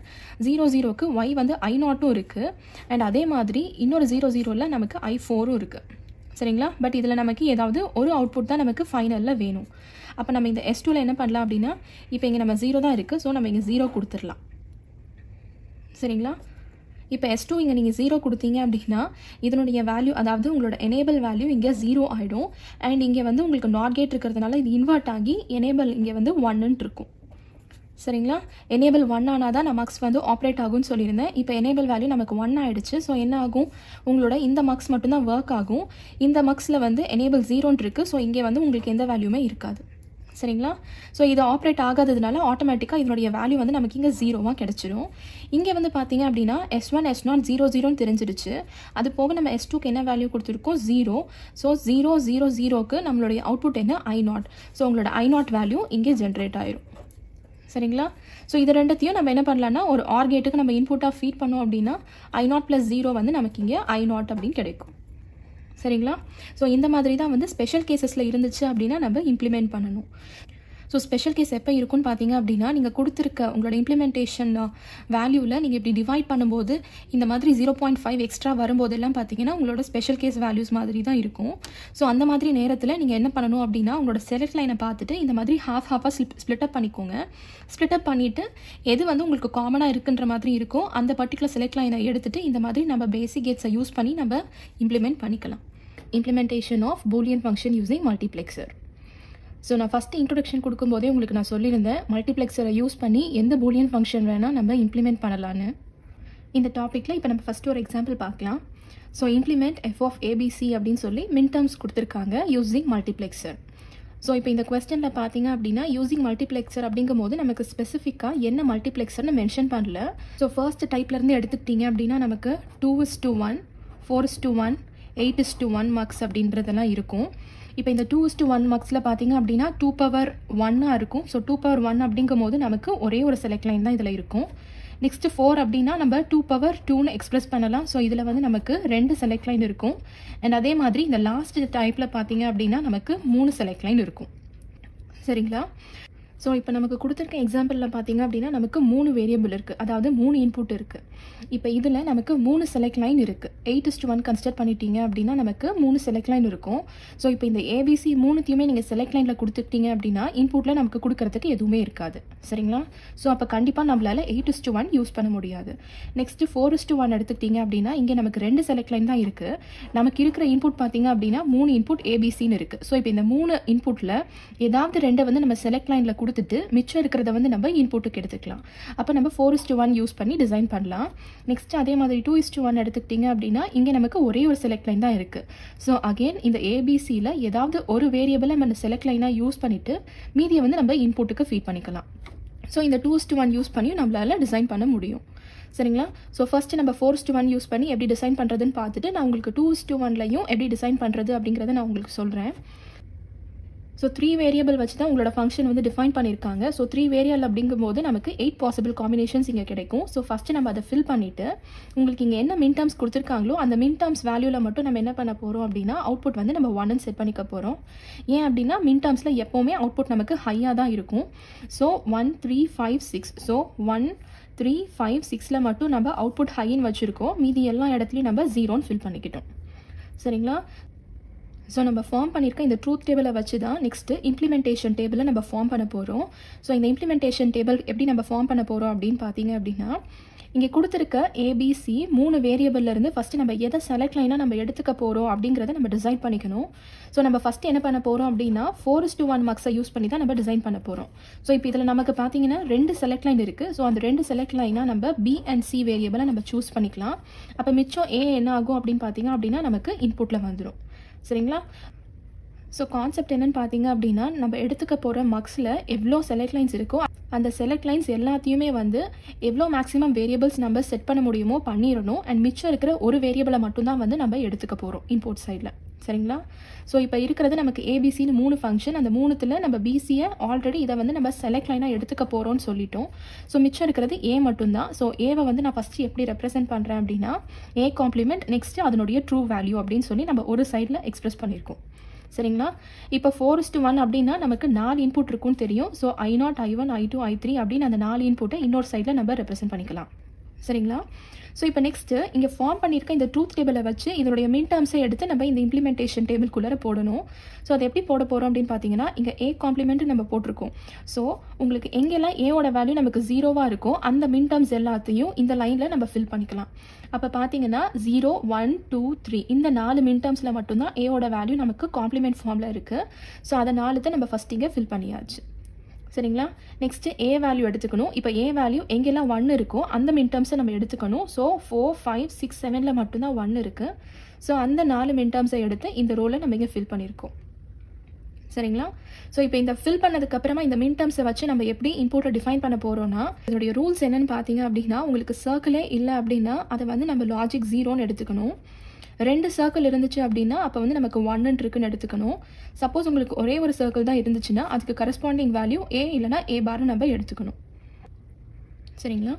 0 0க்கு y வந்து I0ம் இருக்குது. அண்ட் அதே மாதிரி இன்னொரு 0 0ல் நமக்கு I4ம் இருக்குது. சரிங்களா? பட் இதில் நமக்கு ஏதாவது ஒரு அவுட்புட் தான் நமக்கு ஃபைனலில் வேணும். அப்போ நம்ம இந்த S2ல் என்ன பண்ணலாம் அப்படின்னா, இப்போ இங்கே நம்ம 0 தான் இருக்குது. ஸோ நம்ம இங்கே 0 கொடுத்துடலாம். சரிங்களா? இப்போ S2 இங்கே நீங்கள் 0 கொடுத்தீங்க அப்படின்னா இதனுடைய வேல்யூ, அதாவது உங்களோட எனேபிள் வேல்யூ இங்கே 0 ஆகிடும். அண்ட் இங்கே வந்து உங்களுக்கு நாட் கேட் இருக்கிறதுனால இது இன்வெர்ட் ஆகி எனேபிள் இங்கே வந்து 1ன்னு இருக்கும். சரிங்களா? எனேபிள் 1 ஆனால் தான் மக்ஸ் வந்து ஆப்ரேட் ஆகும்னு சொல்லியிருந்தேன். இப்போ எனேபிள் வேல்யூ நமக்கு 1 ஆகிடுச்சு. ஸோ என்ன ஆகும், உங்களோட இந்த மக்ஸ் மட்டும்தான் ஒர்க் ஆகும். இந்த மக்ஸில் வந்து எனேபிள் 0ன்னு இருக்குது. ஸோ இங்கே வந்து உங்களுக்கு எந்த வேல்யூமே இருக்காது. சரிங்களா? ஸோ இது ஆப்ரேட் ஆகாததுனால ஆட்டோமேட்டிக்காக இதனுடைய வேல்யூ வந்து நமக்கு இங்கே 0வாக கிடச்சிரும். இங்கே வந்து பார்த்தீங்க அப்படின்னா S1 S0 0 0ன்னு தெரிஞ்சிருச்சு. அது போக நம்ம S2க்கு என்ன வேல்யூ கொடுத்துருக்கோம், 0. ஸோ 0 0 0க்கு நம்மளுடைய அவுட்புட் என்ன, I0. ஸோ உங்களோட I0 வேல்யூ இங்கே ஜென்ரேட் ஆயிரும். சரிங்களா? ஸோ இது ரெண்டுத்தையும் நம்ம என்ன பண்ணலான்னா, ஒரு ஆர் கேட்டுக்கு நம்ம இன்புட்டாக ஃபீட் பண்ணோம் அப்படின்னா I0 + 0 வந்து நமக்கு இங்கே I0 அப்படின்னு கிடைக்கும். சரிங்களா? ஸோ இந்த மாதிரி தான் வந்து ஸ்பெஷல் கேசஸில் இருந்துச்சு அப்படின்னா நம்ம இம்ப்ளிமெண்ட் பண்ணணும். ஸோ ஸ்பெஷல் கேஸ் எப்போ இருக்குன்னு பார்த்தீங்க அப்படின்னா, நீங்கள் கொடுத்துருக்க உங்களோட இம்ப்ளிமெண்டேஷன் வேல்யூவில் நீங்கள் இப்படி டிவைட் பண்ணும்போது இந்த மாதிரி 0.5 எக்ஸ்ட்ரா வரும்போதெல்லாம் பார்த்தீங்கன்னா உங்களோட ஸ்பெஷல் கேஸ் வேல்யூஸ் மாதிரி தான் இருக்கும். ஸோ அந்த மாதிரி நேரத்தில் நீங்கள் என்ன பண்ணணும் அப்படின்னா, உங்களோட செலக்ட் லைனை பார்த்துட்டு இந்த மாதிரி ஹாஃபாக ஸ்ப்ளிட் அப் பண்ணிக்கோங்க. ஸ்ப்ளிட் அப் பண்ணிவிட்டு எது வந்து உங்களுக்கு காமனாக இருக்குன்ற மாதிரி இருக்கோ அந்த பர்டிகுலர் செலக்ட் லைனை எடுத்துகிட்டு இந்த மாதிரி நம்ம பேசிக் கேட்ஸை யூஸ் பண்ணி நம்ம இம்ப்ளிமெண்ட் பண்ணிக்கலாம். Implementation of Boolean function using multiplexer. So நான் ஃபஸ்ட்டு இன்ட்ரொடக்ஷன் கொடுக்கும்போதே உங்களுக்கு நான் சொல்லியிருந்தேன், மல்டிப்ளெக்சரை யூஸ் பண்ணி எந்த பூலியன் ஃபங்க்ஷன் வேணால் நம்ம இம்ப்ளிமெண்ட் பண்ணலான்னு. இந்த டாப்பிக்கில் இப்போ நம்ம ஃபஸ்ட்டு ஒரு எக்ஸாம்பிள் பார்க்கலாம். ஸோ இம்ப்ளிமெண்ட் f(abc) அப்படின்னு சொல்லி மின் டேர்ம்ஸ் கொடுத்துருக்காங்க யூஸிங் மல்டிப்ளெக்சர். ஸோ இப்போ இந்த கொஸ்டினில் பார்த்தீங்க அப்படின்னா யூஸிங் மல்டிப்ளெக்சர் அப்படிங்கும் போது நமக்கு ஸ்பெசிஃபிக்காக என்ன மல்டிப்ளெக்சர்னு மென்ஷன் பண்ணல. ஸோ ஃபர்ஸ்ட் டைப்லேருந்து எடுத்துக்கிட்டிங்க அப்படின்னா நமக்கு 2:1, 4:1, 8:1 மார்க்ஸ் அப்படின்றதெல்லாம் இருக்கும். இப்போ இந்த 2:1 மார்க்ஸில் பார்த்தீங்க அப்படின்னா 2^1 இருக்கும். ஸோ 2^1 அப்படிங்கும் போது நமக்கு ஒரே ஒரு செலக்ட் லைன் தான் இதில் இருக்கும். நெக்ஸ்ட்டு 4 அப்படின்னா நம்ம 2^2ன்னு எக்ஸ்பிரஸ் பண்ணலாம். ஸோ இதில் வந்து நமக்கு 2 செலக்ட் லைன் இருக்கும். அண்ட் அதே மாதிரி இந்த லாஸ்ட் டைப்பில் பார்த்தீங்க அப்படின்னா நமக்கு 3 செலக்ட் லைன் இருக்கும். சரிங்களா? ஸோ இப்போ நமக்கு கொடுத்துருக்க எக்ஸாம்பிளில் பார்த்தீங்க அப்படின்னா நமக்கு 3 வேரியபிள் இருக்குது, அதாவது 3 இன்புட் இருக்குது. இப்போ இதில் நமக்கு 3 செலக்ட் லைன் இருக்குது. 8:1 கன்சிடர் பண்ணிட்டீங்க அப்படின்னா நமக்கு 3 செலக்ட் லைன் இருக்கும். ஸோ இப்போ இந்த ABC 3த்தையுமே நீங்கள் செலக்ட் லைனில் கொடுத்துக்கிட்டீங்க அப்படின்னா இன்புட்டில் நமக்கு கொடுக்கறதுக்கு எதுவுமே இருக்காது. சரிங்களா? ஸோ அப்போ கண்டிப்பாக நம்மளால் 8:1 யூஸ் பண்ண முடியாது. நெக்ஸ்ட்டு 4:1 எடுத்துக்கிட்டீங்க அப்படின்னா இங்கே நமக்கு 2 செலக்ட் லைன் தான் இருக்குது. நமக்கு இருக்கிற இன்புட் பார்த்தீங்க அப்படின்னா 3 இன்புட் ABCன்னு இருக்குது. ஸோ இப்போ இந்த 3 இன்புட்டில் ஏதாவது 2 வந்து நம்ம செலக்ட் லைனில் கொடுத்துட்டு மிச்சம் இருக்கிறத வந்து நம்ம இன்புட்டுக்கு எடுத்துக்கலாம். அப்போ நம்ம 4:1 யூஸ் பண்ணி டிசைன் பண்ணலாம். நெக்ஸ்ட் அதே மாதிரி 2:1 எடுத்துக்கிட்டிங்க அப்படின்னா இங்கே நமக்கு ஒரே ஒரு செலக்ட் லைன் தான் இருக்குது. ஸோ அகெயின் இந்த ABCயில் ஏதாவது ஒரு வேரியபிளை நம்ம செலக்ட் லைனாக யூஸ் பண்ணிவிட்டு மீதியை வந்து நம்ம இன்புட்டுக்கு ஃபீட் பண்ணிக்கலாம். ஸோ இந்த 2:1 யூஸ் பண்ணி நம்மளால் டிசைன் பண்ண முடியும். சரிங்களா? ஸோ ஃபஸ்ட்டு நம்ம 4:1 யூஸ் பண்ணி எப்படி டிசைன் பண்ணுறதுன்னு பார்த்துட்டு நான் உங்களுக்கு 2:1லையும் எப்படி டிசைன் பண்ணுறது அப்படிங்கிறத நான் உங்களுக்கு சொல்கிறேன். ஸோ 3 வேரியபிள் வச்சு தான் உங்களோட ஃபங்க்ஷன் வந்து டிஃபைன் பண்ணியிருக்காங்க. ஸோ 3 வேரியபிள் அப்படிங்கும்போது நமக்கு 8 பாசிபிள் காம்பினேஷன்ஸ் இங்கே கிடைக்கும். ஸோ ஃபஸ்ட்டு நம்ம அதை ஃபில் பண்ணிவிட்டு உங்களுக்கு இங்கே என்ன மின் டேர்ம்ஸ் கொடுத்துருக்காங்களோ அந்த மின் டேர்ம்ஸ் வேல்யூவில் மட்டும் நம்ம என்ன பண்ண போகிறோம் அப்படின்னா அவுட்புட் வந்து நம்ம 1ன்னு செட் பண்ணிக்க போகிறோம். ஏன் அப்படின்னா மின் டேர்ம்ஸில் எப்போவுமே அவுட்புட் நமக்கு ஹையாக தான் இருக்கும். ஸோ 1 3 5 6. ஸோ 1 3 5 6ல் மட்டும் நம்ம அவுட்புட் ஹைன்னு வச்சுருக்கோம். மீதி எல்லா இடத்துலையும் நம்ம 0ன்னு ஃபில் பண்ணிக்கிட்டோம். சரிங்களா? ஸோ நம்ம ஃபார்ம் பண்ணியிருக்க இந்த ட்ரூத் டேபிளை வச்சு தான் நெக்ஸ்ட்டு இம்ப்ளிமெண்டேஷன் டேபிளை நம்ம ஃபார்ம் பண்ண போகிறோம். ஸோ இந்த இம்ப்ளிமெண்டேஷன் டேபிள் எப்படி நம்ம ஃபார்ம் பண்ண போகிறோம் அப்படின்னு பார்த்தீங்க அப்படின்னா, இங்கே கொடுத்துருக்க ABC 3 வேரியபிள்லேருந்து ஃபஸ்ட்டு நம்ம எதை செலக்ட் லைனாக நம்ம எடுத்துக்க போகிறோம் அப்படிங்கிறத நம்ம டிசைன் பண்ணிக்கணும். ஸோ நம்ம ஃபஸ்ட்டு என்ன பண்ண போகிறோம் அப்படின்னா 4:1 மார்க்ஸை யூஸ் பண்ணி தான் நம்ம டிசைன் பண்ண போகிறோம். ஸோ இப்போ இதில் நமக்கு பார்த்தீங்கன்னா 2 செலக்ட் லைன் இருக்குது. ஸோ அந்த 2 செலக்ட் லைனாக நம்ம B and C வேரியபிளை நம்ம சூஸ் பண்ணிக்கலாம். அப்போ மிச்சம் A என்ன ஆகும் அப்படின்னு பார்த்தீங்க அப்படின்னா நமக்கு இன்புட்டில் வந்துடும். சரிங்களா? ஸோ கான்செப்ட் என்னென்னு பார்த்தீங்க அப்படின்னா நம்ம எடுத்துக்க போகிற மார்க்ஸில் எவ்வளோ செலக்ட் லைன்ஸ் இருக்கோ அந்த செலக்ட் லைன்ஸ் எல்லாத்தையுமே வந்து எவ்வளோ மேக்ஸிமம் வேரியபிள்ஸ் நம்ம செட் பண்ண முடியுமோ பண்ணிடணும். அண்ட் மிச்சம் இருக்கிற ஒரு வேரியபிளை மட்டும்தான் வந்து நம்ம எடுத்துக்க போகிறோம் இன்புட் சைடில். சரிங்களா? ஸோ இப்போ இருக்கிறது நமக்கு ABCன்னு 3 ஃபங்க்ஷன். அந்த 3த்தில் நம்ம BCயை ஆல்ரெடி இதை வந்து நம்ம செலக்ட் லைனாக எடுத்துக்க போகிறோம்னு சொல்லிட்டோம். ஸோ மிச்சம் இருக்கிறது A மட்டும்தான். ஸோ ஏவை வந்து நான் ஃபஸ்ட்டு எப்படி ரெப்ரசென்ட் பண்ணுறேன் அப்படின்னா A காம்ப்ளிமெண்ட் நெக்ஸ்ட்டு அதனுடைய ட்ரூ வேல்யூ அப்படின்னு சொல்லி நம்ம ஒரு சைடில் எக்ஸ்பிரஸ் பண்ணியிருக்கோம். சரிங்களா? இப்போ 4:1 அப்படின்னா நமக்கு 4 இன்புட் இருக்குன்னு தெரியும். So I0, I1, I2, I3 அப்படின்னு அந்த 4 இன்புட்டை இன்னொரு சைடில் நம்ம ரெப்ரசென்ட் பண்ணிக்கலாம். சரிங்களா? ஸோ இப்போ நெக்ஸ்ட்டு இங்கே ஃபார்ம் பண்ணியிருக்க இந்த ட்ரூத் டேபிளை வச்சு இதனுடைய மின் டேர்ம்ஸை எடுத்து நம்ம இந்த இம்ப்ளிமெண்டேஷன் டேபிள்குள்ளே போடணும். ஸோ அதை எப்படி போட போகிறோம் அப்படின்னு பார்த்தீங்கன்னா, இங்கே A காம்ப்ளிமெண்ட் நம்ம போட்டிருக்கோம். ஸோ உங்களுக்கு எங்கெல்லாம் ஏவோட வேல்யூ நமக்கு 0வாக இருக்கோ அந்த மின் டேர்ம்ஸ் எல்லாத்தையும் இந்த லைனில் நம்ம ஃபில் பண்ணிக்கலாம். அப்போ பார்த்தீங்கன்னா 0, 1, 2, 3 இந்த 4 மின் டேர்ம்ஸில் மட்டும்தான் ஏவோட வேல்யூ நமக்கு காம்ப்ளிமெண்ட் ஃபார்மில் இருக்குது. ஸோ அதை 4 நம்ம ஃபஸ்ட் இங்கே ஃபில் பண்ணியாச்சு. சரிங்களா? நெக்ஸ்ட்டு ஏ வேல்யூ எடுத்துக்கணும். இப்போ ஏ வேல்யூ எங்கெல்லாம் 1 இருக்கோ அந்த மின் டேர்ம்ஸை நம்ம எடுத்துக்கணும். ஸோ 4, 5, 6, 7ல் மட்டும்தான் 1 இருக்குது. ஸோ அந்த 4 மின் டேர்ம்ஸை எடுத்து இந்த ரோவில் நம்ம இங்கே ஃபில் பண்ணியிருக்கோம். சரிங்களா? ஸோ இப்போ இந்த ஃபில் பண்ணதுக்கப்புறமா இந்த மின் டேர்ம்ஸை வச்சு நம்ம எப்படி இன்புட்டை டிஃபைன் பண்ண போகிறோன்னா, இதனுடைய ரூல்ஸ் என்னென்னு பார்த்தீங்க அப்படின்னா, உங்களுக்கு சர்க்கிளே இல்லை அப்படின்னா அதை வந்து நம்ம லாஜிக் 0ன்னு எடுத்துக்கணும். 2 சர்க்கிள் இருந்துச்சு அப்படின்னா அப்போ வந்து நமக்கு 1 இருக்குன்னு எடுத்துக்கணும். சப்போஸ் உங்களுக்கு ஒரே ஒரு சர்க்கிள் தான் இருந்துச்சுன்னா அதுக்கு கரஸ்பாண்டிங் வேல்யூ ஏ இல்லைனா ஏ பார் நம்ம எடுத்துக்கணும். சரிங்களா?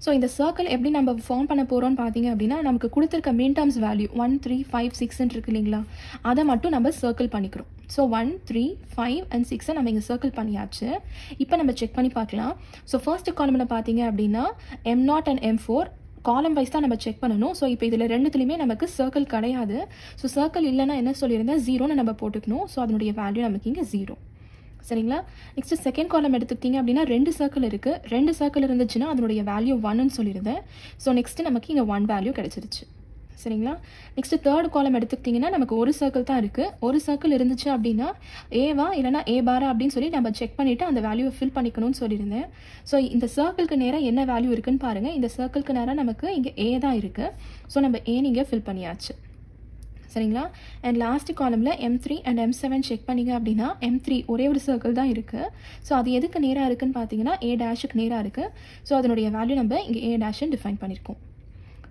ஸோ இந்த சர்க்கிள் எப்படி நம்ம ஃபார்ம் பண்ண போகிறோம்னு பார்த்தீங்க அப்படின்னா, நமக்கு கொடுத்துருக்க மின் டேர்ம்ஸ் வேல்யூ 1, 3, 5, 6 இருக்கு இல்லைங்களா, அதை மட்டும் நம்ம சர்க்கிள் பண்ணிக்கிறோம். ஸோ 1, 3, 5 and 6 நம்ம இங்கே சர்க்கிள் பண்ணியாச்சு. இப்போ நம்ம செக் பண்ணி பார்க்கலாம். ஸோ ஃபர்ஸ்ட் காலமில் பார்த்தீங்க அப்படின்னா M0 and M4 காலம் வைஸ் தான் நம்ம செக் பண்ணணும். ஸோ இப்போ இதில் ரெண்டுத்துலையுமே நமக்கு சர்க்கிள் கிடையாது. ஸோ சர்க்கிள் இல்லைன்னா என்ன சொல்லியிருந்தேன், 0ன்னு நம்ம போட்டுக்கணும். ஸோ அதனுடைய வேல்யூ நமக்கு இங்கே 0. சரிங்களா? நெக்ஸ்ட்டு செகண்ட் காலம் எடுத்துக்கிட்டிங்க அப்படின்னா 2 சர்க்கிள் இருக்குது. 2 சர்க்கிள் இருந்துச்சுன்னா அதனுடைய வேல்யூ 1ன்னு சொல்லியிருந்தேன். ஸோ நெக்ஸ்ட்டு நமக்கு இங்கே 1 வேல்யூ கிடச்சிருச்சு. சரிங்களா? நெக்ஸ்ட்டு தேர்ட் காலம் எடுத்துக்கிட்டிங்கன்னா நமக்கு ஒரு சர்க்கிள் தான் இருக்குது. ஒரு சர்க்கிள் இருந்துச்சு அப்படின்னா ஏவா இல்லைனா ஏ பாரா அப்படின்னு சொல்லி நம்ம செக் பண்ணிவிட்டு அந்த வேல்யூவை ஃபில் பண்ணிக்கணும்னு சொல்லியிருந்தேன். ஸோ இந்த சர்க்கிளுக்கு நேராக என்ன வேல்யூ இருக்குன்னு பாருங்கள். இந்த சர்க்கிளுக்கு நேராக நமக்கு இங்கே ஏ தான் இருக்குது. ஸோ நம்ம ஏன்னு இங்கே ஃபில் பண்ணியாச்சு. சரிங்களா? அண்ட் லாஸ்ட் காலமில் M3 and M7 செக் பண்ணிங்க அப்படின்னா M3 ஒரே ஒரு சர்க்கிள் தான் இருக்குது. ஸோ அது எதுக்கு நேராக இருக்குதுன்னு பார்த்தீங்கன்னா A டேஷுக்கு நேராக இருக்குது. ஸோ அதனுடைய வேல்யூ நம்ம இங்கே A டேஷுன்னு டிஃபைன் பண்ணியிருக்கோம்.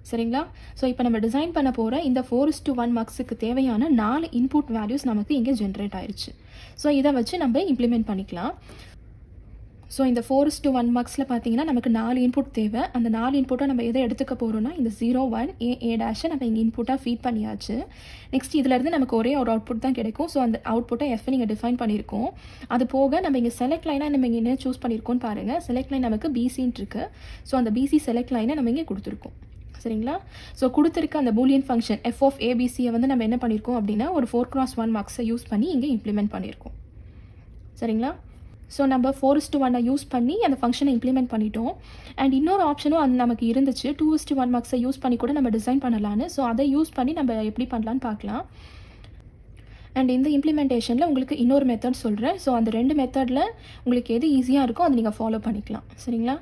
சரிங்களா? ஸோ இப்போ நம்ம டிசைன் பண்ண போகிற இந்த 4:1 மக்ஸுக்கு தேவையான 4 இன்புட் வேல்யூஸ் நமக்கு இங்கே ஜென்ரேட் ஆயிடுச்சு. ஸோ இதை வச்சு நம்ம இம்ப்ளிமெண்ட் பண்ணிக்கலாம். ஸோ இந்த 4:1 மக்ஸில் பார்த்தீங்கன்னா நமக்கு 4 இன்புட் தேவை. அந்த 4 இன்புட்டை நம்ம எதை எடுத்துக்க போகிறோம்னா இந்த 0, 1, A டேஷை நம்ம இங்கே இன்புட்டாக ஃபீட் பண்ணியாச்சு. நெக்ஸ்ட் இதிலேருந்து நமக்கு ஒரே ஒரு அவுட்புட் தான் கிடைக்கும். ஸோ அந்த அவுட்புட்டை F நீங்கள் டிஃபைன் பண்ணியிருக்கோம். அது போக நம்ம இங்கே செலக்ட் லைனாக நம்ம இங்கே என்ன சூஸ் பண்ணியிருக்கோன்னு பாருங்கள். செலக்ட் லைன் நமக்கு BCன்னு இருக்குது. ஸோ அந்த BC செலக்ட் லைனை நம்ம இங்கே கொடுத்துருக்கோம். சரிங்களா? ஸோ கொடுத்துருக்க அந்த பூலியன் ஃபங்க்ஷன் F of ABCயை வந்து நம்ம என்ன பண்ணியிருக்கோம் அப்படின்னா ஒரு 4x1 மார்க்ஸை யூஸ் பண்ணி இங்கே இம்ப்ளிமெண்ட் பண்ணியிருக்கோம். சரிங்களா? ஸோ நம்ம 4:1 யூஸ் பண்ணி அந்த ஃபங்க்ஷனை இம்ப்ளிமெண்ட் பண்ணிட்டோம். அண்ட் இன்னொரு ஆப்ஷனும் அது நமக்கு இருந்துச்சு, 2:1 மார்க்ஸை யூஸ் பண்ணி கூட நம்ம டிசைன் பண்ணலான்னு. ஸோ அதை யூஸ் பண்ணி நம்ம எப்படி பண்ணலான்னு பார்க்கலாம். அண்ட் இந்த இம்ப்ளிமெண்டேஷனில் உங்களுக்கு இன்னொரு மெத்தட் சொல்கிறேன். ஸோ அந்த 2 மெத்தடில் உங்களுக்கு எது ஈஸியாக இருக்கோ அதை நீங்கள் ஃபாலோ பண்ணிக்கலாம். சரிங்களா?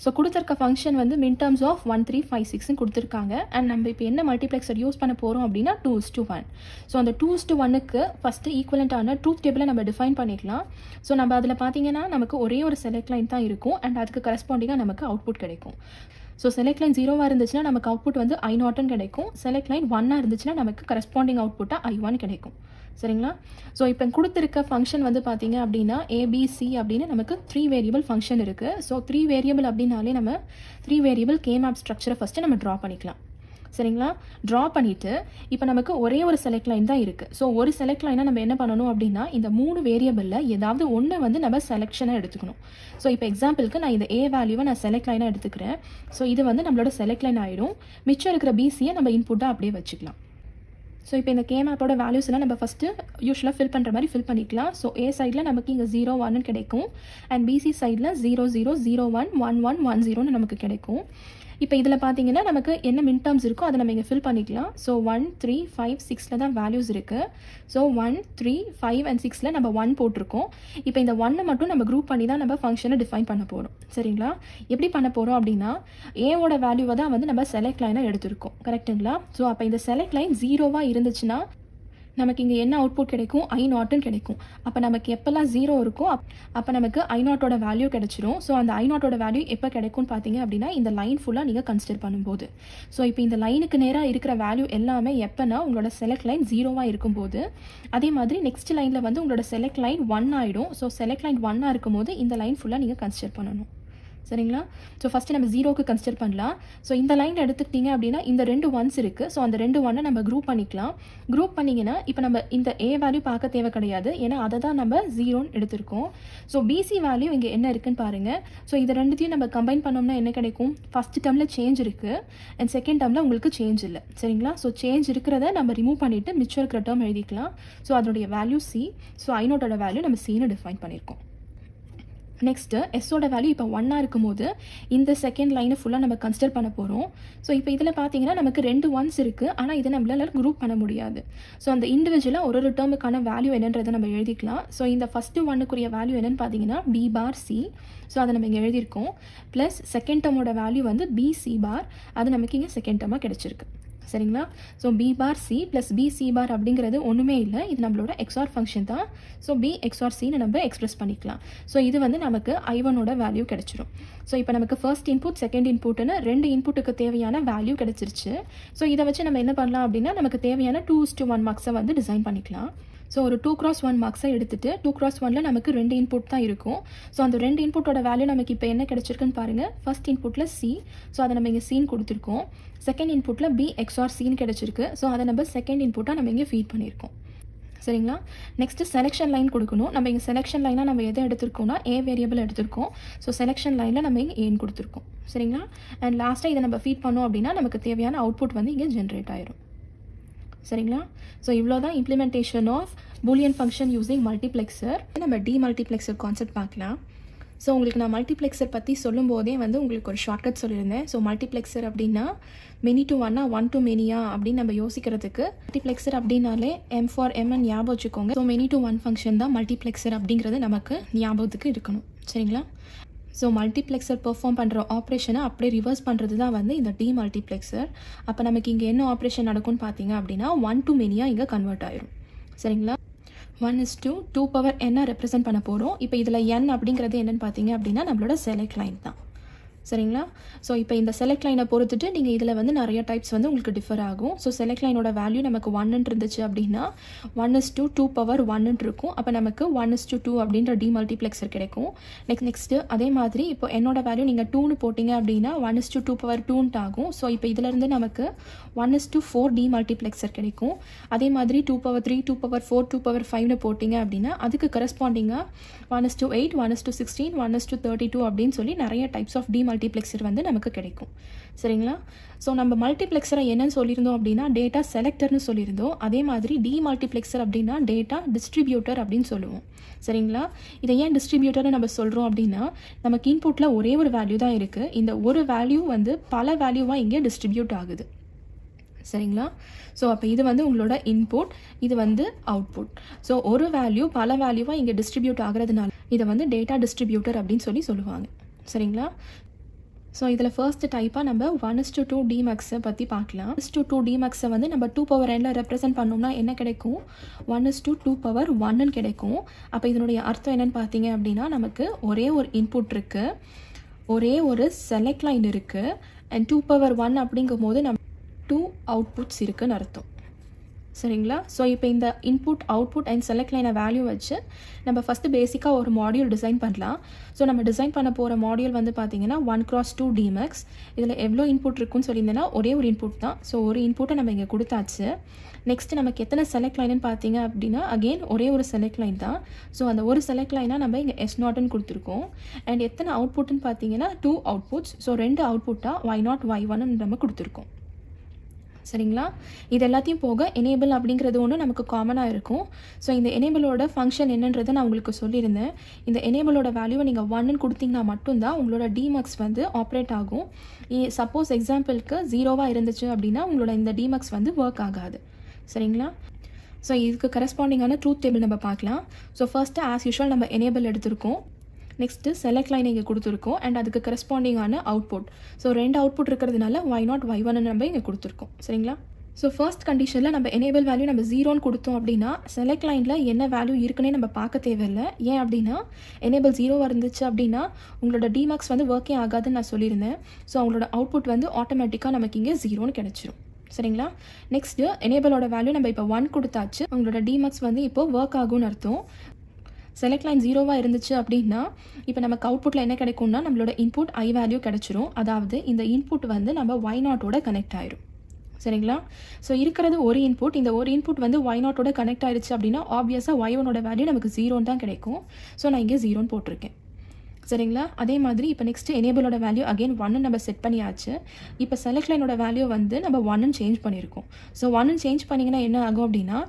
ஸோ கொடுத்துருக்க ஃபங்க்ஷன் வந்து மின் டேர்ம்ஸ் ஆஃப் 1, 3, 5, 6ன்னு கொடுத்துருக்காங்க. அண்ட் நம்ம இப்போ என்ன மல்டிப்ளெக்ஸர் யூஸ் பண்ண போகிறோம் அப்படின்னா 2:1. ஸோ அந்த 2:1க்கு ஃபஸ்ட்டு ஈக்குவலண்ட்டான ட்ரூத் டேபிளை நம்ம டிஃபைன் பண்ணிக்கலாம். ஸோ நம்ம அதில் பார்த்தீங்கன்னா நமக்கு ஒரே ஒரு செலக்ட் லைன் தான் இருக்கும். அண்ட் அதுக்கு கரஸ்பாண்டிங்காக நமக்கு அவுட்புட் கிடைக்கும். ஸோ செலக்ட் லைன் 0வாக இருந்துச்சுன்னா நமக்கு அவுட்புட் வந்து I0ன்னு கிடைக்கும். செலக்ட் லைன் 1ஆக இருந்துச்சுன்னா நமக்கு கரஸ்பாண்டிங் அவுட்புட்டாக I1 கிடைக்கும். சரிங்களா? ஸோ இப்போ கொடுத்துருக்க ஃபங்க்ஷன் வந்து பார்த்தீங்க அப்படின்னா ABC அப்படின்னு நமக்கு 3 வேரியபிள் ஃபங்க்ஷன் இருக்குது. ஸோ 3 வேரியபிள் அப்படின்னாலே நம்ம 3 வேரியபிள் K-மேப் ஸ்ட்ரக்சரை ஃபஸ்ட்டு நம்ம ட்ரா பண்ணிக்கலாம். சரிங்களா? ட்ரா பண்ணிவிட்டு இப்போ நமக்கு ஒரே ஒரு செலக்ட் லைன் தான் இருக்குது. ஸோ ஒரு செலக்ட் லைனை நம்ம என்ன பண்ணணும் அப்படின்னா இந்த 3 வேரியபிளில் ஏதாவது ஒன்று வந்து நம்ம செலெக்ஷனாக எடுத்துக்கணும். ஸோ இப்போ எக்ஸாம்பிளுக்கு நான் இந்த A வேல்யூவை நான் செலக்ட் லைனாக எடுத்துக்கிறேன். ஸோ இது வந்து நம்மளோட செலக்ட் லைன் ஆகிடும். மிச்சம் இருக்கிற BCயை நம்ம இன்புட்டாக அப்படியே வச்சுக்கலாம். ஸோ இப்போ இந்த K-மேப்போட வேல்யூஸ் எல்லாம் நம்ம ஃபஸ்ட்டு யூஸ்வலாக ஃபில் பண்ணுற மாதிரி ஃபில் பண்ணிக்கலாம். ஸோ A சைடில் நமக்கு இங்கே 0, 1ன்னு கிடைக்கும். அண்ட் BC சைடில் 0, 0, 0, 1, 1, 1, 1, 0ன்னு நமக்கு கிடைக்கும். இப்போ இதில் பார்த்தீங்கன்னா நமக்கு என்ன மின் டேர்ம்ஸ் இருக்கோ அதை நம்ம இங்கே ஃபில் பண்ணிக்கலாம். ஸோ 1, 3, 5, 6ல் தான் வேல்யூஸ் இருக்குது. ஸோ 1, 3, 5 and 6ல் நம்ம 1 போட்டிருக்கோம். இப்போ இந்த 1 மட்டும் நம்ம குரூப் பண்ணி தான் நம்ம ஃபங்க்ஷனை டிஃபைன் பண்ண போகிறோம். சரிங்களா? எப்படி பண்ண போகிறோம் அப்படின்னா ஏவோட வேல்யூவை தான் வந்து நம்ம செலக்ட் லைனாக எடுத்திருக்கோம். கரெக்டுங்களா? ஸோ அப்போ இந்த செலக்ட் லைன் 0வாக இருந்துச்சுன்னா நமக்கு இங்கே என்ன அவுட்புட் கிடைக்கும், I0ன்னு கிடைக்கும். அப்போ நமக்கு எப்போல்லாம் 0 இருக்கோ அப்போ நமக்கு I0ஓட வேல்யூ கிடைச்சிரும். ஸோ அந்த I0ஓட வேல்யூ எப்போ கிடைக்கும்னு பார்த்தீங்க அப்படின்னா இந்த லைன் ஃபுல்லாக நீங்கள் கன்சிடர் பண்ணும்போது. ஸோ இப்போ இந்த லைனுக்கு நேராக இருக்கிற வேல்யூ எல்லாமே எப்போனா உங்களோட செலக்ட் லைன் 0வாக இருக்கும்போது. அதே மாதிரி நெக்ஸ்ட் லைனில் வந்து உங்களோட செலக்ட் லைன் 1 ஆகிடும். ஸோ செலக்ட் லைன் 1ஆக இருக்கும்போது இந்த லைன் ஃபுல்லாக நீங்கள் கன்சிடர் பண்ணணும். சரிங்களா? ஸோ ஃபஸ்ட்டு நம்ம 0க்கு கன்சிடர் பண்ணலாம். ஸோ இந்த லைன் எடுத்துக்கிட்டிங்க அப்படின்னா இந்த 2 1s இருக்குது. ஸோ அந்த 2 1 நம்ம குரூப் பண்ணிக்கலாம். குரூப் பண்ணிங்கன்னா இப்போ நம்ம இந்த A வேல்யூ பார்க்க தேவை கிடையாது. ஏன்னா அதை தான் நம்ம 0ன்னு எடுத்திருக்கோம். ஸோ BC வேல்யூ இங்கே என்ன இருக்குன்னு பாருங்கள். ஸோ இது ரெண்டுத்தையும் நம்ம கம்பைன் பண்ணோம்னா என்ன கிடைக்கும்? ஃபஸ்ட் டேர்மில் சேஞ்ச் இருக்குது அண்ட் செகண்ட் டேர்மில் உங்களுக்கு சேஞ்ச் இல்லை. சரிங்களா? ஸோ சேஞ்ச் இருக்கிறத நம்ம ரிமூவ் பண்ணிவிட்டு மிச்சம் இருக்கிற டேர்ம் எழுதிக்கலாம். ஸோ அதனுடைய value C. So I0 value நம்ம Cன்னு டிஃபைன் பண்ணியிருக்கோம். நெக்ஸ்ட்டு எஸ்ஸோட வேல்யூ இப்போ 1 இருக்கும்போது இந்த செகண்ட் லைனை ஃபுல்லாக நம்ம கன்சிடர் பண்ண போகிறோம். ஸோ இப்போ இதில் பார்த்தீங்கன்னா நமக்கு 2 1s இருக்குது. ஆனால் இதை நம்மளால குரூப் பண்ண முடியாது. ஸோ அந்த இண்டிவிஜுவலாக ஒரு டேர்முக்கான வேல்யூ என்னன்றதை நம்ம எழுதிக்கலாம். ஸோ இந்த ஃபஸ்ட்டு ஒன்னுக்குரிய வேல்யூ என்னென்னு பார்த்தீங்கன்னா B⁻C. ஸோ அதை நம்ம இங்கே எழுதியிருக்கோம். ப்ளஸ் செகண்ட் டேர்மோட வேல்யூ வந்து BC⁻. அது நமக்கு இங்கே செகண்ட் டேர்மாக கிடச்சிருக்கு. சரிங்களா? ஸோ B⁻C ப்ளஸ் BC⁻ அப்படிங்கிறது ஒன்றுமே இல்லை. இது நம்மளோட XOR ஃபங்க்ஷன் தான். ஸோ B XOR Cன்னு நம்ம எக்ஸ்பிரஸ் பண்ணிக்கலாம். ஸோ இது வந்து நமக்கு I1ஓட வேல்யூ கிடச்சிரும். ஸோ இப்போ நமக்கு ஃபர்ஸ்ட் இன்புட் செகண்ட் இன்புட்னு 2 இன்புட்டுக்கு தேவையான வேல்யூ கிடச்சிருச்சு. ஸோ இதை வச்சு நம்ம என்ன பண்ணலாம் அப்படின்னா நமக்கு தேவையான 2:1 மார்க்ஸை வந்து டிசைன் பண்ணிக்கலாம். ஸோ ஒரு 2x1 மார்க்ஸை எடுத்துகிட்டு 2x1ல் நமக்கு 2 இன்புட் தான் இருக்கும். ஸோ அந்த 2 இன்புட்டோட வேல்யூ நமக்கு இப்போ என்ன கிடச்சிருக்குன்னு பாருங்கள். ஃபர்ஸ்ட் இன்புட்டில் C. ஸோ அதை நம்ம இங்கே Cன்னு கொடுத்துருக்கோம். செகண்ட் இன்புட்டில் B XOR Cன்னு கிடச்சிருக்கு. ஸோ அதை நம்ம செகண்ட் இன்புட்டாக நம்ம இங்கே ஃபீட் பண்ணியிருக்கோம். சரிங்களா? நெக்ஸ்ட்டு செலெக்ஷன் லைன் கொடுக்கணும். நம்ம இங்கே செலெக்ஷன் லைனாக நம்ம எதை எடுத்திருக்கோம்னா A வேரியபிள் எடுத்திருக்கோம். ஸோ செலெக்ஷன் லைனில் நம்ம இங்கே ஏன்னு கொடுத்துருக்கோம். சரிங்களா? அண்ட் லாஸ்ட்டாக இதை நம்ம ஃபீட் பண்ணோம் அப்படின்னா நமக்கு தேவையான அவுட்புட் வந்து இங்கே ஜென்ரேட் ஆயிரும். சரிங்களா? ஸோ இவ்வளோ தான் implementation of Boolean function using multiplexer. நம்ம டிமல்டிப்ளெக்சர் கான்செப்ட் பார்க்கலாம். ஸோ உங்களுக்கு நான் மல்டிப்ளெக்சர் பற்றி சொல்லும் போதே வந்து உங்களுக்கு ஒரு ஷார்ட்கட் சொல்லியிருந்தேன். ஸோ மல்டிப்ளெக்சர் அப்படின்னா மெனி டு ஒன்னா 1 to மெனியா அப்படின்னு நம்ம யோசிக்கிறதுக்கு மல்டிப்ளெக்சர் அப்படின்னாலே M for M ஞாபகம் வச்சுக்கோங்க. So many to one function தான் மல்டிப்ளெக்சர் அப்படிங்கிறது நமக்கு ஞாபகத்துக்கு இருக்கணும். சரிங்களா? ஸோ மல்டிப்ளெக்சர் பெர்ஃபார்ம் பண்ணுற ஆப்ரேஷனை அப்படியே ரிவர்ஸ் பண்ணுறது தான் வந்து இந்த டிமல்டிப்ளெக்சர். அப்போ நமக்கு இங்கே என்ன ஆப்ரேஷன் நடக்கும்னு பார்த்தீங்க அப்படின்னா 1 to மெனியாக இங்கே கன்வெர்ட் ஆயிரும். சரிங்களா? 1:2 ரெப்ரசென்ட் பண்ண போகிறோம். இப்போ இதில் n அப்படிங்கிறது என்னென்னு பார்த்தீங்க அப்படின்னா நம்மளோட செலக்ட் லைன் தான். சரிங்களா? ஸோ இப்போ இந்த செலக்ட் லைனை பொறுத்துட்டு நீங்கள் இதில் வந்து நிறைய டைப்ஸ் வந்து உங்களுக்கு டிஃபர் ஆகும். ஸோ செலக்ட் லைனோட வேல்யூ நமக்கு 1 இருந்துச்சு அப்படின்னா 1:2 இருக்கும். அப்போ நமக்கு 1:2 அப்படின்ற டிமல்டிப்ளெக்சர் கிடைக்கும். நெக்ஸ்ட்டு அதே மாதிரி இப்போ என்னோட வேல்யூ நீங்கள் 2ன்னு போட்டிங்க அப்படின்னா 1:2 ஆகும். ஸோ இப்போ இதிலேருந்து நமக்கு 1:4 டிமல்டிப்ளெக்சர் கிடைக்கும். அதே மாதிரி 2/3 2/4 2/5ன்னு போட்டிங்க அப்படின்னா அதுக்கு கரஸ்பாண்டிங்காக 1:8 1:16 1:32 அப்படின்னு சொல்லி நிறைய டைப்ஸ் ஆஃப் மல்டிப்ளெக்சர் வந்து நமக்கு கிடைக்கும். சரிங்களா? ஸோ நம்ம மல்டிப்ளெக்சரை என்னன்னு சொல்லியிருந்தோம் அப்படின்னா டேட்டா செலக்டர்னு சொல்லியிருந்தோம். அதே மாதிரி டிமல்டிப்ளெக்சர் அப்படின்னா டேட்டா டிஸ்ட்ரிபியூட்டர் அப்படின்னு சொல்லுவோம். சரிங்களா? இதை ஏன் டிஸ்ட்ரிபியூட்டர்னு நம்ம சொல்கிறோம் அப்படின்னா நமக்கு இன்புட்டில் ஒரே ஒரு வேல்யூ தான் இருக்குது. இந்த ஒரு வேல்யூ வந்து பல வேல்யூவாக இங்கே டிஸ்ட்ரிபியூட் ஆகுது. சரிங்களா? ஸோ அப்போ இது வந்து உங்களோட இன்புட், இது வந்து அவுட்புட். ஸோ ஒரு வேல்யூ பல வேல்யூவாக இங்கே டிஸ்ட்ரிபியூட் ஆகிறதுனால இதை வந்து டேட்டா டிஸ்ட்ரிபியூட்டர் அப்படின்னு சொல்லுவாங்க. சரிங்களா? ஸோ இதில் ஃபர்ஸ்ட் டைப்பாக நம்ம 1:2 டிமேக்ஸை பற்றி பார்க்கலாம். 1:2 டிமேக்ஸை வந்து நம்ம 2n ரெப்ரசென்ட் பண்ணோம்னா என்ன கிடைக்கும்? 1:2 கிடைக்கும். அப்போ இதனுடைய அர்த்தம் என்னென்னு பார்த்தீங்க அப்படின்னா நமக்கு ஒரே ஒரு இன்புட் இருக்குது, ஒரே ஒரு செலக்ட் லைன் இருக்குது அண்ட் 2/1 அப்படிங்கும் போது நம்ம 2 அவுட்புட்ஸ் இருக்குதுன்னு அர்த்தம். சரிங்களா? ஸோ இப்போ இந்த இன்புட் அவுட்புட் அண்ட் செலக்ட் லைனை வேல்யூ வச்சு நம்ம ஃபஸ்ட்டு பேசிக்காக ஒரு மாடியூல் டிசைன் பண்ணலாம். ஸோ நம்ம டிசைன் பண்ண போகிற மாடியூல் வந்து பார்த்திங்கன்னா 1x2 டிமேக்ஸ். இதில் எவ்வளோ இன்புட் இருக்குன்னு சொல்லியிருந்தேன்னா ஒரே ஒரு இன்புட் தான். ஸோ ஒரு இன்புட்டை நம்ம இங்கே கொடுத்தாச்சு. நெக்ஸ்ட்டு நமக்கு எத்தனை செலக்ட் லைன்னு பார்த்தீங்க அப்படின்னா அகெயின் ஒரே ஒரு செலக்ட் லைன் தான். ஸோ அந்த ஒரு செலக்ட் லைனாக நம்ம இங்கே S0ன்னு கொடுத்துருக்கோம். அண்ட் எத்தனை அவுட்புட்னு பார்த்தீங்கன்னா 2 அவுட்புட்ஸ். ஸோ 2 அவுட்புட்டாக Y0 Y1ன்னு நம்ம கொடுத்துருக்கோம். சரிங்களா? இது எல்லாத்தையும் போக எனேபிள் அப்படிங்கிறது ஒன்று நமக்கு காமனாக இருக்கும். ஸோ இந்த எனேபிளோட ஃபங்க்ஷன் என்னன்றதை நான் உங்களுக்கு சொல்லியிருந்தேன். இந்த எனேபிளோட வேல்யூவை நீங்கள் 1ன்னு கொடுத்தீங்கன்னா மட்டும்தான் உங்களோட டிமேக்ஸ் வந்து ஆப்ரேட் ஆகும். சப்போஸ் எக்ஸாம்பிளுக்கு 0வாக இருந்துச்சு அப்படின்னா உங்களோட இந்த டிமேக்ஸ் வந்து ஒர்க் ஆகாது. சரிங்களா? ஸோ இதுக்கு கரஸ்பாண்டிங்கான ட்ரூத் டேபிள் நம்ம பார்க்கலாம். ஸோ ஃபர்ஸ்ட்டு ஆஸ் யூஷுவல் நம்ம எனேபிள் எடுத்திருக்கோம். நெக்ஸ்ட்டு செலக்ட் லைன் இங்கே கொடுத்துருக்கோம் அண்ட் அதுக்கு கரஸ்பாண்டிங்கான அவுட்புட். ஸோ 2 அவுட்புட் இருக்கிறதுனால Y0 Y1 நம்ம இங்கே கொடுத்துருக்கோம். சரிங்களா? ஸோ ஃபர்ஸ்ட் கண்டிஷனில் நம்ம எனேபிள் வேல்யூ நம்ம 0ன்னு கொடுத்தோம் அப்படின்னா செலக்ட் லைனில் என்ன வேல்யூ இருக்குன்னே நம்ம பார்க்க தேவையில்லை. ஏன் அப்படின்னா எனேபிள் 0வாக இருந்துச்சு அப்படின்னா உங்களோட டிமார்க்ஸ் வந்து ஒர்க்கே ஆகாதுன்னு நான் சொல்லியிருந்தேன். ஸோ அவங்களோட அவுட்புட் வந்து ஆட்டோமேட்டிக்காக நமக்கு இங்கே 0ன்னு கிடச்சிரும். சரிங்களா? நெக்ஸ்ட்டு எனேபிளோட வேல்யூ நம்ம இப்போ 1 கொடுத்தாச்சு. உங்களோட டிமார்க்ஸ் வந்து இப்போ ஒர்க் ஆகும்னு அர்த்தம். செலக்ட் லைன் 0வாக இருந்துச்சு அப்படின்னா இப்போ நமக்கு அவுட்புட்டில் என்ன கிடைக்கும்னா நம்மளோட இன்புட் ஐ வேல்யூ கிடச்சிரும். அதாவது இந்த இன்புட் வந்து நம்ம ஒய் நாட்டோட கனெக்ட் ஆயிரும். சரிங்களா? ஸோ இருக்கிறது ஒரு இன்புட். இந்த ஒரு இன்புட் வந்து ஒய் நாட்டோட கனெக்ட் ஆயிடுச்சு அப்படின்னா ஆப்வியஸாக ஒய் ஒனோட வேல்யூ நமக்கு 0 தான் கிடைக்கும். ஸோ நான் இங்கே 0 போட்டிருக்கேன். சரிங்களா? அதே மாதிரி இப்போ நெக்ஸ்ட்டு எனேபிளோட வேல்யூ அகெயின் 1 நம்ம செட் பண்ணியாச்சு. இப்போ செலக்ட் லைனோட வேல்யூ வந்து நம்ம 1 சேஞ்ச் பண்ணியிருக்கோம். ஸோ 1 சேஞ்ச் பண்ணிங்கன்னா என்ன ஆகும் அப்படின்னா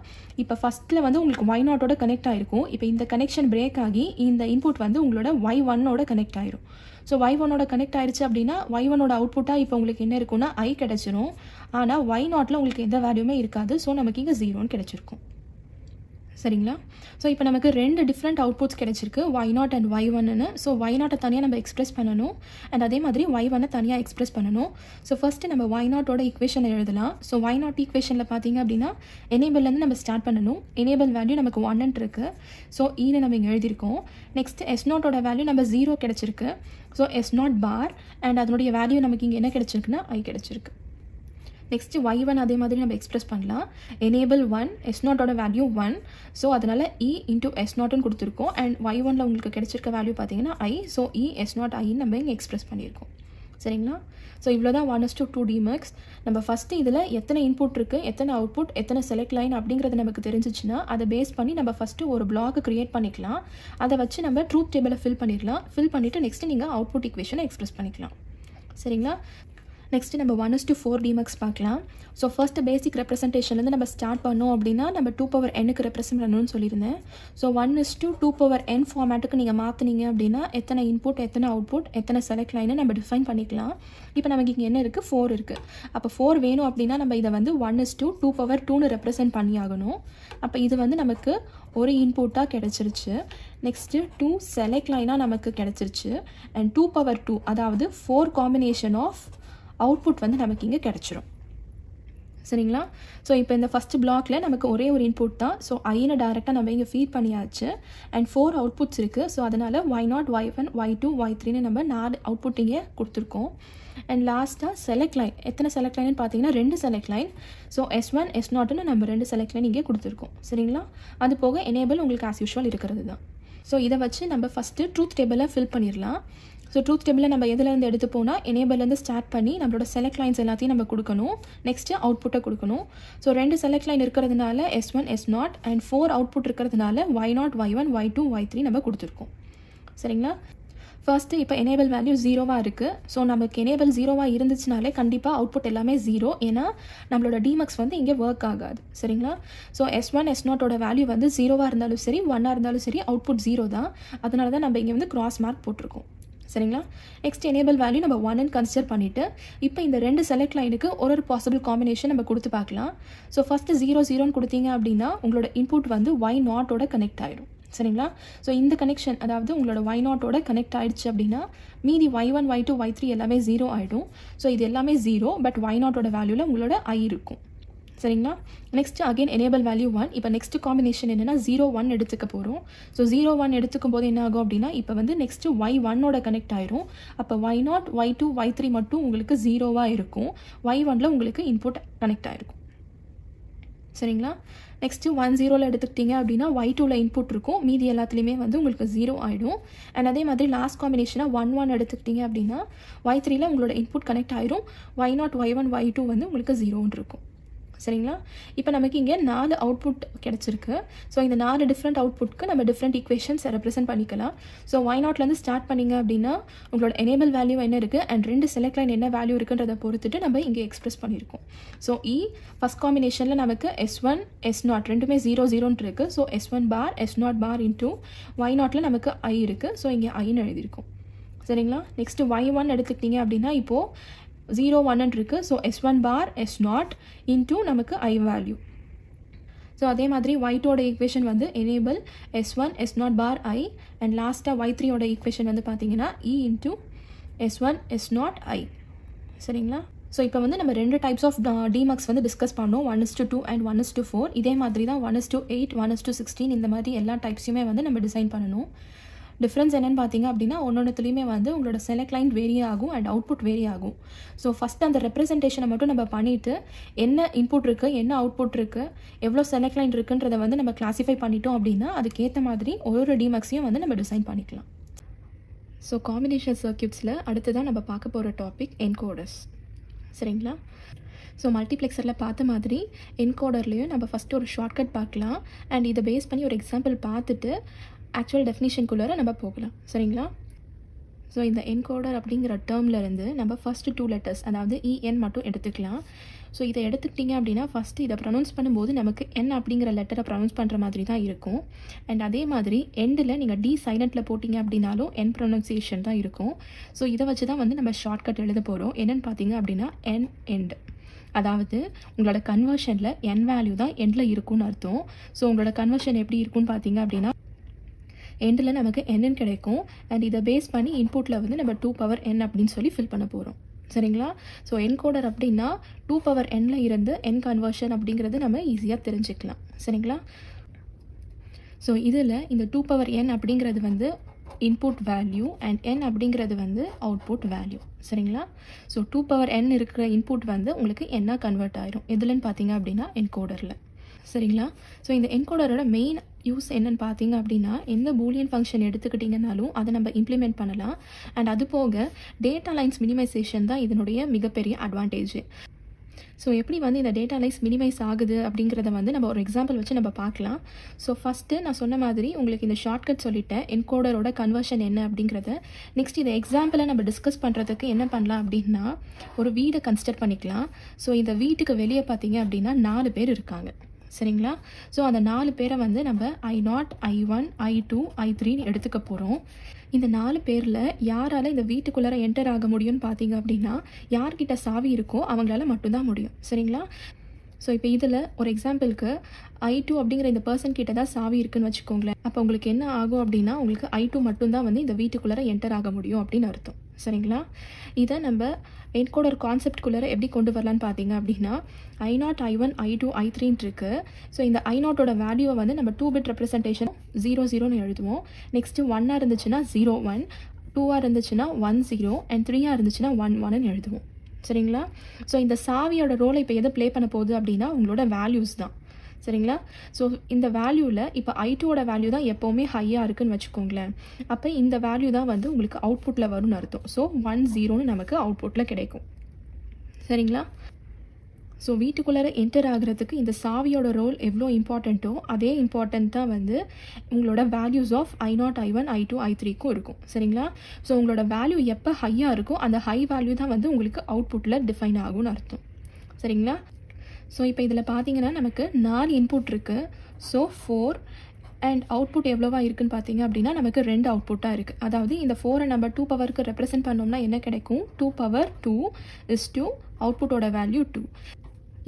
இப்போ ஃபஸ்ட்டில் வந்து உங்களுக்கு ஒய் நாட்டோட கனெக்ட் ஆகிருக்கும். இப்போ இந்த கனெக்ஷன் பிரேக் ஆகி இந்த இன்புட் வந்து உங்களோட ஒய் ஒன்னோட கனெக்ட் ஆயிரும். ஸோ ஒய் ஒன்னோட கனெக்ட் ஆயிடுச்சு அப்படின்னா ஒய் ஒன்னோட அவுட்புட்டாக இப்போ உங்களுக்கு என்ன இருக்குன்னா ஐ கிடச்சிரும். ஆனால் ஒய் நாட்டில் உங்களுக்கு எந்த வேல்யூமே இருக்காது. ஸோ நமக்கு இங்கே 0ன்னு கிடச்சிருக்கும். சரிங்களா? ஸோ இப்போ நமக்கு 2 டிஃப்ரெண்ட் அவுட்புட்ஸ் கிடச்சிருக்கு, ஒய் நாட் அண்ட் ஒய் ஒன்னு. ஸோ ஒய் நாட்டை தனியாக நம்ம எக்ஸ்பிரஸ் பண்ணணும் அண்ட் அதே மாதிரி ஒய் ஒன்னை தனியாக எக்ஸ்பிரஸ் பண்ணணும். ஸோ ஃபஸ்ட்டு நம்ம ஒய் நாட்டோட ஈக்குவேஷனை எழுதலாம். ஸோ ஒய் நாட் ஈக்குவேஷனில் பார்த்தீங்க அப்படின்னா எனேபிள்லேருந்து நம்ம ஸ்டார்ட் பண்ணணும். எனேபிள் வேல்யூ நமக்கு 1 இருக்குது. ஸோ ஈன்னு நம்ம இங்கே எழுதியிருக்கோம். நெக்ஸ்ட் எஸ் நாட்டோட வேல்யூ நம்ம 0 கிடச்சிருக்கு. So S naught bar and அதனுடைய வேல்யூ நமக்கு இங்கே என்ன கிடச்சிருக்குன்னா ஐ கிடச்சிருக்கு. நெக்ஸ்ட்டு ஒய் ஒன் அதே மாதிரி நம்ம எக்ஸ்பிரஸ் பண்ணலாம். எனேபிள் 1 எஸ் நாட்டோட வேல்யூ 1. ஸோ அதனால் இ இன்டூ எஸ் நாட்னு கொடுத்துருக்கோம். அண்ட் ஒய் ஒனில் உங்களுக்கு கிடைச்சிருக்க வேல்யூ பார்த்தீங்கன்னா ஐ. ஸோ இ எஸ் நாட் ஐன்னு நம்ம இங்கே எக்ஸ்பிரஸ் பண்ணியிருக்கோம். சரிங்களா? ஸோ இவ்வளோ தான் 1:2 டிமக்ஸ். நம்ம ஃபஸ்ட்டு இதில் எத்தனை இன்புட் இருக்குது, எத்தனை அவுட்புட், எத்தனை செலக்ட் லைன் அப்படிங்கிறது நமக்கு தெரிஞ்சிச்சுன்னா அதை பேஸ் பண்ணி நம்ம ஃபஸ்ட்டு ஒரு பிளாக் க்ரியேட் பண்ணிக்கலாம். அதை வச்சு நம்ம ட்ரூத் டேபிளை ஃபில் பண்ணிடலாம். ஃபில் பண்ணிவிட்டு நெக்ஸ்ட்டு நீங்கள் அவுட்புட் ஈக்குவேஷனை எக்ஸ்பிரஸ் பண்ணிக்கலாம். சரிங்களா? நெக்ஸ்ட்டு நம்ம 1:4 டிமக்ஸ் பார்க்கலாம். ஸோ ஃபர்ஸ்ட் பேசிக் ரெப்ரசன்டேஷன்லேருந்து நம்ம ஸ்டார்ட் பண்ணோம் அப்படின்னா நம்ம 2n ரெப்ரசென்ட் பண்ணணும்னு சொல்லியிருந்தேன். ஸோ 1:2n ஃபார்மேட்டுக்கு நீங்கள் மாற்றினீங்க அப்படின்னா எத்தனை இன்புட், எத்தனை அவுட்புட், எத்தனை செலக்ட் லைனை நம்ம டிஃபைன் பண்ணிக்கலாம். இப்போ நமக்கு இங்கே என்ன இருக்குது, 4 இருக்குது. அப்போ 4 வேணும் அப்படின்னா நம்ம இதை வந்து 1:2 ரெப்ரசென்ட் பண்ணி ஆகணும். அப்போ இது வந்து நமக்கு ஒரு இன்புட்டாக கிடச்சிருச்சு. நெக்ஸ்ட்டு 2 செலக்ட் லைனாக நமக்கு கிடச்சிருச்சு. அண்ட் 2/2 அதாவது 4 காம்பினேஷன் ஆஃப் அவுட்புட் வந்து நமக்கு இங்கே கிடச்சிரும். சரிங்களா? ஸோ இப்போ இந்த ஃபஸ்ட்டு பிளாக்ல நமக்கு ஒரே ஒரு இன்புட் தான். ஸோ ஐன்னு டேரெக்டாக நம்ம இங்கே ஃபீட் பண்ணியாச்சு. அண்ட் 4 அவுட்புட்ஸ் இருக்குது. ஸோ அதனால் Y naught, Y one, Y two, Y த்ரீன்னு நம்ம 4 அவுட்புட் இங்கே கொடுத்துருக்கோம். அண்ட் லாஸ்ட்டாக செலக்ட் லைன். எத்தனை செலக்ட் லைன்னு பார்த்தீங்கன்னா 2 செலக்ட் லைன். ஸோ S1 S0ன்னு நம்ம 2 செலக்ட் லைன் இங்கே கொடுத்துருக்கோம். சரிங்களா? அது போக எனேபிள் உங்களுக்கு ஆஸ் யூஷுவல் இருக்கிறது தான். ஸோ இதை வச்சு நம்ம ஃபஸ்ட்டு ட்ரூத் டேபிளை ஃபில் பண்ணிடலாம். ஸோ ட்ரூத் டேபிளில் நம்ம எதுலேருந்து எடுத்து போனால் எனேபிள்லேருந்து ஸ்டார்ட் பண்ணி நம்மளோட செலக்ட் லைன்ஸ் எல்லாத்தையும் நம்ம கொடுக்கணும். நெக்ஸ்ட்டு அவுட்புட்டை கொடுக்கணும். ஸோ 2 செலக்ட் லைன் இருக்கிறதுனால S1 S0 அண்ட் 4 அவுட்புட் இருக்கிறதுனால Y0 Y1 Y2 Y3 நம்ம கொடுத்துருக்கோம். சரிங்களா? ஃபர்ஸ்ட்டு இப்போ எனேபிள் வேல்யூ 0வாக இருக்குது. ஸோ நமக்கு எனேபிள் 0வாக இருந்துச்சுனாலே கண்டிப்பாக அவுட்புட் எல்லாமே 0. ஏன்னா நம்மளோட டிமக்ஸ் வந்து இங்கே ஒர்க் ஆகாது. சரிங்களா? ஸோ S1 S0ஓட வேல்யூ வந்து 0வாக இருந்தாலும் சரி 1ஆக இருந்தாலும் சரி அவுட்புட் 0 தான். அதனால தான் நம்ம இங்கே வந்து கிராஸ் மார்க் போட்டிருக்கோம். சரிங்களா? நெக்ஸ்ட் எனேபிள் வேல்யூ நம்ம 1ன்னு கன்சிடர் பண்ணிவிட்டு இப்போ இந்த 2 செலக்ட் லைனுக்கு ஒரு பாசிபிள் காம்பினேஷன் நம்ம கொடுத்து பார்க்கலாம். ஸோ ஃபஸ்ட்டு 0 கொடுத்தீங்க அப்படின்னா உங்களோட இன்புட் வந்து Y0ஓட கனெக்ட் ஆகிடும். சரிங்களா? ஸோ இந்த கனெக்ஷன் அதாவது உங்களோட Y0ஓட கனெக்ட் ஆகிடுச்சு அப்படின்னா மீதி Y1 Y2 Y3 எல்லாமே 0 ஆகிடும். ஸோ இது எல்லாமே 0 பட் Y0ஓட வேல்யூவில் உங்களோட I இருக்கும். சரிங்களா? Next again enable value 1. இப்போ நெக்ஸ்ட் காம்பினேஷன் என்னென்னா 0-1 எடுத்துக்க போகிறோம். ஸோ 0-1 எடுத்துக்கும் போது என்ன ஆகும் அப்படின்னா இப்போ வந்து நெக்ஸ்ட்டு Y1ஓட கனெக்ட் ஆயிரும். அப்போ Y0 Y2 Y3 மட்டும் உங்களுக்கு 0வாக இருக்கும். Y1ல் உங்களுக்கு இன்புட் கனெக்ட் ஆகிருக்கும். சரிங்களா? நெக்ஸ்ட்டு 1-0 எடுத்துக்கிட்டிங்க அப்படின்னா Y2ல் இன்புட் இருக்கும். மீதி எல்லாத்துலேயுமே வந்து உங்களுக்கு 0 ஆகிடும். அண்ட் அதே மாதிரி லாஸ்ட் காம்பினேஷனாக 1-1 எடுத்துக்கிட்டிங்க அப்படின்னா Y3ல் உங்களோட இன்புட் கனெக்ட் ஆயிரும். Y0 Y1 Y2 வந்து உங்களுக்கு 0ன்னு இருக்கும். சரிங்களா? இப்போ நமக்கு இங்கே 4 அவுட்புட் கிடச்சிருக்கு. ஸோ இந்த 4 டிஃப்ரெண்ட் அவுட்புட்க்கு நம்ம டிஃப்ரெண்ட் ஈக்குவேஷன்ஸ் ரெப்ரசென்ட் பண்ணிக்கலாம். ஸோ Y0லேருந்து ஸ்டார்ட் பண்ணிங்க அப்படின்னா உங்களோட எனேபிள் வேல்யூ என்ன இருக்குது அண்ட் 2 செலக்ட் லைன் என்ன வேல்யூ இருக்குன்றதை பொறுத்துட்டு நம்ம இங்கே எக்ஸ்பிரஸ் பண்ணியிருக்கோம். ஸோ ஃபஸ்ட் காம்பினேஷனில் நமக்கு S1 S0 ரெண்டுமே 0-0 இருக்குது. ஸோ S1 பார் S0 பார் இன்டூ Y0ல் நமக்கு I இருக்குது. ஸோ இங்கே ஐன்னு எழுதியிருக்கும். சரிங்களா? நெக்ஸ்ட்டு Y1 எடுத்துக்கிட்டிங்க அப்படின்னா இப்போது 0-1 இருக்குது. So S1 bar S0 into நமக்கு I வேல்யூ. ஸோ அதே மாதிரி Y2ஓட ஈக்குவேஷன் வந்து enable S1 S0 bar I and லாஸ்ட்டாக Y3ஓட ஈக்குவேஷன் வந்து பார்த்தீங்கன்னா E into S1 S0 I. சரிங்களா? ஸோ இப்போ வந்து நம்ம 2 டைப்ஸ் ஆஃப் டிமக்ஸ் வந்து டிஸ்கஸ் பண்ணோம். 1:2 அண்ட் 1:4. இதே மாதிரி தான் 1:8 1:16 இந்த மாதிரி எல்லா டைப்ஸையுமே வந்து நம்ம டிசைன் பண்ணணும். டிஃப்ரென்ஸ் என்னென்னு பார்த்தீங்க அப்படின்னா ஒன்னொன்றுத்துலேயுமே வந்து உங்களோட செலக்ட் லைன் வேரி ஆகும் அண்ட் அவுட்புட் வேரி ஆகும். ஸோ ஃபஸ்ட்டு அந்த ரெப்ரசன்டேஷனை மட்டும் நம்ம பண்ணிவிட்டு என்ன இன்புட் இருக்குது, என்ன அவுட்புட் இருக்குது, எவ்வளோ செலக்ட் லைன் இருக்குன்றதை வந்து நம்ம கிளாஸிஃபை பண்ணிட்டோம் அப்படின்னா அதுக்கேற்ற மாதிரி ஒரு டிமக்ஸையும் வந்து நம்ம டிசைன் பண்ணிக்கலாம். ஸோ காம்பினேஷன் சர்க்யூட்ஸில் அடுத்ததான் நம்ம பார்க்க போகிற டாபிக் என்கோடர்ஸ். சரிங்களா? ஸோ மல்டிப்ளெக்சரில் பார்த்த மாதிரி என்கோடர்லேயும் நம்ம ஃபஸ்ட்டு ஒரு ஷார்ட்கட் பார்க்கலாம் அண்ட் இதை பேஸ் பண்ணி ஒரு எக்ஸாம்பிள் பார்த்துட்டு ஆக்சுவல் டெஃபினிஷனுக்குள்ளார நம்ம போகலாம். சரிங்களா? ஸோ இந்த என்கோடர் அப்படிங்கிற டேர்ம்லேருந்து நம்ம ஃபஸ்ட்டு 2 லெட்டர்ஸ் அதாவது EN மட்டும் எடுத்துக்கலாம். ஸோ இதை எடுத்துக்கிட்டிங்க அப்படின்னா ஃபஸ்ட்டு இதை ப்ரொனவுன்ஸ் பண்ணும்போது நமக்கு N அப்படிங்கிற லெட்டரை ப்ரொனவுன்ஸ் பண்ணுற மாதிரி தான் இருக்கும். அண்ட் அதே மாதிரி எண்டில் நீங்கள் D சைலண்ட்டில் போட்டிங்க அப்படின்னாலும் N ப்ரொனன்சியேஷன் தான் இருக்கும். ஸோ இதை வச்சு தான் வந்து நம்ம ஷார்ட்கட் எழுத போகிறோம். என்னென்னு பார்த்தீங்க அப்படின்னா N end. அதாவது உங்களோட கன்வர்ஷனில் N வேல்யூ தான் எண்டில் இருக்குன்னு அர்த்தம். ஸோ உங்களோட கன்வர்ஷன் எப்படி இருக்குன்னு பார்த்தீங்க அப்படின்னா எண்டில் நமக்கு N கிடைக்கும் அண்ட் இதை பேஸ் பண்ணி இன்புட்டில் வந்து நம்ம 2n அப்படின்னு சொல்லி ஃபில் பண்ண போகிறோம். சரிங்களா? ஸோ என்கோடர் அப்படின்னா 2n இருந்து N கன்வர்ஷன் அப்படிங்கிறது நம்ம ஈஸியாக தெரிஞ்சுக்கலாம். சரிங்களா? ஸோ இதில் இந்த 2n அப்படிங்கிறது வந்து இன்புட் வேல்யூ அண்ட் N அப்படிங்கிறது வந்து அவுட்புட் வேல்யூ. சரிங்களா? ஸோ 2n இருக்கிற இன்புட் வந்து உங்களுக்கு என்ன கன்வெர்ட் ஆயிரும் எதுலன்னு பார்த்தீங்க அப்படின்னா என்கோடரில். சரிங்களா? ஸோ இந்த என்கோடரோட மெயின் யூஸ் என்னென்னு பார்த்தீங்க அப்படின்னா எந்த பூலியன் ஃபங்க்ஷன் எடுத்துக்கிட்டிங்கனாலும் அதை நம்ம இம்ப்ளிமெண்ட் பண்ணலாம். அண்ட் அது போக டேட்டா லைன்ஸ் மினிமைசேஷன் தான் இதனுடைய மிகப்பெரிய அட்வான்டேஜ். ஸோ எப்படி வந்து இந்த டேட்டா லைன்ஸ் மினிமைஸ் ஆகுது அப்படிங்கிறத வந்து நம்ம ஒரு எக்ஸாம்பிள் வச்சு நம்ம பார்க்கலாம். ஸோ ஃபஸ்ட்டு நான் சொன்ன மாதிரி உங்களுக்கு இந்த ஷார்ட்கட் சொல்லிட்டேன் என்கோடரோட கன்வர்ஷன் என்ன அப்படிங்கிறத. நெக்ஸ்ட் இந்த எக்ஸாம்பிளை நம்ம டிஸ்கஸ் பண்ணுறதுக்கு என்ன பண்ணலாம் அப்படின்னா ஒரு வீடை கன்சிடர் பண்ணிக்கலாம். ஸோ இந்த வீட்டுக்கு வெளியே பார்த்தீங்க அப்படின்னா 4 பேர் இருக்காங்க. சரிங்களா? ஸோ அந்த 4 பேரை வந்து நம்ம I0, I1, I2, I3 எடுத்துக்க போகிறோம். இந்த 4 பேரில் யாரால் இந்த வீட்டுக்குள்ளார என்டர் ஆக முடியும்னு பார்த்தீங்க அப்படின்னா யார்கிட்ட சாவி இருக்கோ அவங்களால மட்டும்தான் முடியும். சரிங்களா? ஸோ இப்போ இதில் ஒரு எக்ஸாம்பிளுக்கு I2 அப்படிங்கிற இந்த பர்சன் கிட்ட தான் சாவி இருக்குன்னு வச்சுக்கோங்களேன். அப்போ உங்களுக்கு என்ன ஆகும் அப்படின்னா உங்களுக்கு I2 மட்டும்தான் வந்து இந்த வீட்டுக்குள்ளார என்டர் ஆக முடியும் அப்படின்னு அர்த்தம். சரிங்களா? இதை நம்ம என்கோடர் கான்செப்ட்குள்ளார எப்படி கொண்டு வரலான்னு பார்த்தீங்க அப்படின்னா I0, I1, I2, I3 இருக்கு. ஸோ இந்த I0ஓட வேல்யூவை வந்து நம்ம 2-bit ரெப்ரசன்டேஷன் 00ன்னு எழுதுவோம். நெக்ஸ்ட்டு 1 இருந்துச்சுன்னா 01, 2 இருந்துச்சுன்னா 10 அண்ட் 3 இருந்துச்சுன்னா 11ன்னு எழுதுவோம். சரிங்களா? ஸோ இந்த சாவியோட ரோலை இப்போ எதை ப்ளே பண்ண போகுது அப்படின்னா உங்களோட வேல்யூஸ் தான். சரிங்களா? ஸோ இந்த வேல்யூவில் இப்போ I2ஓட வேல்யூ தான் எப்போவுமே ஹையாக இருக்குன்னு வச்சுக்கோங்களேன். அப்போ இந்த வேல்யூ தான் வந்து உங்களுக்கு அவுட்புட்டில் வரும்னு அர்த்தம். ஸோ 10ன்னு நமக்கு அவுட்புட்டில் கிடைக்கும். சரிங்களா? ஸோ வீட்டுக்குள்ளார என்டர் ஆகிறதுக்கு இந்த சாவியோட ரோல் எவ்வளோ இம்பார்ட்டண்ட்டோ அதே இம்பார்ட்டன்ட் தான் வந்து உங்களோட values of I0, I1, I2, I3க்கும் இருக்கும். சரிங்களா? ஸோ உங்களோட வேல்யூ எப்போ ஹையாக இருக்கோ அந்த ஹை வேல்யூ தான் வந்து உங்களுக்கு அவுட்புட்டில் டிஃபைன் ஆகும்னு அர்த்தம். சரிங்களா? ஸோ இப்போ இதில் பார்த்தீங்கன்னா நமக்கு 4 இன்புட் இருக்குது. ஸோ 4 அண்ட் அவுட்புட் எவ்வளோவா இருக்குன்னு பார்த்தீங்க அப்படின்னா நமக்கு 2 அவுட்புட்டாக இருக்குது. அதாவது இந்த 4 நம்ம 2 பவருக்கு ரெப்ரசென்ட் பண்ணோம்னா என்ன கிடைக்கும்? 2 இஸ் 2, அவுட்புட்டோட வேல்யூ 2.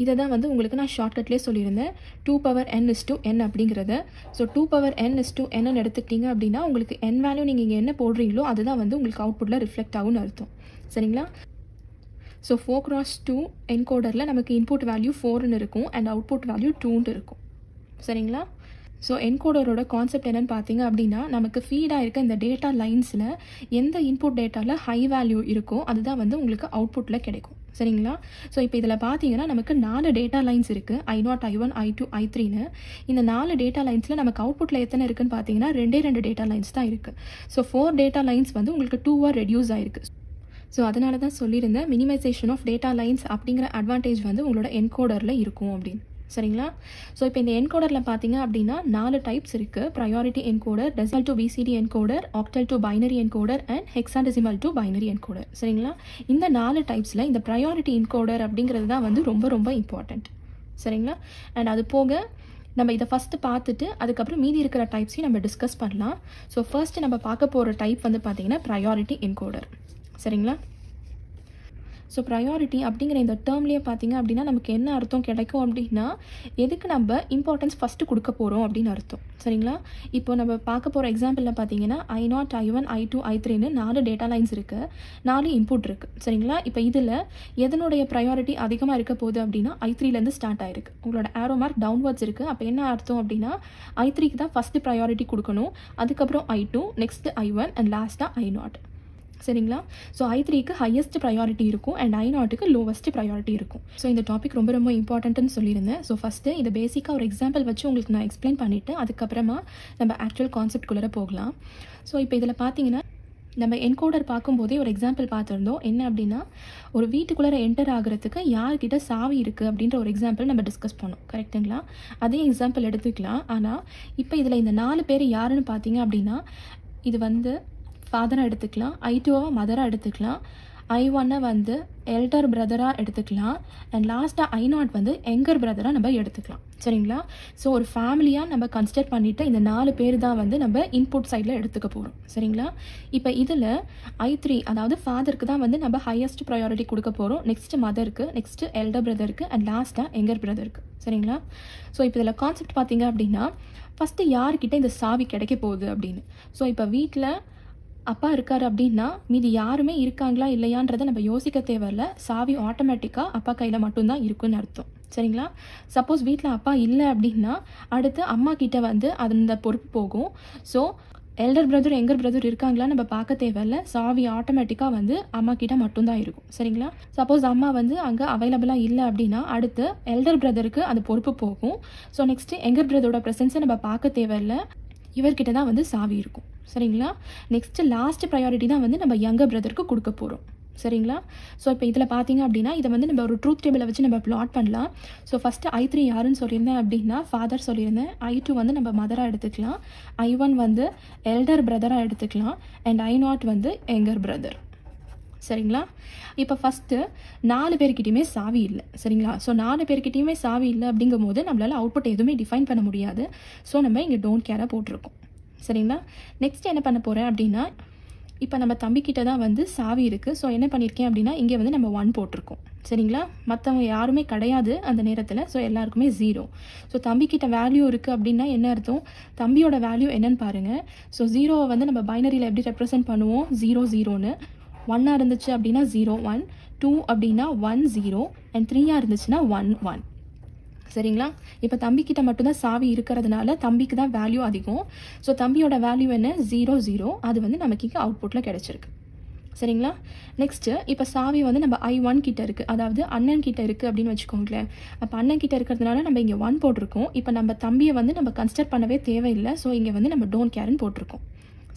இதை தான் வந்து உங்களுக்கு நான் ஷார்ட்கட்லேயே சொல்லியிருந்தேன் 2n is to n அப்படிங்கிறத. So 2n is to n எடுத்துக்கிட்டீங்க அப்படின்னா உங்களுக்கு n வேல்யூ நீங்கள் இங்கே என்ன போடுறீங்களோ அதுதான் வந்து உங்களுக்கு அவுட்புட்டில் ரிஃப்ளெக்ட் ஆகும்னு அர்த்தம். சரிங்களா? ஸோ 4x2 என்கோடரில் நமக்கு இன்புட் வேல்யூ 4ன்னு இருக்கும் அண்ட் அவுட்புட் வேல்யூ 2ன்னு இருக்கும். சரிங்களா? ஸோ என்கோடரோட கான்செப்ட் என்னென்னு பார்த்தீங்க அப்படின்னா நமக்கு ஃபீடாக இருக்க இந்த டேட்டா லைன்ஸில் எந்த இன்புட் டேட்டாவில் ஹை வேல்யூ இருக்கோ அதுதான் வந்து உங்களுக்கு அவுட்புட்டில் கிடைக்கும். சரிங்களா? ஸோ இப்போ இதில் பார்த்தீங்கன்னா நமக்கு 4 டேட்டா லைன்ஸ் இருக்குது. I0, I1, I2, I3ன்னு. இந்த 4 டேட்டா லைன்ஸில் நமக்கு அவுட்புட்டில் எத்தனை இருக்குன்னு பார்த்தீங்கன்னா 2 டேட்டா லைன்ஸ் தான் இருக்குது. ஸோ 4 டேட்டா லைன்ஸ் வந்து உங்களுக்கு 2ஆக ரெடியூஸ் ஆகிருக்கு. ஸோ அதனால தான் சொல்லியிருந்தேன் மினிமைசேஷன் ஆஃப் டேட்டா லைன்ஸ் அப்படிங்கிற அட்வான்டேஜ் வந்து உங்களோட என்கோடரில் இருக்கும் அப்படின்னு. சரிங்களா? ஸோ இப்போ இந்த என்கோடரில் பார்த்தீங்க அப்படின்னா 4 டைப்ஸ் இருக்குது. Priority encoder, decimal to BCD encoder, octal to binary encoder and hexadecimal to binary encoder. சரிங்களா? இந்த 4 டைப்ஸில் இந்த ப்ரையாரிட்டி என்கோடர் அப்படிங்கிறது தான் வந்து ரொம்ப ரொம்ப இம்பார்ட்டண்ட். சரிங்களா? அண்ட் அது போக நம்ம இதை ஃபஸ்ட்டு பார்த்துட்டு அதுக்கப்புறம் மீதி இருக்கிற டைப்ஸையும் நம்ம டிஸ்கஸ் பண்ணலாம். ஸோ ஃபர்ஸ்ட்டு நம்ம பார்க்க போகிற டைப் வந்து பார்த்திங்கன்னா ப்ரையாரிட்டி என்கோடர். சரிங்களா? ஸோ ப்ரையாரிட்டி அப்படிங்கிற இந்த டேர்ம்லேயே பார்த்தீங்க அப்படின்னா நமக்கு என்ன அர்த்தம் கிடைக்கும் அப்படின்னா, எதுக்கு நம்ம இம்பார்ட்டன்ஸ் ஃபஸ்ட்டு கொடுக்க போகிறோம் அப்படின்னு அர்த்தம். சரிங்களா? இப்போ நம்ம பார்க்க போகிற எக்ஸாம்பிளில் பார்த்தீங்கன்னா I0, I1, I2, I3ன்னு 4 data lines இருக்குது, 4 இன்புட் இருக்குது. சரிங்களா? இப்போ இதில் எதனுடைய ப்ரையாரிட்டி அதிகமாக இருக்க போகுது அப்படின்னா I3லேருந்து ஸ்டார்ட் ஆயிருக்கு. உங்களோட ஆரோ மார்க் டவுன்வர்ட்ஸ் இருக்குது. அப்போ என்ன அர்த்தம் அப்படின்னா I3க்கு தான் ஃபஸ்ட்டு ப்ரையாரிட்டி கொடுக்கணும், அதுக்கப்புறம் I2, நெக்ஸ்ட்டு I1 அண்ட் லாஸ்ட்டாக I0. சரிங்களா? ஸோ I3க்கு ஹையஸ்ட் ப்ரையாரிட்டி இருக்கும் அண்ட் I0க்கு லோவஸ்ட் ப்ரையாரிட்டி இருக்கும். ஸோ இந்த டாபிக் ரொம்ப ரொம்ப இம்பார்ட்டன்ட்னு சொல்லியிருந்தேன். ஸோ ஃபஸ்ட்டு இதை பேசிக்காக ஒரு எக்ஸாம்பிள் வச்சு உங்களுக்கு நான் எக்ஸ்பிளைன் பண்ணிவிட்டு அதுக்கப்புறமா நம்ம ஆக்சுவல் கான்செப்ட்குள்ளே போகலாம். ஸோ இப்போ இதில் பார்த்தீங்கன்னா நம்ம என்கோடர் பார்க்கும்போதே ஒரு எக்ஸாம்பிள் பார்த்துருந்தோம். என்ன அப்படின்னா, ஒரு வீட்டுக்குள்ளே என்டர் ஆகிறதுக்கு யார்கிட்ட சாவி இருக்குது அப்படின்ற ஒரு எக்ஸாம்பிள் நம்ம டிஸ்கஸ் பண்ணோம். கரெக்டுங்களா? அதே எக்ஸாம்பிள் எடுத்துக்கலாம். ஆனால் இப்போ இதில் இந்த 4 பேர் யாருன்னு பார்த்தீங்க அப்படின்னா, இது வந்து ஃபாதராக எடுத்துக்கலாம், I2வை மதராக எடுத்துக்கலாம், I1 வந்து எல்டர் பிரதராக எடுத்துக்கலாம் அண்ட் லாஸ்ட்டாக I0 வந்து எங்கர் பிரதராக நம்ம எடுத்துக்கலாம். சரிங்களா? ஸோ ஒரு ஃபேமிலியாக நம்ம கன்சிடர் பண்ணிவிட்டு இந்த 4 பேர் தான் வந்து நம்ம இன்புட் சைடில் எடுத்துக்க போகிறோம். சரிங்களா? இப்போ இதில் I3 அதாவது ஃபாதருக்கு தான் வந்து நம்ம ஹையஸ்ட் ப்ரையாரிட்டி கொடுக்க போகிறோம், நெக்ஸ்ட்டு மதருக்கு, நெக்ஸ்ட்டு எல்டர் பிரதருக்கு அண்ட் லாஸ்ட்டாக எங்கர் பிரதருக்கு. சரிங்களா? ஸோ இப்போ இதில் கான்செப்ட் பார்த்தீங்க அப்படின்னா, ஃபஸ்ட்டு யார்கிட்ட இந்த சாவி கிடைக்க போகுது அப்படின்னு. ஸோ இப்போ வீட்டில் அப்பா இருக்கார் அப்படின்னா மீதி யாருமே இருக்காங்களா இல்லையான்றதை நம்ம யோசிக்க தேவையில்ல. சாவி ஆட்டோமேட்டிக்காக அப்பா கையில் மட்டும்தான் இருக்குன்னு அர்த்தம். சரிங்களா? சப்போஸ் வீட்டில் அப்பா இல்லை அப்படின்னா அடுத்து அம்மா கிட்ட வந்து அந்த பொறுப்பு போகும். ஸோ எல்டர் பிரதர் எங்கர் பிரதர் இருக்காங்களா நம்ம பார்க்க தேவையில்ல, சாவி ஆட்டோமேட்டிக்காக வந்து அம்மா கிட்ட மட்டும்தான் இருக்கும். சரிங்களா? சப்போஸ் அம்மா வந்து அங்கே அவைலபிளாக இல்லை அப்படின்னா அடுத்து எல்டர் பிரதருக்கு அந்த பொறுப்பு போகும். ஸோ நெக்ஸ்ட்டு எங்கர் பிரதரோட ப்ரெசன்ஸை நம்ம பார்க்க தேவையில்ல, இவர்கிட்ட தான் வந்து சாவி இருக்கும். சரிங்களா? நெக்ஸ்ட்டு லாஸ்ட் ப்ரையாரிட்டி தான் வந்து நம்ம யங்கர் பிரதருக்கு கொடுக்க போகிறோம். சரிங்களா? ஸோ இப்போ இதில் பார்த்தீங்க அப்படின்னா இதை வந்து நம்ம ஒரு ட்ரூத் டேபிளை வச்சு நம்ம ப்ளாட் பண்ணலாம். ஸோ ஃபஸ்ட்டு I3 யாருன்னு சொல்லியிருந்தேன் அப்படின்னா ஃபாதர் சொல்லியிருந்தேன், I2 வந்து நம்ம மதராக எடுத்துக்கலாம், I1 வந்து எல்டர் பிரதராக எடுத்துக்கலாம் அண்ட் I0 வந்து எங்கர் பிரதர். சரிங்களா? இப்போ ஃபஸ்ட்டு 4 பேர்கிட்டையுமே சாவி இல்லை. சரிங்களா? ஸோ 4 பேர்கிட்டையுமே சாவி இல்லை அப்படிங்கும் போது நம்மளால் அவுட்புட் எதுவுமே டிஃபைன் பண்ண முடியாது. ஸோ நம்ம இங்கே டோன்ட் கேராக போட்டிருக்கோம். சரிங்களா? நெக்ஸ்ட் என்ன பண்ண போகிறேன் அப்படின்னா, இப்போ நம்ம தம்பிக்கிட்ட தான் வந்து சாவி இருக்குது. ஸோ என்ன பண்ணியிருக்கேன் அப்படின்னா இங்கே வந்து நம்ம 1 போட்டிருக்கோம். சரிங்களா? மற்றவங்க யாருமே கிடையாது அந்த நேரத்தில். ஸோ எல்லாருக்குமே 0. ஸோ தம்பிக்கிட்ட வேல்யூ இருக்குது அப்படின்னா என்ன அர்த்தம், தம்பியோட வேல்யூ என்னன்னு பாருங்கள். ஸோ 0வை வந்து நம்ம பைனரியில் எப்படி ரெப்ரசென்ட் பண்ணுவோம், 0 0ன்னு. 1 இருந்துச்சு அப்படின்னா 0 1, 2 அப்படின்னா 1 0 அண்ட் 3 இருந்துச்சுன்னா 1 1. சரிங்களா? இப்போ தம்பிக்கிட்ட மட்டும்தான் சாவி இருக்கிறதுனால தம்பிக்கு தான் வேல்யூ அதிகம். ஸோ தம்பியோட வேல்யூ என்ன, 0 0. அது வந்து நமக்கு இங்கே அவுட்புட்டில் கிடச்சிருக்கு. சரிங்களா? நெக்ஸ்ட்டு இப்போ சாவி வந்து நம்ம I1 கிட்ட இருக்குது, அதாவது அண்ணன் கிட்ட இருக்குது அப்படின்னு வச்சுக்கோங்களேன். அப்போ அண்ணன் கிட்ட இருக்கிறதுனால நம்ம இங்கே 1 போட்டிருக்கோம். இப்போ நம்ம தம்பியை வந்து நம்ம கன்சிடர் பண்ணவே தேவையில்லை. ஸோ இங்கே வந்து நம்ம டோன்ட் கேர்ன்னு போட்டிருக்கோம்.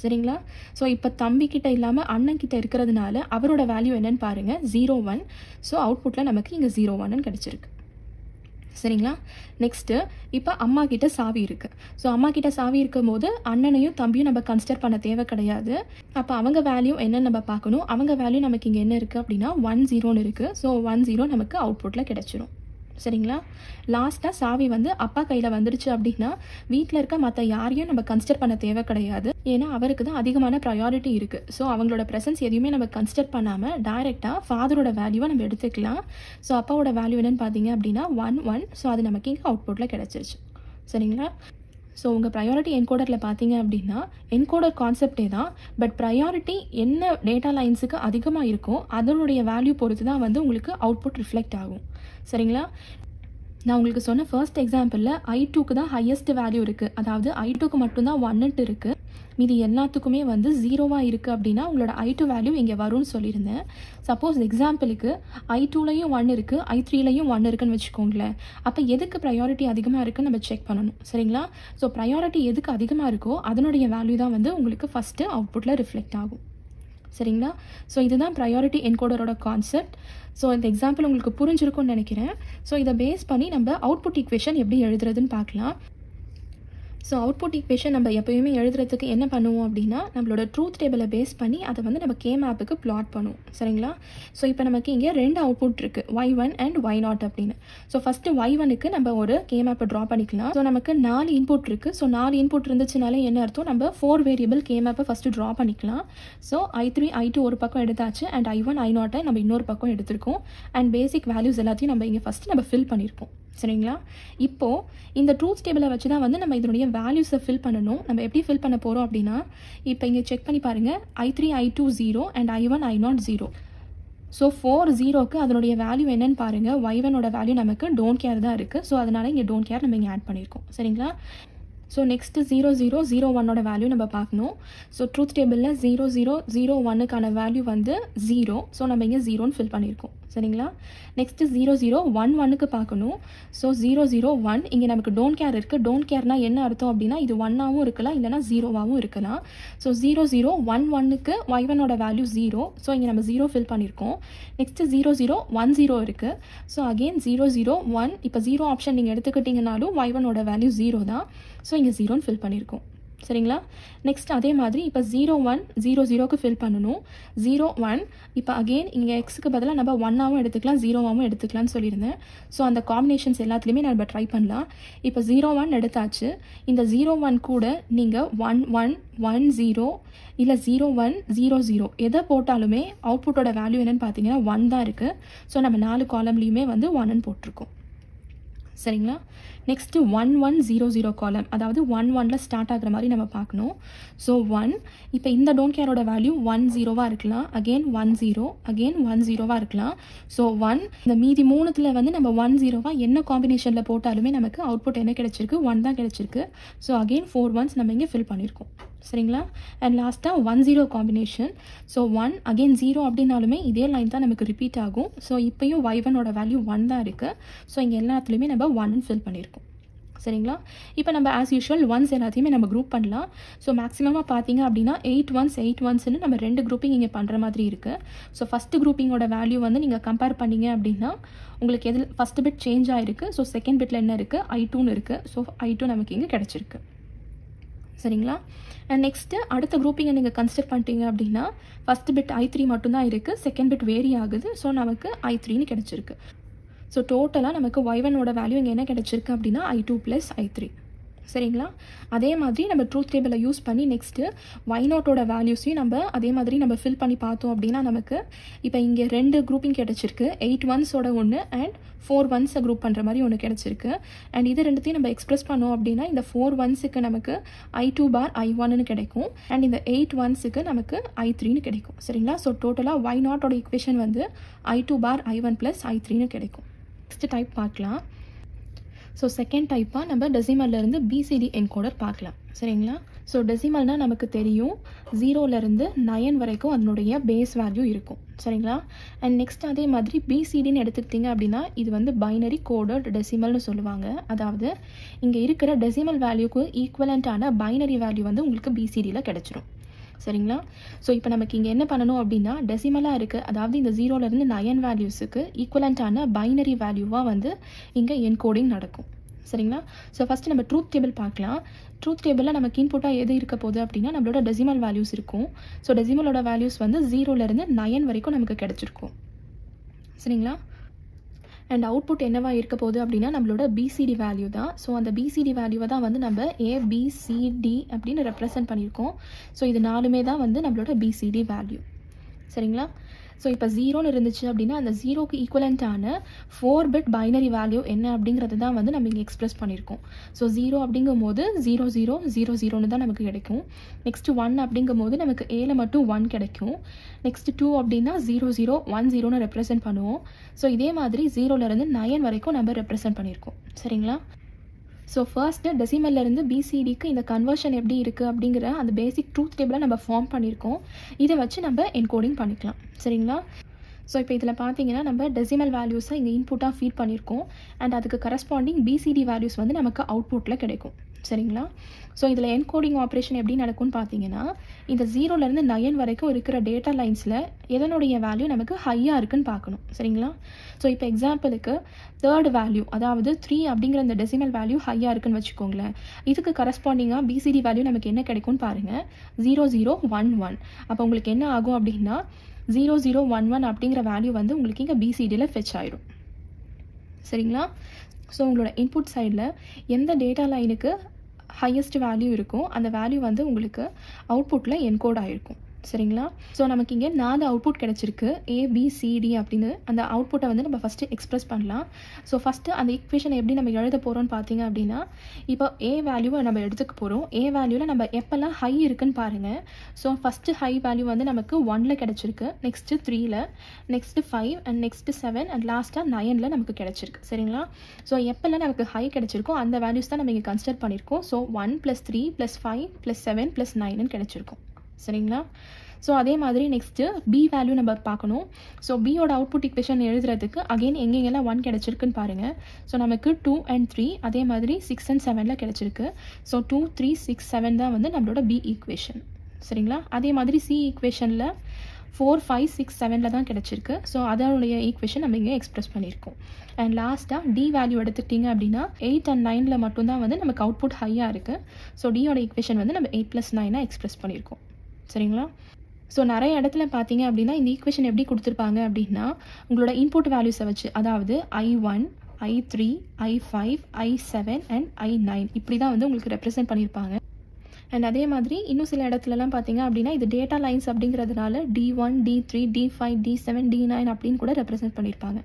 சரிங்களா? ஸோ இப்போ தம்பிக்கிட்ட இல்லாமல் அண்ணன் கிட்ட இருக்கிறதுனால அவரோட வேல்யூ என்னன்னு பாருங்கள், 0 1. ஸோ அவுட்புட்டில் நமக்கு இங்கே 0 1ன்னு கிடச்சிருக்கு. சரிங்களா? நெக்ஸ்ட்டு இப்போ அம்மா கிட்ட சாவி இருக்குது. ஸோ அம்மா கிட்ட சாவி இருக்கும் போது அண்ணனையும் தம்பியும் நம்ம கன்சிடர் பண்ண தேவை கிடையாது. அப்போ அவங்க வேல்யூ என்னன்னு நம்ம பார்க்கணும். அவங்க வேல்யூ நமக்கு இங்கே என்ன இருக்குது அப்படின்னா 1 0ன்னு இருக்குது. ஸோ 1 0 நமக்கு அவுட்புட்டில் கிடச்சிரும். சரிங்களா? லாஸ்ட்டாக சாவி வந்து அப்பா கையில் வந்துடுச்சு அப்படின்னா வீட்டில் இருக்க மற்ற யாரையும் நம்ம கன்சிடர் பண்ண தேவை கிடையாது. ஏன்னா அவருக்கு தான் அதிகமான ப்ரையாரிட்டி இருக்குது. ஸோ அவங்களோட ப்ரெசன்ஸ் எதையுமே நம்ம கன்சிடர் பண்ணாமல் டைரெக்டாக ஃபாதரோட வேல்யூவை நம்ம எடுத்துக்கலாம். ஸோ அப்பாவோட வேல்யூ என்னென்னு பார்த்தீங்க அப்படின்னா 1 1. ஸோ அது நமக்கு இங்கே அவுட்புட்டில் கிடச்சிருச்சு. சரிங்களா? ஸோ உங்கள் ப்ரையாரிட்டி என்கோடரில் பார்த்தீங்க அப்படின்னா என்கோடர் கான்செப்டே தான். பட் ப்ரையாரிட்டி என்ன டேட்டா லைன்ஸுக்கு அதிகமாக இருக்கோ அதனுடைய வேல்யூ பொறுத்து தான் வந்து உங்களுக்கு அவுட்புட் ரிஃப்ளெக்ட் ஆகும். சரிங்களா? நான் உங்களுக்கு சொன்ன ஃபர்ஸ்ட் எக்ஸாம்பிளில் I2க்கு தான் ஹையஸ்ட் வேல்யூ இருக்குது, அதாவது I2க்கு மட்டும்தான் 1 இருக்குது, மீதி எல்லாத்துக்குமே வந்து 0வாக இருக்குது அப்படின்னா உங்களோட I2 வேல்யூ இங்கே வரும்னு சொல்லியிருந்தேன். சப்போஸ் எக்ஸாம்பிளுக்கு I2லையும் 1 இருக்குது, I3லையும் 1 இருக்குன்னு வச்சுக்கோங்களேன். அப்போ எதுக்கு ப்ரையாரிட்டி அதிகமாக இருக்குன்னு நம்ம செக் பண்ணணும். சரிங்களா? ஸோ ப்ரையாரிட்டி எதுக்கு அதிகமாக இருக்கோ அதனுடைய வேல்யூ தான் வந்து உங்களுக்கு ஃபஸ்ட்டு அவுட்புட்டில் ரிஃப்ளெக்ட் ஆகும். சரிங்களா? ஸோ இதுதான் ப்ரையாரிட்டி என்கோடரோட கான்செப்ட். ஸோ இந்த எக்ஸாம்பிள் உங்களுக்கு புரிஞ்சிருக்கும்னு நினைக்கிறேன். ஸோ இதை பேஸ் பண்ணி நம்ம அவுட்புட் ஈக்குவேஷன் எப்படி எழுதுறதுன்னு பார்க்கலாம். ஸோ அவுட்புட் ஈக்குவேஷன் நம்ம எப்போயுமே எழுதுறதுக்கு என்ன பண்ணுவோம் அப்படின்னா நம்மளோட ட்ரூத் டேபிளை பேஸ் பண்ணி அதை வந்து நம்ம கே மேப்புக்கு பிளாட் பண்ணுவோம். சரிங்களா? ஸோ இப்போ நமக்கு இங்கே 2 அவுட்புட் இருக்குது, y1 அண்ட் y0 அப்படின்னு. ஸோ ஃபஸ்ட்டு y1க்கு நம்ம ஒரு கே மேப்பை ட்ரா பண்ணிக்கலாம். ஸோ நமக்கு 4 இன்புட் இருக்குது. ஸோ 4 இன்புட் இருந்துச்சுனாலே என்ன அர்த்தம், நம்ம 4 வேரியபிள் கே மேப்பை ஃபஸ்ட்டு ட்ரா பண்ணிக்கலாம். ஸோ i3 i2 ஒரு பக்கம் எடுத்தாச்சு அண்ட் i1 i0 நம்ம இன்னொரு பக்கம் எடுத்திருக்கோம். அண்ட் பேசிக் வேல்யூஸ் எல்லாத்தையும் நம்ம இங்கே ஃபஸ்ட்டு நம்ம ஃபில் பண்ணியிருக்கோம். சரிங்களா? இப்போது இந்த ட்ரூத் டேபிளை வச்சு தான் வந்து நம்ம இதனுடைய வேல்யூஸை ஃபில் பண்ணணும். நம்ம எப்படி ஃபில் பண்ண போகிறோம் அப்படின்னா, இப்போ இங்கே செக் பண்ணி பாருங்கள், i3 i2 0 and i1 i0 0. So 4 0க்கு அதனுடைய வேல்யூ என்னன்னு பாருங்கள். y1ஓட வேல்யூ நமக்கு டோன்ட் கேர் தான் இருக்குது. ஸோ அதனால் இங்கே டோன்ட் கேர் நம்ம இங்கே ஆட் பண்ணியிருக்கோம். சரிங்களா? ஸோ நெக்ஸ்ட்டு 0 0 0 1ஓட வேல்யூ நம்ம பார்க்கணும். ஸோ ட்ரூத் டேபிளில் 0 0 0 1க்கான வேல்யூ வந்து 0. ஸோ நம்ம இங்கே 0ன்னு ஃபில் பண்ணியிருக்கோம். சரிங்களா? நெக்ஸ்ட்டு 0 0 1 1க்கு பார்க்கணும். ஸோ 0 0 1 இங்கே நமக்கு டோன்ட் கேர் இருக்குது. டோன்ட் கேர்னால் என்ன அர்த்தம் அப்படின்னா, இது 1ஆகவும் இருக்கலாம், இல்லைனா 0வாகவும் இருக்கலாம். ஸோ 0 0 1 1க்கு y1ஓட வேல்யூ 0. ஸோ இங்கே நம்ம 0 ஃபில் பண்ணியிருக்கோம். நெக்ஸ்ட்டு 0 0 1 0 இருக்குது. So again 0 0 1. இப்போ 0 ஆப்ஷன் நீங்கள் எடுத்துக்கிட்டிங்கனாலும் y1ஓட வேல்யூ 0 தான். ஸோ இங்கே 0ன்னு ஃபில் பண்ணியிருக்கோம். சரிங்களா? நெக்ஸ்ட் அதே மாதிரி இப்போ 0 1 0 0க்கு ஃபில் பண்ணணும். 0 1 இப்போ அகெயின் இங்கே எக்ஸுக்கு பதிலாக நம்ம 1ஆகவும் எடுத்துக்கலாம், 0ஆகவும் எடுத்துக்கலாம்னு சொல்லியிருந்தேன். ஸோ அந்த காம்பினேஷன்ஸ் எல்லாத்துலேயுமே நம்ம ட்ரை பண்ணலாம். இப்போ 0 1 எடுத்தாச்சு. இந்த 0 1 கூட நீங்கள் 1 1 1 0 இல்லை 0 1 0 0 எதை போட்டாலுமே அவுட்புட்டோட வேல்யூ என்னென்னு பார்த்தீங்கன்னா 1 தான் இருக்குது. ஸோ நம்ம 4 காலம்லேயுமே வந்து 1ன்னு போட்டிருக்கோம். சரிங்களா? நெக்ஸ்ட்டு 1 1 0 0 காலம், அதாவது 1 1ல் ஸ்டார்ட் ஆகிற மாதிரி நம்ம பார்க்கணும். ஸோ 1 இப்போ இந்த டோன்ட் கேரோட வேல்யூ 1 0வாக இருக்கலாம், அகெயின் 1 0 அகெயின் 1 0வாக இருக்கலாம். ஸோ 1 இந்த மீதி 3த்தில் வந்து நம்ம 1 0வாக என்ன காம்பினேஷனில் போட்டாலுமே நமக்கு அவுட்புட் என்ன கிடச்சிருக்கு, 1 தான் கிடச்சிருக்கு. ஸோ அகெயின் 4 1s நம்ம இங்கே ஃபில் பண்ணியிருக்கோம். சரிங்களா? அண்ட் லாஸ்ட்டாக 1 0 காம்பினேஷன். ஸோ 1 அகெயின் 0 அப்படின்னாலுமே இதே லைன் தான் நமக்கு ரிப்பீட் ஆகும். ஸோ இப்போயும் y1ஓட வேல்யூ 1 தான் இருக்குது. ஸோ இங்கே எல்லாத்துலேயுமே நம்ம 1ன்னு ஃபில் பண்ணியிருக்கோம். சரிங்களா? இப்போ நம்ம ஆஸ் யூஷுவல் ஒன்ஸ் எல்லாத்தையுமே நம்ம குரூப் பண்ணலாம். ஸோ மேக்ஸிமமாக பார்த்தீங்க அப்படின்னா 8 1s நம்ம 2 குரூப்பிங் இங்கே பண்ணுற மாதிரி இருக்குது. ஸோ ஃபஸ்ட்டு குரூப்பிங்கோட வேல்யூ வந்து நீங்கள் கம்பேர் பண்ணிங்க அப்படின்னா உங்களுக்கு எதில் ஃபஸ்ட்டு பிட் சேஞ்ச் ஆகிருக்கு. ஸோ செகண்ட் பிட்டில் என்ன இருக்குது, i2ன்னு இருக்குது. ஸோ i2 நமக்கு இங்கே கிடச்சிருக்கு. சரிங்களா? அண்ட் நெக்ஸ்ட்டு அடுத்த குரூப்பிங்கை நீங்கள் கன்சிடர் பண்ணிட்டீங்க அப்படின்னா ஃபஸ்ட்டு பிட் i3 மட்டும்தான் இருக்குது, செகண்ட் பிட் வேரி ஆகுது. ஸோ நமக்கு i3ன்னு கிடச்சிருக்கு. ஸோ டோட்டலாக நமக்கு y1ஓட வேல்யூ இங்கே என்ன கிடச்சிருக்கு அப்படின்னா i2 + i3. சரிங்களா? அதே மாதிரி நம்ம ட்ரூத் டேபிளை யூஸ் பண்ணி நெக்ஸ்ட்டு y0ஓட வேல்யூஸையும் நம்ம அதே மாதிரி நம்ம ஃபில் பண்ணி பார்த்தோம் அப்படின்னா நமக்கு இப்போ இங்கே 2 குரூப்பிங் கிடச்சிருக்கு. 8 1ஸோட ஒன்று அண்ட் 4 1ஸை குரூப் பண்ணுற மாதிரி ஒன்று கிடச்சிருக்கு. அண்ட் இது ரெண்டுத்தையும் நம்ம எக்ஸ்பிரஸ் பண்ணோம் அப்படின்னா இந்த 4 1ஸுக்கு நமக்கு i2 பார் i1ன்னு கிடைக்கும். அண்ட் இந்த 8 1ஸுக்கு நமக்கு i3ன்னு கிடைக்கும். சரிங்களா? ஸோ டோட்டலாக y0ஓட ஈக்குவேஷன் வந்து i2 பார் i1 + i3ன்னு கிடைக்கும். நெக்ஸ்ட் டைப் பார்க்கலாம். ஸோ செகண்ட் டைப்பாக நம்ம டெசிமல்லேருந்து பிசிடி என்கோடர் பார்க்கலாம். சரிங்களா? ஸோ டெசிமல்னால் நமக்கு தெரியும் 0லேருந்து 9 வரைக்கும் அதனுடைய பேஸ் வேல்யூ இருக்கும். சரிங்களா? அண்ட் நெக்ஸ்ட் அதே மாதிரி பிசிடின்னு எடுத்துக்கிட்டிங்க அப்படின்னா இது வந்து பைனரி கோடட் டெசிமல்னு சொல்லுவாங்க. அதாவது இங்கே இருக்கிற டெசிமல் வேல்யூக்கு ஈக்குவலண்ட்டான பைனரி வேல்யூ வந்து உங்களுக்கு பிசிடியில் கிடச்சிரும். சரிங்களா? ஸோ இப்போ நமக்கு இங்கே என்ன பண்ணணும் அப்படின்னா டெசிமலாக இருக்குது, அதாவது இந்த 0லேருந்து 9 வேல்யூஸுக்கு ஈக்குவலண்ட்டான பைனரி வேல்யூவாக வந்து இங்கே என்கோடிங் நடக்கும். சரிங்களா? ஸோ ஃபஸ்ட்டு நம்ம ட்ரூத் டேபிள் பார்க்கலாம். ட்ரூத் டேபிளில் நமக்கு இன்புட்டாக எது இருக்க போகுது அப்படின்னா நம்மளோட டெசிமல் வேல்யூஸ் இருக்கும். ஸோ டெசிமலோட வேல்யூஸ் வந்து 0லேருந்து 9 வரைக்கும் நமக்கு கிடச்சிருக்கும். சரிங்களா? அண்ட் அவுட்புட் என்னவாக இருக்க போகுது அப்படின்னா நம்மளோட பிசிடி வேல்யூ தான். ஸோ அந்த பிசிடி வேல்யூவை தான் வந்து நம்ம ஏபிசிடி அப்படின்னு ரெப்ரசன்ட் பண்ணியிருக்கோம். ஸோ இது 4மே தான் வந்து நம்மளோட பிசிடி வேல்யூ. சரிங்களா? ஸோ இப்போ 0ன்னு இருந்துச்சு அப்படின்னா அந்த 0க்கு ஈக்குவலண்ட்டான 4 பிட் பைனரி வேல்யூ என்ன அப்படிங்கிறது தான் வந்து நம்ம இங்கே எக்ஸ்பிரஸ் பண்ணியிருக்கோம். ஸோ 0 அப்படிங்கும் போது 0 0 0 0ன்னு தான் நமக்கு கிடைக்கும். நெக்ஸ்ட்டு 1 அப்படிங்கும் போது நமக்கு ஏல மட்டும் 1 கிடைக்கும். நெக்ஸ்ட்டு 2 அப்படின்னா 0 0 1 0ன்னு ரெப்ரசென்ட் பண்ணுவோம். ஸோ இதே மாதிரி 0லேருந்து 9 வரைக்கும் நம்ம ரெப்ரசென்ட் பண்ணியிருக்கோம். சரிங்களா? ஸோ ஃபர்ஸ்ட்டு டெசிமல்லேருந்து பிசிடிக்கு இந்த கன்வர்ஷன் எப்படி இருக்குது அப்படிங்கிற அந்த பேசிக் ட்ரூத் டேபிளை நம்ம ஃபார்ம் பண்ணியிருக்கோம். இதை வச்சு நம்ம என்கோடிங் பண்ணிக்கலாம். சரிங்களா? ஸோ இப்போ இதில் பார்த்தீங்கன்னா நம்ம டெசிமல் வேல்யூஸை இங்கே இன்புட்டாக ஃபீட் பண்ணியிருக்கோம். அண்ட் அதுக்கு கரஸ்பாண்டிங் பிசிடி வேல்யூஸ் வந்து நமக்கு அவுட்புட்டில் கிடைக்கும். சரிங்களா? ஸோ இதில் என்கோடிங் ஆப்ரேஷன் எப்படி நடக்கும்னு பார்த்தீங்கன்னா, இந்த 0லேருந்து 9 வரைக்கும் இருக்கிற டேட்டா லைன்ஸில் எதனுடைய வேல்யூ நமக்கு ஹையாக இருக்குன்னு பார்க்கணும். சரிங்களா? ஸோ இப்போ எக்ஸாம்பிளுக்கு தேர்ட் வேல்யூ, அதாவது 3 அப்படிங்கிற இந்த டெசிமல் வேல்யூ ஹையாக இருக்குன்னு வச்சுக்கோங்களேன். இதுக்கு கரஸ்பாண்டிங்காக பிசிடி வேல்யூ நமக்கு என்ன கிடைக்கும்னு பாருங்கள், 0011. அப்போ உங்களுக்கு என்ன ஆகும் அப்படின்னா 0011 அப்படிங்கிற வேல்யூ வந்து உங்களுக்கு இங்கே பிசிடியில் ஃபெச் ஆயிடும். சரிங்களா? ஸோ உங்களோட இன்புட் சைடில் எந்த டேட்டா லைனுக்கு ஹையஸ்ட் வேல்யூ இருக்கும் அந்த வேல்யூ வந்து உங்களுக்கு அவுட்புட்டில் என்கோட் ஆகிருக்கும். சரிங்களா? ஸோ நமக்கு இங்கே 4 அவுட்புட் கிடச்சிருக்கு, ABCD அப்படின்னு. அந்த அவுட்புட்டை வந்து நம்ம ஃபஸ்ட்டு எக்ஸ்ப்ரெஸ் பண்ணலாம். ஸோ ஃபஸ்ட்டு அந்த ஈக்குவேஷனை எப்படி நம்ம எழுத போகிறோம்னு பார்த்தீங்க அப்படின்னா, இப்போ A வேல்யூவை நம்ம எடுத்துக்க போகிறோம். A வேல்யூவில் நம்ம எப்போல்லாம் ஹை இருக்குன்னு பாருங்கள். ஸோ ஃபஸ்ட்டு ஹை வேல்யூ வந்து நமக்கு 1ல் கிடச்சிருக்கு, நெக்ஸ்ட்டு 3ல், நெக்ஸ்ட்டு 5 அண்ட் நெக்ஸ்ட்டு 7 அண்ட் லாஸ்ட்டாக 9ல் நமக்கு கிடச்சிருக்கு. சரிங்களா? ஸோ எப்போல்லாம் நமக்கு ஹை கிடச்சிருக்கோ அந்த வேல்யூஸ் தான் நம்ம இங்கே கன்சிடர் பண்ணியிருக்கோம். ஸோ 1 + 3 + 5 + 7 + 9ன்னு கிடச்சிருக்கும். சரிங்களா? ஸோ அதே மாதிரி நெக்ஸ்ட்டு B வேல்யூ நம்ம பார்க்கணும். ஸோ பியோட அவுட்புட் ஈக்குவேஷன் எழுதுறதுக்கு அகெயின் எங்கெங்கெல்லாம் 1 கிடச்சிருக்குன்னு பாருங்கள். ஸோ நமக்கு 2 and 3, அதே மாதிரி 6 and 7ல் கிடச்சிருக்கு. ஸோ 2, 3, 6, 7 தான் வந்து நம்மளோட B ஈக்குவேஷன். சரிங்களா? அதே மாதிரி C ஈக்குவேஷனில் 4, 5, 6, 7ல் தான் கிடச்சிருக்கு. ஸோ அதனுடைய ஈக்குவேஷன் நம்ம இங்கே எக்ஸ்ப்ரெஸ் பண்ணியிருக்கோம். அண்ட் லாஸ்ட்டாக D வேல்யூ எடுத்துக்கிட்டிங்க அப்படின்னா 8 and 9ல் மட்டும்தான் வந்து நமக்கு அவுட்புட் ஹையாக இருக்குது. ஸோ Dயோட ஈக்குவேஷன் வந்து நம்ம 8 + 9 எக்ஸ்ப்ரெஸ் பண்ணியிருக்கோம். சரிங்களா? ஸோ நிறைய இடத்துல பார்த்தீங்க அப்படின்னா இந்த ஈக்குவேஷன் எப்படி கொடுத்துருப்பாங்க அப்படின்னா, உங்களோட இன்புட் வேல்யூஸை வச்சு, அதாவது I1, I3, I5, I7 and I9 இப்படி தான் வந்து உங்களுக்கு ரெப்ரசென்ட் பண்ணியிருப்பாங்க. அண்ட் அதே மாதிரி இன்னும் சில இடத்துலலாம் பார்த்தீங்க அப்படின்னா இது டேட்டா லைன்ஸ் அப்படிங்கிறதுனால D1, D3, D5, D7, D9 அப்படின்னு கூட ரெப்ரசென்ட் பண்ணியிருப்பாங்க.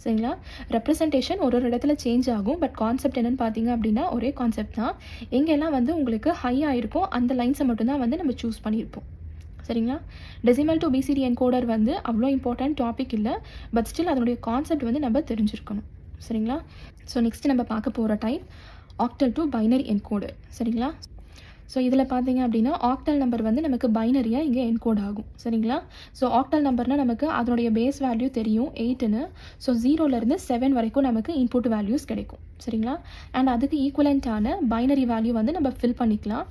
சரிங்களா? ரெப்ரசன்டேஷன் ஒரு இடத்துல சேஞ்ச் ஆகும், பட் கான்செப்ட் என்னென்னு பார்த்தீங்க அப்படின்னா ஒரே கான்செப்ட் தான். எங்கெல்லாம் வந்து உங்களுக்கு ஹையாக இருக்கும் அந்த லைன்ஸை மட்டும்தான் வந்து நம்ம சூஸ் பண்ணியிருப்போம். சரிங்களா? டெசிமல் டு பிசிடி என்கோடர் வந்து அவ்வளோ இம்பார்ட்டன்ட் டாபிக் இல்லை, பட் ஸ்டில் அதனுடைய கான்செப்ட் வந்து நம்ம தெரிஞ்சிருக்கணும். சரிங்களா? ஸோ நெக்ஸ்ட் நம்ம பார்க்க போகிற type octal to binary encoder. சரிங்களா? ஸோ இதில் பார்த்தீங்க அப்படின்னா ஆக்டல் நம்பர் வந்து நமக்கு பைனரியாக இங்கே என்கோட் ஆகும். சரிங்களா? ஸோ ஆக்டல் நம்பர்னால் நமக்கு அதனுடைய பேஸ் வேல்யூ தெரியும் 8ன்னு. ஸோ 0லேருந்து 7 வரைக்கும் நமக்கு இன்புட் வேல்யூஸ் கிடைக்கும். சரிங்களா? அண்ட் அதுக்கு ஈக்குவலண்ட்டான பைனரி வேல்யூ வந்து நம்ம ஃபில் பண்ணிக்கலாம்.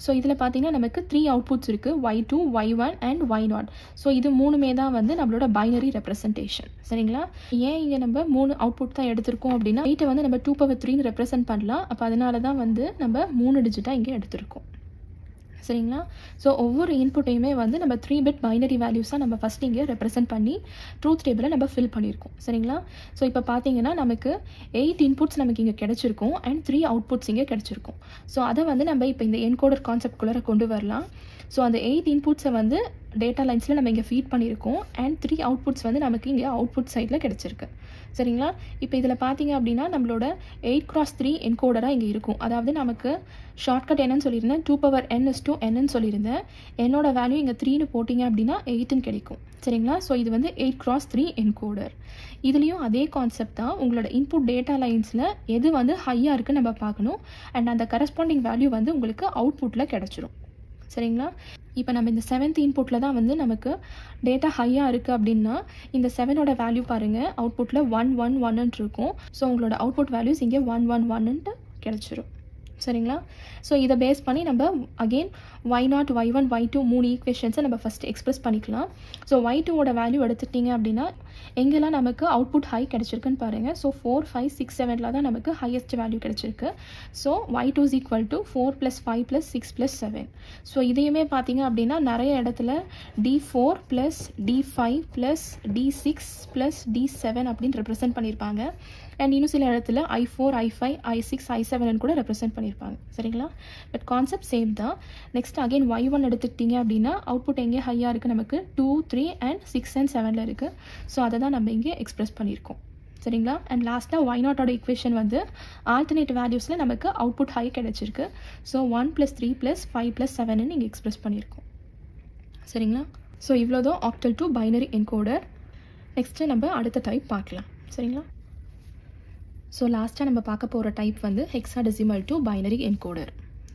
ஸோ இதில் பார்த்தீங்கன்னா நமக்கு 3 அவுட்புட்ஸ் இருக்குது, Y2, Y1 and Y0. So இது 3மே தான் வந்து நம்மளோட பைனரி ரெப்ரசன்டேஷன். சரிங்களா? ஏன் இங்கே நம்ம 3 அவுட்புட் தான் எடுத்திருக்கோம் அப்படின்னா 8 வந்து நம்ம 2^3ன்னு ரெப்ரசென்ட் பண்ணலாம். அப்போ அதனால தான் வந்து நம்ம 3 டிஜிட்டாக இங்கே எடுத்திருக்கோம். சரிங்களா? ஸோ ஒவ்வொரு இன்புட்டையுமே வந்து நம்ம 3 பிட் பைனரி வேல்யூஸாக நம்ம ஃபஸ்ட் இங்கே ரெப்ரசென்ட் பண்ணி ட்ரூத் டேபிளை நம்ம ஃபில் பண்ணியிருக்கோம். சரிங்களா? ஸோ இப்போ பார்த்தீங்கன்னா நமக்கு 8 இன்புட்ஸ் நமக்கு இங்கே கிடச்சிருக்கும் அண்ட் 3 அவுட்புட்ஸ் இங்கே கிடச்சிருக்கும். ஸோ அதை வந்து நம்ம இப்போ இந்த என்கோடர் கான்செப்ட்குள்ளே கொண்டு வரலாம். ஸோ அந்த 8 இன்புட்ஸை வந்து டேட்டா லைன்ஸில் நம்ம இங்கே ஃபீட் பண்ணியிருக்கோம் அண்ட் 3 அவுட்புட்ஸ் வந்து நமக்கு இங்கே அவுட்புட் சைடில் கிடச்சிருக்கு. சரிங்களா? இப்போ இதில் பார்த்தீங்க அப்படின்னா நம்மளோட 8x3 என்கோடராக இங்கே இருக்கும். அதாவது நமக்கு ஷார்ட்கட் என்னன்னு சொல்லியிருந்தேன், 2n சொல்லியிருந்தேன். என்னோட வேல்யூ இங்கே 3ன்னு போட்டிங்க அப்படின்னா 8ன்னு கிடைக்கும். சரிங்களா? ஸோ இது வந்து 8x3 என்கோடர். இதுலேயும் அதே கான்செப்ட் தான். உங்களோட இன்புட் டேட்டா லைன்ஸில் எது வந்து ஹையாக இருக்குன்னு நம்ம பார்க்கணும் அண்ட் அந்த கரஸ்பாண்டிங் வேல்யூ வந்து உங்களுக்கு அவுட்புட்டில் கிடச்சிரும். சரிங்களா? இப்போ நம்ம இந்த 7th இன்புட்டில் தான் வந்து நமக்கு டேட்டா ஹையாக இருக்குது அப்படின்னா இந்த 7ஓட வேல்யூ பாருங்கள், அவுட்புட்டில் 111 இருக்கும். ஸோ உங்களோட அவுட்புட் வேல்யூஸ் இங்கே 111 கிடச்சிரும். சரிங்களா? ஸோ இதை பேஸ் பண்ணி நம்ம அகெயின் Y0, Y1, Y2 3 ஈக்குவேஷன்ஸை நம்ம ஃபஸ்ட்டு எக்ஸ்ப்ரெஸ் பண்ணிக்கலாம். ஸோ Y2ஓட வேல்யூ எடுத்துக்கிட்டிங்க அப்படின்னா எங்கெல்லாம் நமக்கு அவுட்புட் ஹை கிடச்சிருக்குன்னு பாருங்கள். ஸோ 4, 5, 6, 7ல் தான் நமக்கு ஹையஸ்ட் வேல்யூ கிடச்சிருக்கு. So Y2 = 4 + 5 + 6 + 7. ஸோ இதையுமே பார்த்தீங்க அப்படின்னா நிறைய இடத்துல D4 + D5 + D6 + D7 அப்படின்னு ரெப்ரசென்ட் பண்ணியிருப்பாங்க. அண்ட் இன்னும் சில இடத்துல I4, I5, I6, I7 கூட ரெப்ரசென்ட் பண்ணியிருப்பாங்க. சரிங்களா? பட் கான்செப்ட் சேம் தான். நெக்ஸ்ட் அகெயின் Y1 எடுத்துக்கிட்டிங்க அப்படின்னா அவுட்புட் எங்கே ஹையாக இருக்குது, நமக்கு 2, 3 and 6 and 7ல் இருக்குது. ஸோ அதை தான் நம்ம இங்கே எக்ஸ்ப்ரெஸ் பண்ணியிருக்கோம். சரிங்களா? அண்ட் லாஸ்ட்டாக Y0ஓட ஈக்குவேஷன் வந்து ஆல்டர்னேட் வேல்யூஸில் நமக்கு அவுட்புட் ஹை கிடச்சிருக்கு. ஸோ 1 + 3 + 5 + 7ன்னு இங்கே எக்ஸ்ப்ரெஸ் பண்ணியிருக்கோம். சரிங்களா? ஸோ இவ்வளோ தான் octal to binary encoder. Next நம்ம அடுத்த டைப் பார்க்கலாம். சரிங்களா? ஸோ லாஸ்ட்டாக நம்ம பார்க்க போகிற டைப் வந்து ஹெக்ஸாடெசிமல் டு பைனரி என்கோடர்.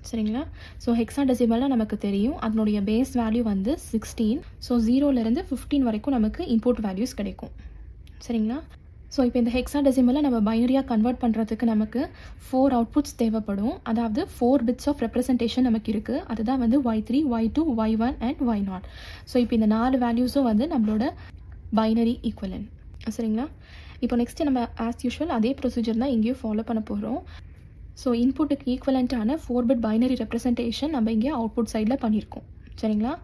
சரிங்களா? ஸோ ஹெக்ஸாடெசிமல்னால் நமக்கு தெரியும், அதனுடைய பேஸ் வேல்யூ வந்து 16. ஸோ 0லேருந்து 15 வரைக்கும் நமக்கு இன்புட் வேல்யூஸ் கிடைக்கும். சரிங்களா? ஸோ இப்போ இந்த ஹெக்ஸாடெசிமலை நம்ம பைனரியாக கன்வெர்ட் பண்ணுறதுக்கு நமக்கு 4 அவுட்புட்ஸ் தேவைப்படும். அதாவது 4 பிட்ஸ் ஆஃப் ரெப்ரசன்டேஷன் நமக்கு இருக்குது. அதுதான் வந்து y3, y2, y1 and y0. So இப்போ இந்த 4 வேல்யூஸும் வந்து நம்மளோட பைனரி ஈக்குவலன்ட். சரிங்களா? இப்போ நெக்ஸ்ட்டு நம்ம ஆஸ் யூஷுவல் அதே ப்ரொசீஜர் தான் இங்கேயும் ஃபாலோ பண்ண போகிறோம். ஸோ இன்புட்டுக்கு ஈக்குவலண்ட்டான 4 பிட் பைனரி ரெப்ரசன்டேஷன் நம்ம இங்கே அவுட்புட் சைடில் பண்ணியிருக்கோம். சரிங்களா?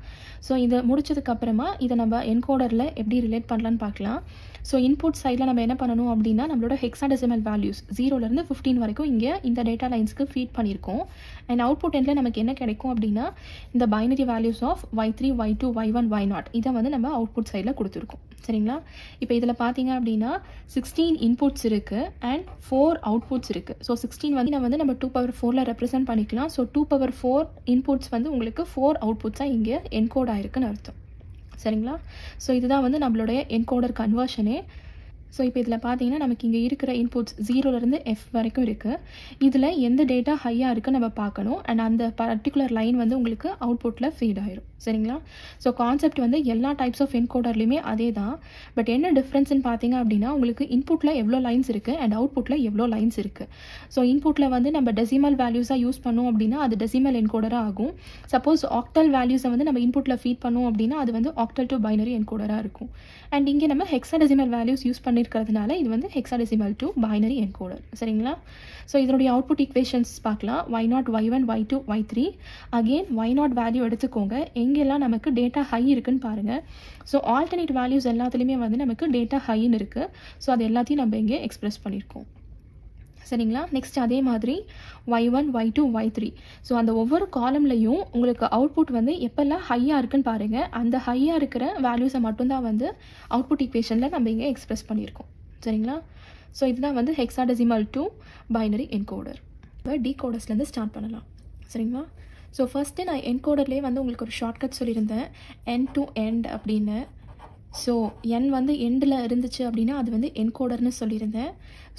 ஸோ இதை முடிச்சதுக்கப்புறமா இதை நம்ம என்கோடரில் எப்படி ரிலேட் பண்ணலான்னு பார்க்கலாம். ஸோ இன்புட் சைடில் நம்ம என்ன பண்ணணும் அப்படின்னா நம்மளோட ஹெக்ஸாடெசிமல் வேல்யூஸ் 0லேருந்து 15 வரைக்கும் இங்கே இந்த டேட்டா லைன்ஸ்க்கு ஃபீட் பண்ணியிருக்கோம். அண்ட் அவுட்புட் எண்டில் நமக்கு என்ன கிடைக்கும் அப்படின்னா இந்த binary values of y3, y2, y1, y0 இதை வந்து நம்ம அவுட்புட் சைடில் கொடுத்துருக்கோம். சரிங்களா? இப்போ இதில் பார்த்தீங்க அப்படின்னா 16 இன்புட்ஸ் இருக்குது அண்ட் 4 அவுட்புட்ஸ் இருக்குது. ஸோ 16 வந்து நம்ம 2/4 ரெப்ரசென்ட் பண்ணிக்கலாம். ஸோ 2/4 இன்புட்ஸ் வந்து உங்களுக்கு 4 அவுட்புட்ஸாக இங்கே என்கோட் ஆகிருக்குன்னு அர்த்தம். சரிங்களா? ஸோ இதுதான் வந்து நம்மளுடைய என்கோடர் கன்வர்ஷனே. ஸோ இப்போ இதில் பார்த்தீங்கன்னா நமக்கு இங்கே இருக்கிற இன்புட்ஸ் 0லேருந்து F வரைக்கும் இருக்குது. இதில் எந்த டேட்டா ஹையாக இருக்குன்னு நம்ம பார்க்கணும். அண்ட் அந்த பர்டிகுலர் லைன் வந்து உங்களுக்கு அவுட்புட்டில் ஃபீட் ஆயிரும். சரிங்களா? ஸோ கான்செப்ட் வந்து எல்லா டைப்ஸ் ஆஃப் என்கோடர்லையுமே அதே தான். பட் என்ன டிஃப்ரென்ஸ்னு பார்த்தீங்க அப்படின்னா உங்களுக்கு இன்புட்டில் எவ்வளோ லைன்ஸ் இருக்குது அண்ட் அவுட்புட்டில் எவ்வளோ லைன்ஸ் இருக்குது. ஸோ இன்புட்டில் வந்து நம்ம டெசிமல் வேல்யூஸாக யூஸ் பண்ணோம் அப்படின்னா அது டெசிமல் என்கோடராக ஆகும். சப்போஸ் ஆக்டல் வேல்யூஸை வந்து நம்ம இன்புட்டில் ஃபீட் பண்ணோம் அப்படின்னா அது வந்து ஆக்டல் டு பைனரி என்கோடராக இருக்கும். அண்ட் இங்கே நம்ம ஹெக்ஸாடெசிமல் வேல்யூஸ் யூஸ் பண்ணியிருக்கிறதுனால இது வந்து ஹெக்ஸாடெசிமல் டு பைனரி என்கோடர். சரிங்களா? ஸோ இதனுடைய அவுட்புட் ஈக்குவேஷன்ஸ் பார்க்கலாம். y0, y1, y2, y3. Again y0 value எடுத்துக்கோங்க. எங்கெல்லாம் நமக்கு டேட்டா ஹை இருக்குன்னு பாருங்கள். ஸோ ஆல்டர்னேட் வேல்யூஸ் எல்லாத்துலேயுமே வந்து நமக்கு டேட்டா ஹைன்னு இருக்குது. ஸோ அது எல்லாத்தையும் நம்ம இங்கே எக்ஸ்பிரஸ் பண்ணியிருக்கோம். சரிங்களா? நெக்ஸ்ட் அதே மாதிரி y1, y2, y3. ஸோ அந்த ஒவ்வொரு காலம்லையும் உங்களுக்கு அவுட்புட் வந்து எப்போல்லாம் ஹையாக இருக்குன்னு பாருங்கள். அந்த ஹையாக இருக்கிற வேல்யூஸை மட்டும்தான் வந்து அவுட்புட் ஈக்குவேஷனில் நம்ம இங்கே எக்ஸ்பிரஸ் பண்ணியிருக்கோம். சரிங்களா? ஸோ இதுதான் வந்து ஹெக்ஸாடெசிமல் டு பைனரி என்கோடர். இப்போ டீகோடர்ஸ்லேருந்து ஸ்டார்ட் பண்ணலாம். சரிங்களா? ஸோ ஃபஸ்ட்டு நான் என்கோடர்லேயே வந்து உங்களுக்கு ஒரு ஷார்ட்கட் சொல்லியிருந்தேன், எண்ட் டு எண்ட் அப்படின்னு. ஸோ என் வந்து எண்டில் இருந்துச்சு அப்படின்னா அது வந்து என்கோடர்னு சொல்லியிருந்தேன்.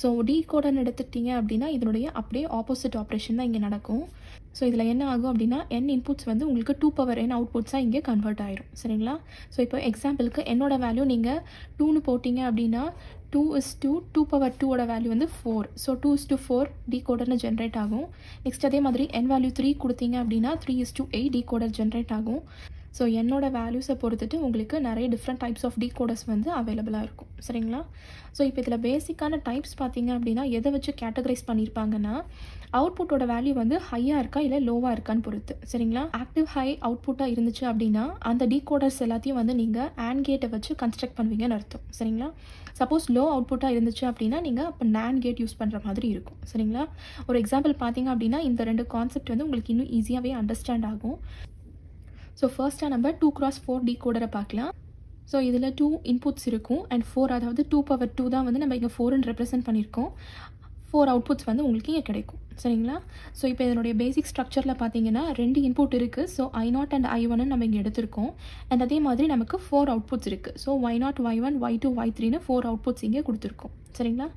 ஸோ டீகோடர்னு எடுத்துக்கிட்டிங்க அப்படின்னா இதனுடைய அப்படியே ஆப்போசிட் ஆப்ரேஷன் தான் இங்கே நடக்கும். ஸோ இதில் என்ன ஆகும் அப்படின்னா n இன்புட்ஸ் வந்து உங்களுக்கு 2n அவுட்புட்ஸாக இங்கே கன்வெர்ட் ஆயிரும். சரிங்களா? ஸோ இப்போ எக்ஸாம்பிளுக்கு என்னோட வேல்யூ நீங்கள் 2ன்னு போட்டிங்க அப்படின்னா 2:2, 2/2 வேல்யூ வந்து 4. ஸோ 2:4 டீகோடர்னு ஜென்ரேட் ஆகும். நெக்ஸ்ட் அதே மாதிரி n வேல்யூ 3 கொடுத்தீங்க அப்படின்னா 3:8 டீகோடர் ஜென்ரேட் ஆகும். ஸோ என்னோட வேல்யூஸை பொறுத்துட்டு உங்களுக்கு நிறைய டிஃப்ரெண்ட் டைப்ஸ் ஆஃப் டீகோடர்ஸ் வந்து அவைலபிளாக இருக்கும். சரிங்களா? ஸோ இப்போ இதில் பேசிக்கான டைப்ஸ் பார்த்தீங்க அப்படின்னா எதை வச்சு கேட்டகரைஸ் பண்ணியிருப்பாங்கன்னா அவுட்புட்டோட வேல்யூ வந்து ஹையாக இருக்கா இல்லை லோவாக இருக்கான்னு பொறுத்து. சரிங்களா? ஆக்டிவ் ஹை அவுட்புட்டாக இருந்துச்சு அப்படின்னா அந்த டீகோடர்ஸ் எல்லாத்தையும் வந்து நீங்கள் AND கேட்டை வச்சு கன்ஸ்ட்ரக்ட் பண்ணுவீங்கன்னு அர்த்தம். சரிங்களா? சப்போஸ் லோ அவுட்புட்டாக இருந்துச்சு அப்படின்னா நீங்கள் அப்போ NAND கேட் யூஸ் பண்ணுற மாதிரி இருக்கும். சரிங்களா? ஒரு எக்ஸாம்பிள் பார்த்தீங்க அப்படின்னா இந்த 2 கான்செப்ட் வந்து உங்களுக்கு இன்னும் ஈஸியாகவே அண்டர்ஸ்டாண்ட் ஆகும். ஸோ ஃபர்ஸ்ட்டாக நம்ம 2x4 டீகோடரை பார்க்கலாம். ஸோ இதில் 2 இன்புட்ஸ் இருக்கும் அண்ட் 4, அதாவது 2/2 தான் வந்து நம்ம இங்கே 4ன்னு ரெப்ரசென்ட் பண்ணியிருக்கோம். 4 அவுட்புட்ஸ் வந்து உங்களுக்கு இங்கே கிடைக்கும். சரிங்களா? ஸோ இப்போ இதனுடைய பேசிக் ஸ்ட்ரக்சரில் பார்த்தீங்கன்னா 2 இன்புட் இருக்குது. ஸோ I0 அண்ட் I1 நம்ம இங்கே எடுத்திருக்கோம். அண்ட் அதே மாதிரி நமக்கு 4 அவுட்புட்ஸ் இருக்குது. So y0, y1, y2, y3ன்னு 4 outputs இங்கே கொடுத்துருக்கோம். சரிங்களா?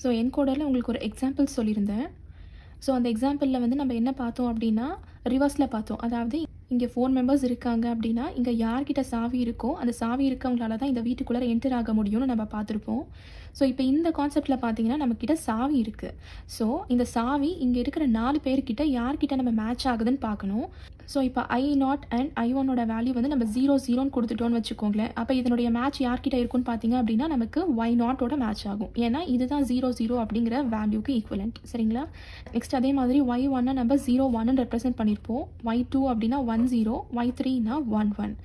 ஸோ என்கோடரில் உங்களுக்கு ஒரு எக்ஸாம்பிள் சொல்லியிருந்தேன். ஸோ அந்த எக்ஸாம்பிளில் வந்து நம்ம என்ன பார்த்தோம் அப்படின்னா ரிவர்ஸில் பார்த்தோம். அதாவது இங்கே 4 மெம்பர்ஸ் இருக்காங்க அப்படின்னா இங்கே யார்கிட்ட சாவி இருக்கோ அந்த சாவி இருக்கவங்களால தான் இந்த வீட்டுக்குள்ளே என்டர் ஆக முடியும்னு நம்ம பார்த்துருப்போம். ஸோ இப்போ இந்த கான்செப்டில் பார்த்தீங்கன்னா நம்மக்கிட்ட சாவி இருக்குது. ஸோ இந்த சாவி இங்கே இருக்கிற 4 பேர்கிட்ட யார்கிட்ட நம்ம மேட்ச் ஆகுதுன்னு பார்க்கணும். ஸோ இப்போ I0 அண்ட் I1ஓட வேல்யூ வந்து நம்ம 0 கொடுத்துட்டோன்னு வச்சுக்கோங்களேன். அப்போ இதனுடைய மேட்ச் யார்கிட்ட இருக்குன்னு பார்த்தீங்க அப்படின்னா நமக்கு Y0ஓட மேட்ச் ஆகும். ஏன்னா இதுதான் 0 அப்படிங்கிற வேல்யூக்கு ஈக்குவலண்ட். சரிங்களா? நெக்ஸ்ட் அதே மாதிரி Y1 நம்ம 0 ரெப்ரசென்ட் பண்ணியிருப்போம். Y2 அப்படின்னா 10, Y3னா 11.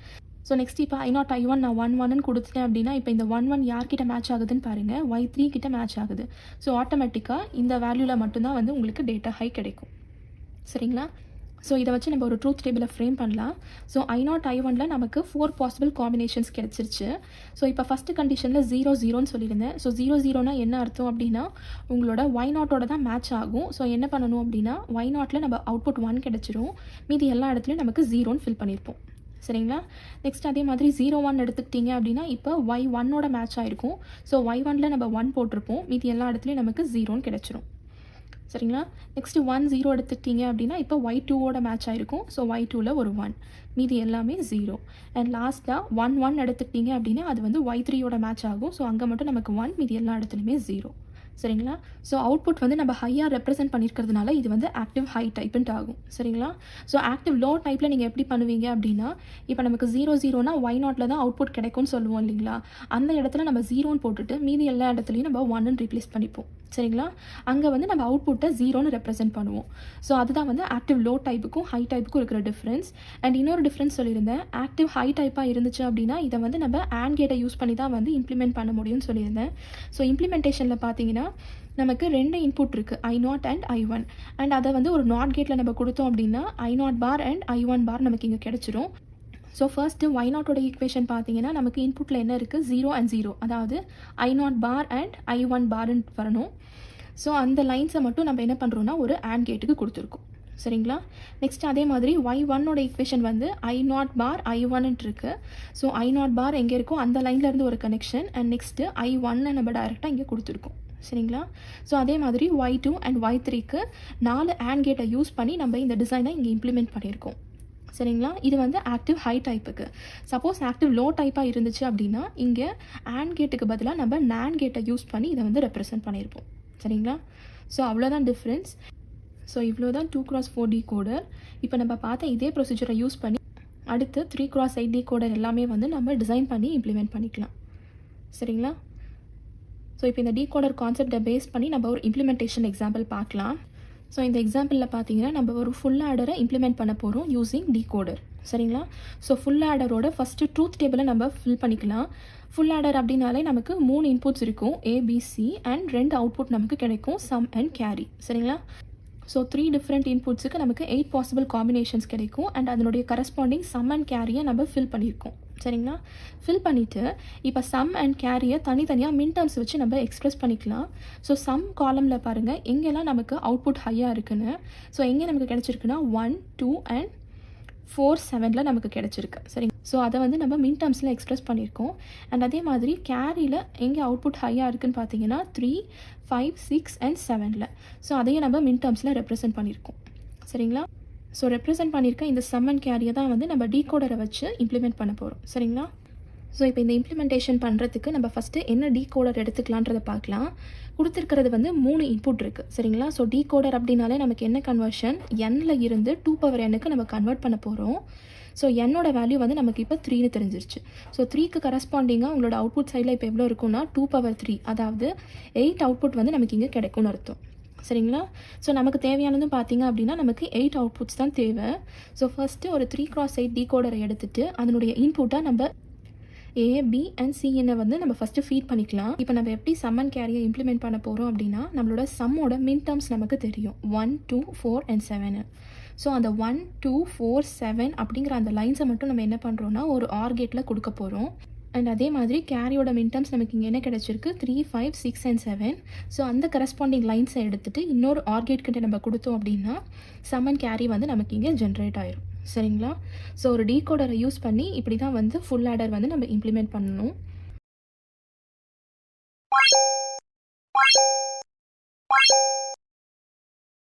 ஸோ நெக்ஸ்ட் இப்போ I0, I1 நான் 11ன்னு கொடுத்துட்டேன் அப்படின்னா இப்போ இந்த 11 யார்கிட்ட மேட்ச் ஆகுதுன்னு பாருங்கள், Y3 கிட்ட மேட்ச் ஆகுது. ஸோ ஆட்டோமேட்டிக்காக இந்த வேல்யூவில் மட்டும்தான் வந்து உங்களுக்கு டேட்டா ஹை கிடைக்கும். சரிங்களா? ஸோ இதை வச்சு நம்ம ஒரு ட்ரூத் டேபிளை ஃப்ரேம் பண்ணலாம். ஸோ I0, I1ல நமக்கு 4 பாசிபிள் காம்பினேஷன்ஸ் கிடச்சிருச்சு. ஸோ இப்போ ஃபஸ்ட்டு கண்டிஷனில் 0 சொல்லியிருந்தேன். ஸோ 0 என்ன அர்த்தம் அப்படின்னா உங்களோட Y0ஓட தான் மேட்ச் ஆகும். ஸோ என்ன பண்ணணும் அப்படின்னா Y0ல நம்ம அவுட்புட் 1 கிடச்சிரும். மீதி எல்லா இடத்துலையும் நமக்கு 0ன்னு ஃபில் பண்ணியிருப்போம். சரிங்களா? நெக்ஸ்ட் அதே மாதிரி 0 எடுத்துக்கிட்டிங்க அப்படின்னா இப்போ Y1ஓட மேட்ச் ஆகிருக்கும். ஸோ Y1ல நம்ம 1 போட்டிருப்போம். மீதி எல்லா இடத்துலையும் நமக்கு 0ன்னு கிடச்சிரும். சரிங்களா? நெக்ஸ்ட்டு 1 0 எடுத்துக்கிட்டீங்க அப்படின்னா, இப்போ y2ஓட மேட்ச் ஆயிருக்கும். ஸோ y2ல ஒரு 1. மீதி எல்லாமே 0. அண்ட் லாஸ்ட்டா 1 1 எடுத்துக்கிட்டீங்க அப்படின்னா, அது வந்து y3யோட மேட்ச் ஆகும். ஸோ அங்கே மட்டும் நமக்கு 1, மீதி எல்லா இடத்துலையுமே 0. சரிங்களா? ஸோ அவுட்புட் வந்து நம்ம ஹையாக ரெப்ரசென்ட் பண்ணியிருக்கிறதுனால இது வந்து ஆக்டிவ் ஹை டைப்புன்ட்டு ஆகும். சரிங்களா? ஸோ ஆக்டிவ் லோ டைப்பில் நீங்கள் எப்படி பண்ணுவீங்க அப்படின்னா, இப்போ நமக்கு 0 0னா y0ல தான் அவுட்புட் கிடைக்கும்னு சொல்லுவோம் இல்லைங்களா? அந்த இடத்துல நம்ம 0ன்னு போட்டுட்டு மீதி எல்லா இடத்துலையும் நம்ம 1ன்னு ரீப்ளேஸ் பண்ணிப்போம். சரிங்களா? அங்கே வந்து நம்ம அவுட்புட்டை 0ன்னு ரெப்ரசென்ட் பண்ணுவோம். ஸோ அதுதான் வந்து ஆக்டிவ் லோ டைப்புக்கும் ஹை டைப்புக்கும் இருக்கிற டிஃப்ரென்ஸ். அண்ட் இன்னொரு டிஃப்ரென்ஸ் சொல்லியிருந்தேன். ஆக்டிவ் ஹை டைப்பாக இருந்துச்சு அப்படின்னா இதை வந்து நம்ம AND கேட்டை யூஸ் பண்ணி தான் வந்து இம்ப்ளிமெண்ட் பண்ண முடியும்னு சொல்லியிருந்தேன். ஸோ இம்ப்ளிமெண்டேஷனில் பார்த்தீங்கன்னா நமக்கு 2 இன்புட் இருக்குது, I0 அண்ட் I1. அண்ட் அதை வந்து ஒரு நாட் கேட்டில் நம்ம கொடுத்தோம் அப்படின்னா I0 பார் அண்ட் I1 பார் நமக்கு இங்கே கிடச்சிரும். ஸோ ஃபர்ஸ்ட்டு y0ஓட ஈக்குவேஷன் பார்த்தீங்கன்னா நமக்கு இன்புட்டில் என்ன இருக்குது, 0 அண்ட் 0, அதாவது I0 பார் அண்ட் I1 பார்ன்னு வரணும். ஸோ அந்த லைன்ஸை மட்டும் நம்ம என்ன பண்ணுறோன்னா ஒரு AND கேட்டுக்கு கொடுத்துருக்கோம். சரிங்களா? நெக்ஸ்ட் அதே மாதிரி y1ஓட ஈக்குவேஷன் வந்து I0 பார் I1ன்ட்டு இருக்குது. ஸோ I0 பார் எங்கே இருக்கோ அந்த லைன்லேருந்து ஒரு கனெக்ஷன், அண்ட் நெக்ஸ்ட்டு I1 நம்ம டைரெக்டாக இங்கே கொடுத்துருக்கோம். சரிங்களா? ஸோ அதே மாதிரி y2 அண்ட் y3க்கு 4 AND கேட்டை யூஸ் பண்ணி நம்ம இந்த டிசைனை இங்கே இம்ப்ளிமெண்ட் பண்ணியிருக்கோம். சரிங்களா? இது வந்து ஆக்டிவ் ஹை டைப்புக்கு. சப்போஸ் ஆக்டிவ் லோ டைப்பாக இருந்துச்சு அப்படின்னா இங்கே AND கேட்டுக்கு பதிலாக நம்ம NAND கேட்டை யூஸ் பண்ணி இதை வந்து ரெப்ரசென்ட் பண்ணியிருப்போம். சரிங்களா? ஸோ அவ்வளோதான் டிஃப்ரென்ஸ். ஸோ இவ்வளோ தான் 2x4 டீகோடர். இப்போ நம்ம பார்த்த இதே ப்ரொசீஜரை யூஸ் பண்ணி அடுத்து 3x8 டீகோடர் எல்லாமே வந்து நம்ம டிசைன் பண்ணி இம்ப்ளிமெண்ட் பண்ணிக்கலாம். சரிங்களா? ஸோ இப்போ இந்த டீகோடர் கான்செப்டை பேஸ் பண்ணி நம்ம ஒரு இம்ப்ளிமெண்டேஷன் எக்ஸாம்பிள் பார்க்கலாம். ஸோ இந்த எக்ஸாம்பிளில் பார்த்தீங்கன்னா நம்ம ஒரு ஃபுல் ஆடரை இம்ப்ளிமெண்ட் பண்ண போகிறோம் யூஸிங் டீகோடர். சரிங்களா? ஸோ ஃபுல் ஆடரோட ஃபஸ்ட்டு ட்ரூத் டேபிளை நம்ம ஃபில் பண்ணிக்கலாம். ஃபுல் ஆடர் அப்படின்னாலே நமக்கு 3 இன்புட்ஸ் இருக்கும், ABC, அண்ட் 2 அவுட்புட் நமக்கு கிடைக்கும், சம் அண்ட் கேரி. சரிங்களா? ஸோ 3 டிஃப்ரெண்ட் இன்புட்ஸுக்கு நமக்கு 8 பாசிபிள் காம்பினேஷன்ஸ் கிடைக்கும், அண்ட் அதனுடைய கரஸ்பாண்டிங் சம் அண்ட் கேரியை நம்ம ஃபில் பண்ணியிருக்கோம். சரிங்களா? ஃபில் பண்ணிவிட்டு இப்போ சம் அண்ட் கேரியை தனித்தனியாக மின் டேர்ம்ஸ் வச்சு நம்ம எக்ஸ்ப்ரெஸ் பண்ணிக்கலாம். ஸோ சம் காலமில் பாருங்கள் எங்கெல்லாம் நமக்கு அவுட்புட் ஹையாக இருக்குன்னு. ஸோ எங்கே நமக்கு கிடச்சிருக்குன்னா 1 2 அண்ட் 4 7ல் நமக்கு கிடச்சிருக்கு. சரிங்க? ஸோ அதை வந்து நம்ம மின் டேர்ம்ஸில் எக்ஸ்ப்ரெஸ் பண்ணியிருக்கோம். அண்ட் அதே மாதிரி கேரியில் எங்கே அவுட்புட் ஹையாக இருக்குதுன்னு பார்த்தீங்கன்னா 3 5 6 அண்ட் 7ல். ஸோ அதையும் நம்ம மின் டேர்ம்ஸில் ரெப்ரசென்ட் பண்ணியிருக்கோம். சரிங்களா? ஸோ ரெப்ரசென்ட் பண்ணியிருக்க இந்த சம் அண்ட் கேரியை தான் வந்து நம்ம டீகோடரை வச்சு இம்ப்ளிமெண்ட் பண்ண போகிறோம். சரிங்களா? ஸோ இப்போ இந்த இம்ப்ளிமெண்டேஷன் பண்ணுறதுக்கு நம்ம ஃபஸ்ட்டு என்ன டீகோடர் எடுத்துக்கலான்றதை பார்க்கலாம். கொடுத்துருக்கிறது வந்து 3 இன்புட் இருக்குது. சரிங்களா? ஸோ டீகோடர் அப்படின்னாலே நமக்கு என்ன கன்வர்ஷன், nல இருந்து 2n நம்ம கன்வெர்ட் பண்ண போகிறோம். ஸோ என்னோட வேல்யூ வந்து நமக்கு இப்போ 3ன்னு தெரிஞ்சிருச்சு. ஸோ 3க்கு கரஸ்பாண்டிங்காக உங்களோட அவுட்புட் சைடில் இப்போ எவ்வளோ இருக்குன்னா 2 அதாவது 8 அவுட்புட் வந்து நமக்கு இங்கே கிடைக்கும்னு அர்த்தம். சரிங்களா? ஸோ நமக்கு தேவையானதும் பார்த்தீங்க அப்படின்னா நமக்கு 8 அவுட்புட்ஸ் தான் தேவை. ஸோ ஃபஸ்ட்டு ஒரு 3x8 டீகோடரை எடுத்துகிட்டு அதனுடைய இன்புட்டாக நம்ம A, B அண்ட் Cனை வந்து நம்ம ஃபஸ்ட்டு ஃபீட் பண்ணிக்கலாம். இப்போ நம்ம எப்படி சம் அண்ட் கேரியை இம்ப்ளிமெண்ட் பண்ண போகிறோம் அப்படின்னா நம்மளோட சம்மோட மின் டேர்ம்ஸ் நமக்கு தெரியும், 1 2 4 அண்ட் 7. ஸோ அந்த 1 2 4 7 அப்படிங்கிற அந்த லைன்ஸை மட்டும் நம்ம என்ன பண்ணுறோன்னா ஒரு ஆர் கேட்டில் கொடுக்க போகிறோம். அண்ட் அதே மாதிரி கேரியோட மின் டேர்ம்ஸ் நமக்கு இங்கே என்ன கிடச்சிருக்கு, 3 5 6 அண்ட் 7. ஸோ அந்த கரஸ்பாண்டிங் லைன்ஸை எடுத்துகிட்டு இன்னொரு ஆர் கேட் கிட்ட நம்ம கொடுத்தோம் அப்படின்னா சம் அண்ட் கேரி வந்து நமக்கு இங்கே ஜென்ரேட் ஆயிரும். சரிங்களா? ஸோ ஒரு டீகோடரை யூஸ் பண்ணி இப்படி தான் வந்து ஃபுல் ஆடர் வந்து நம்ம இம்ப்ளிமெண்ட் பண்ணணும்.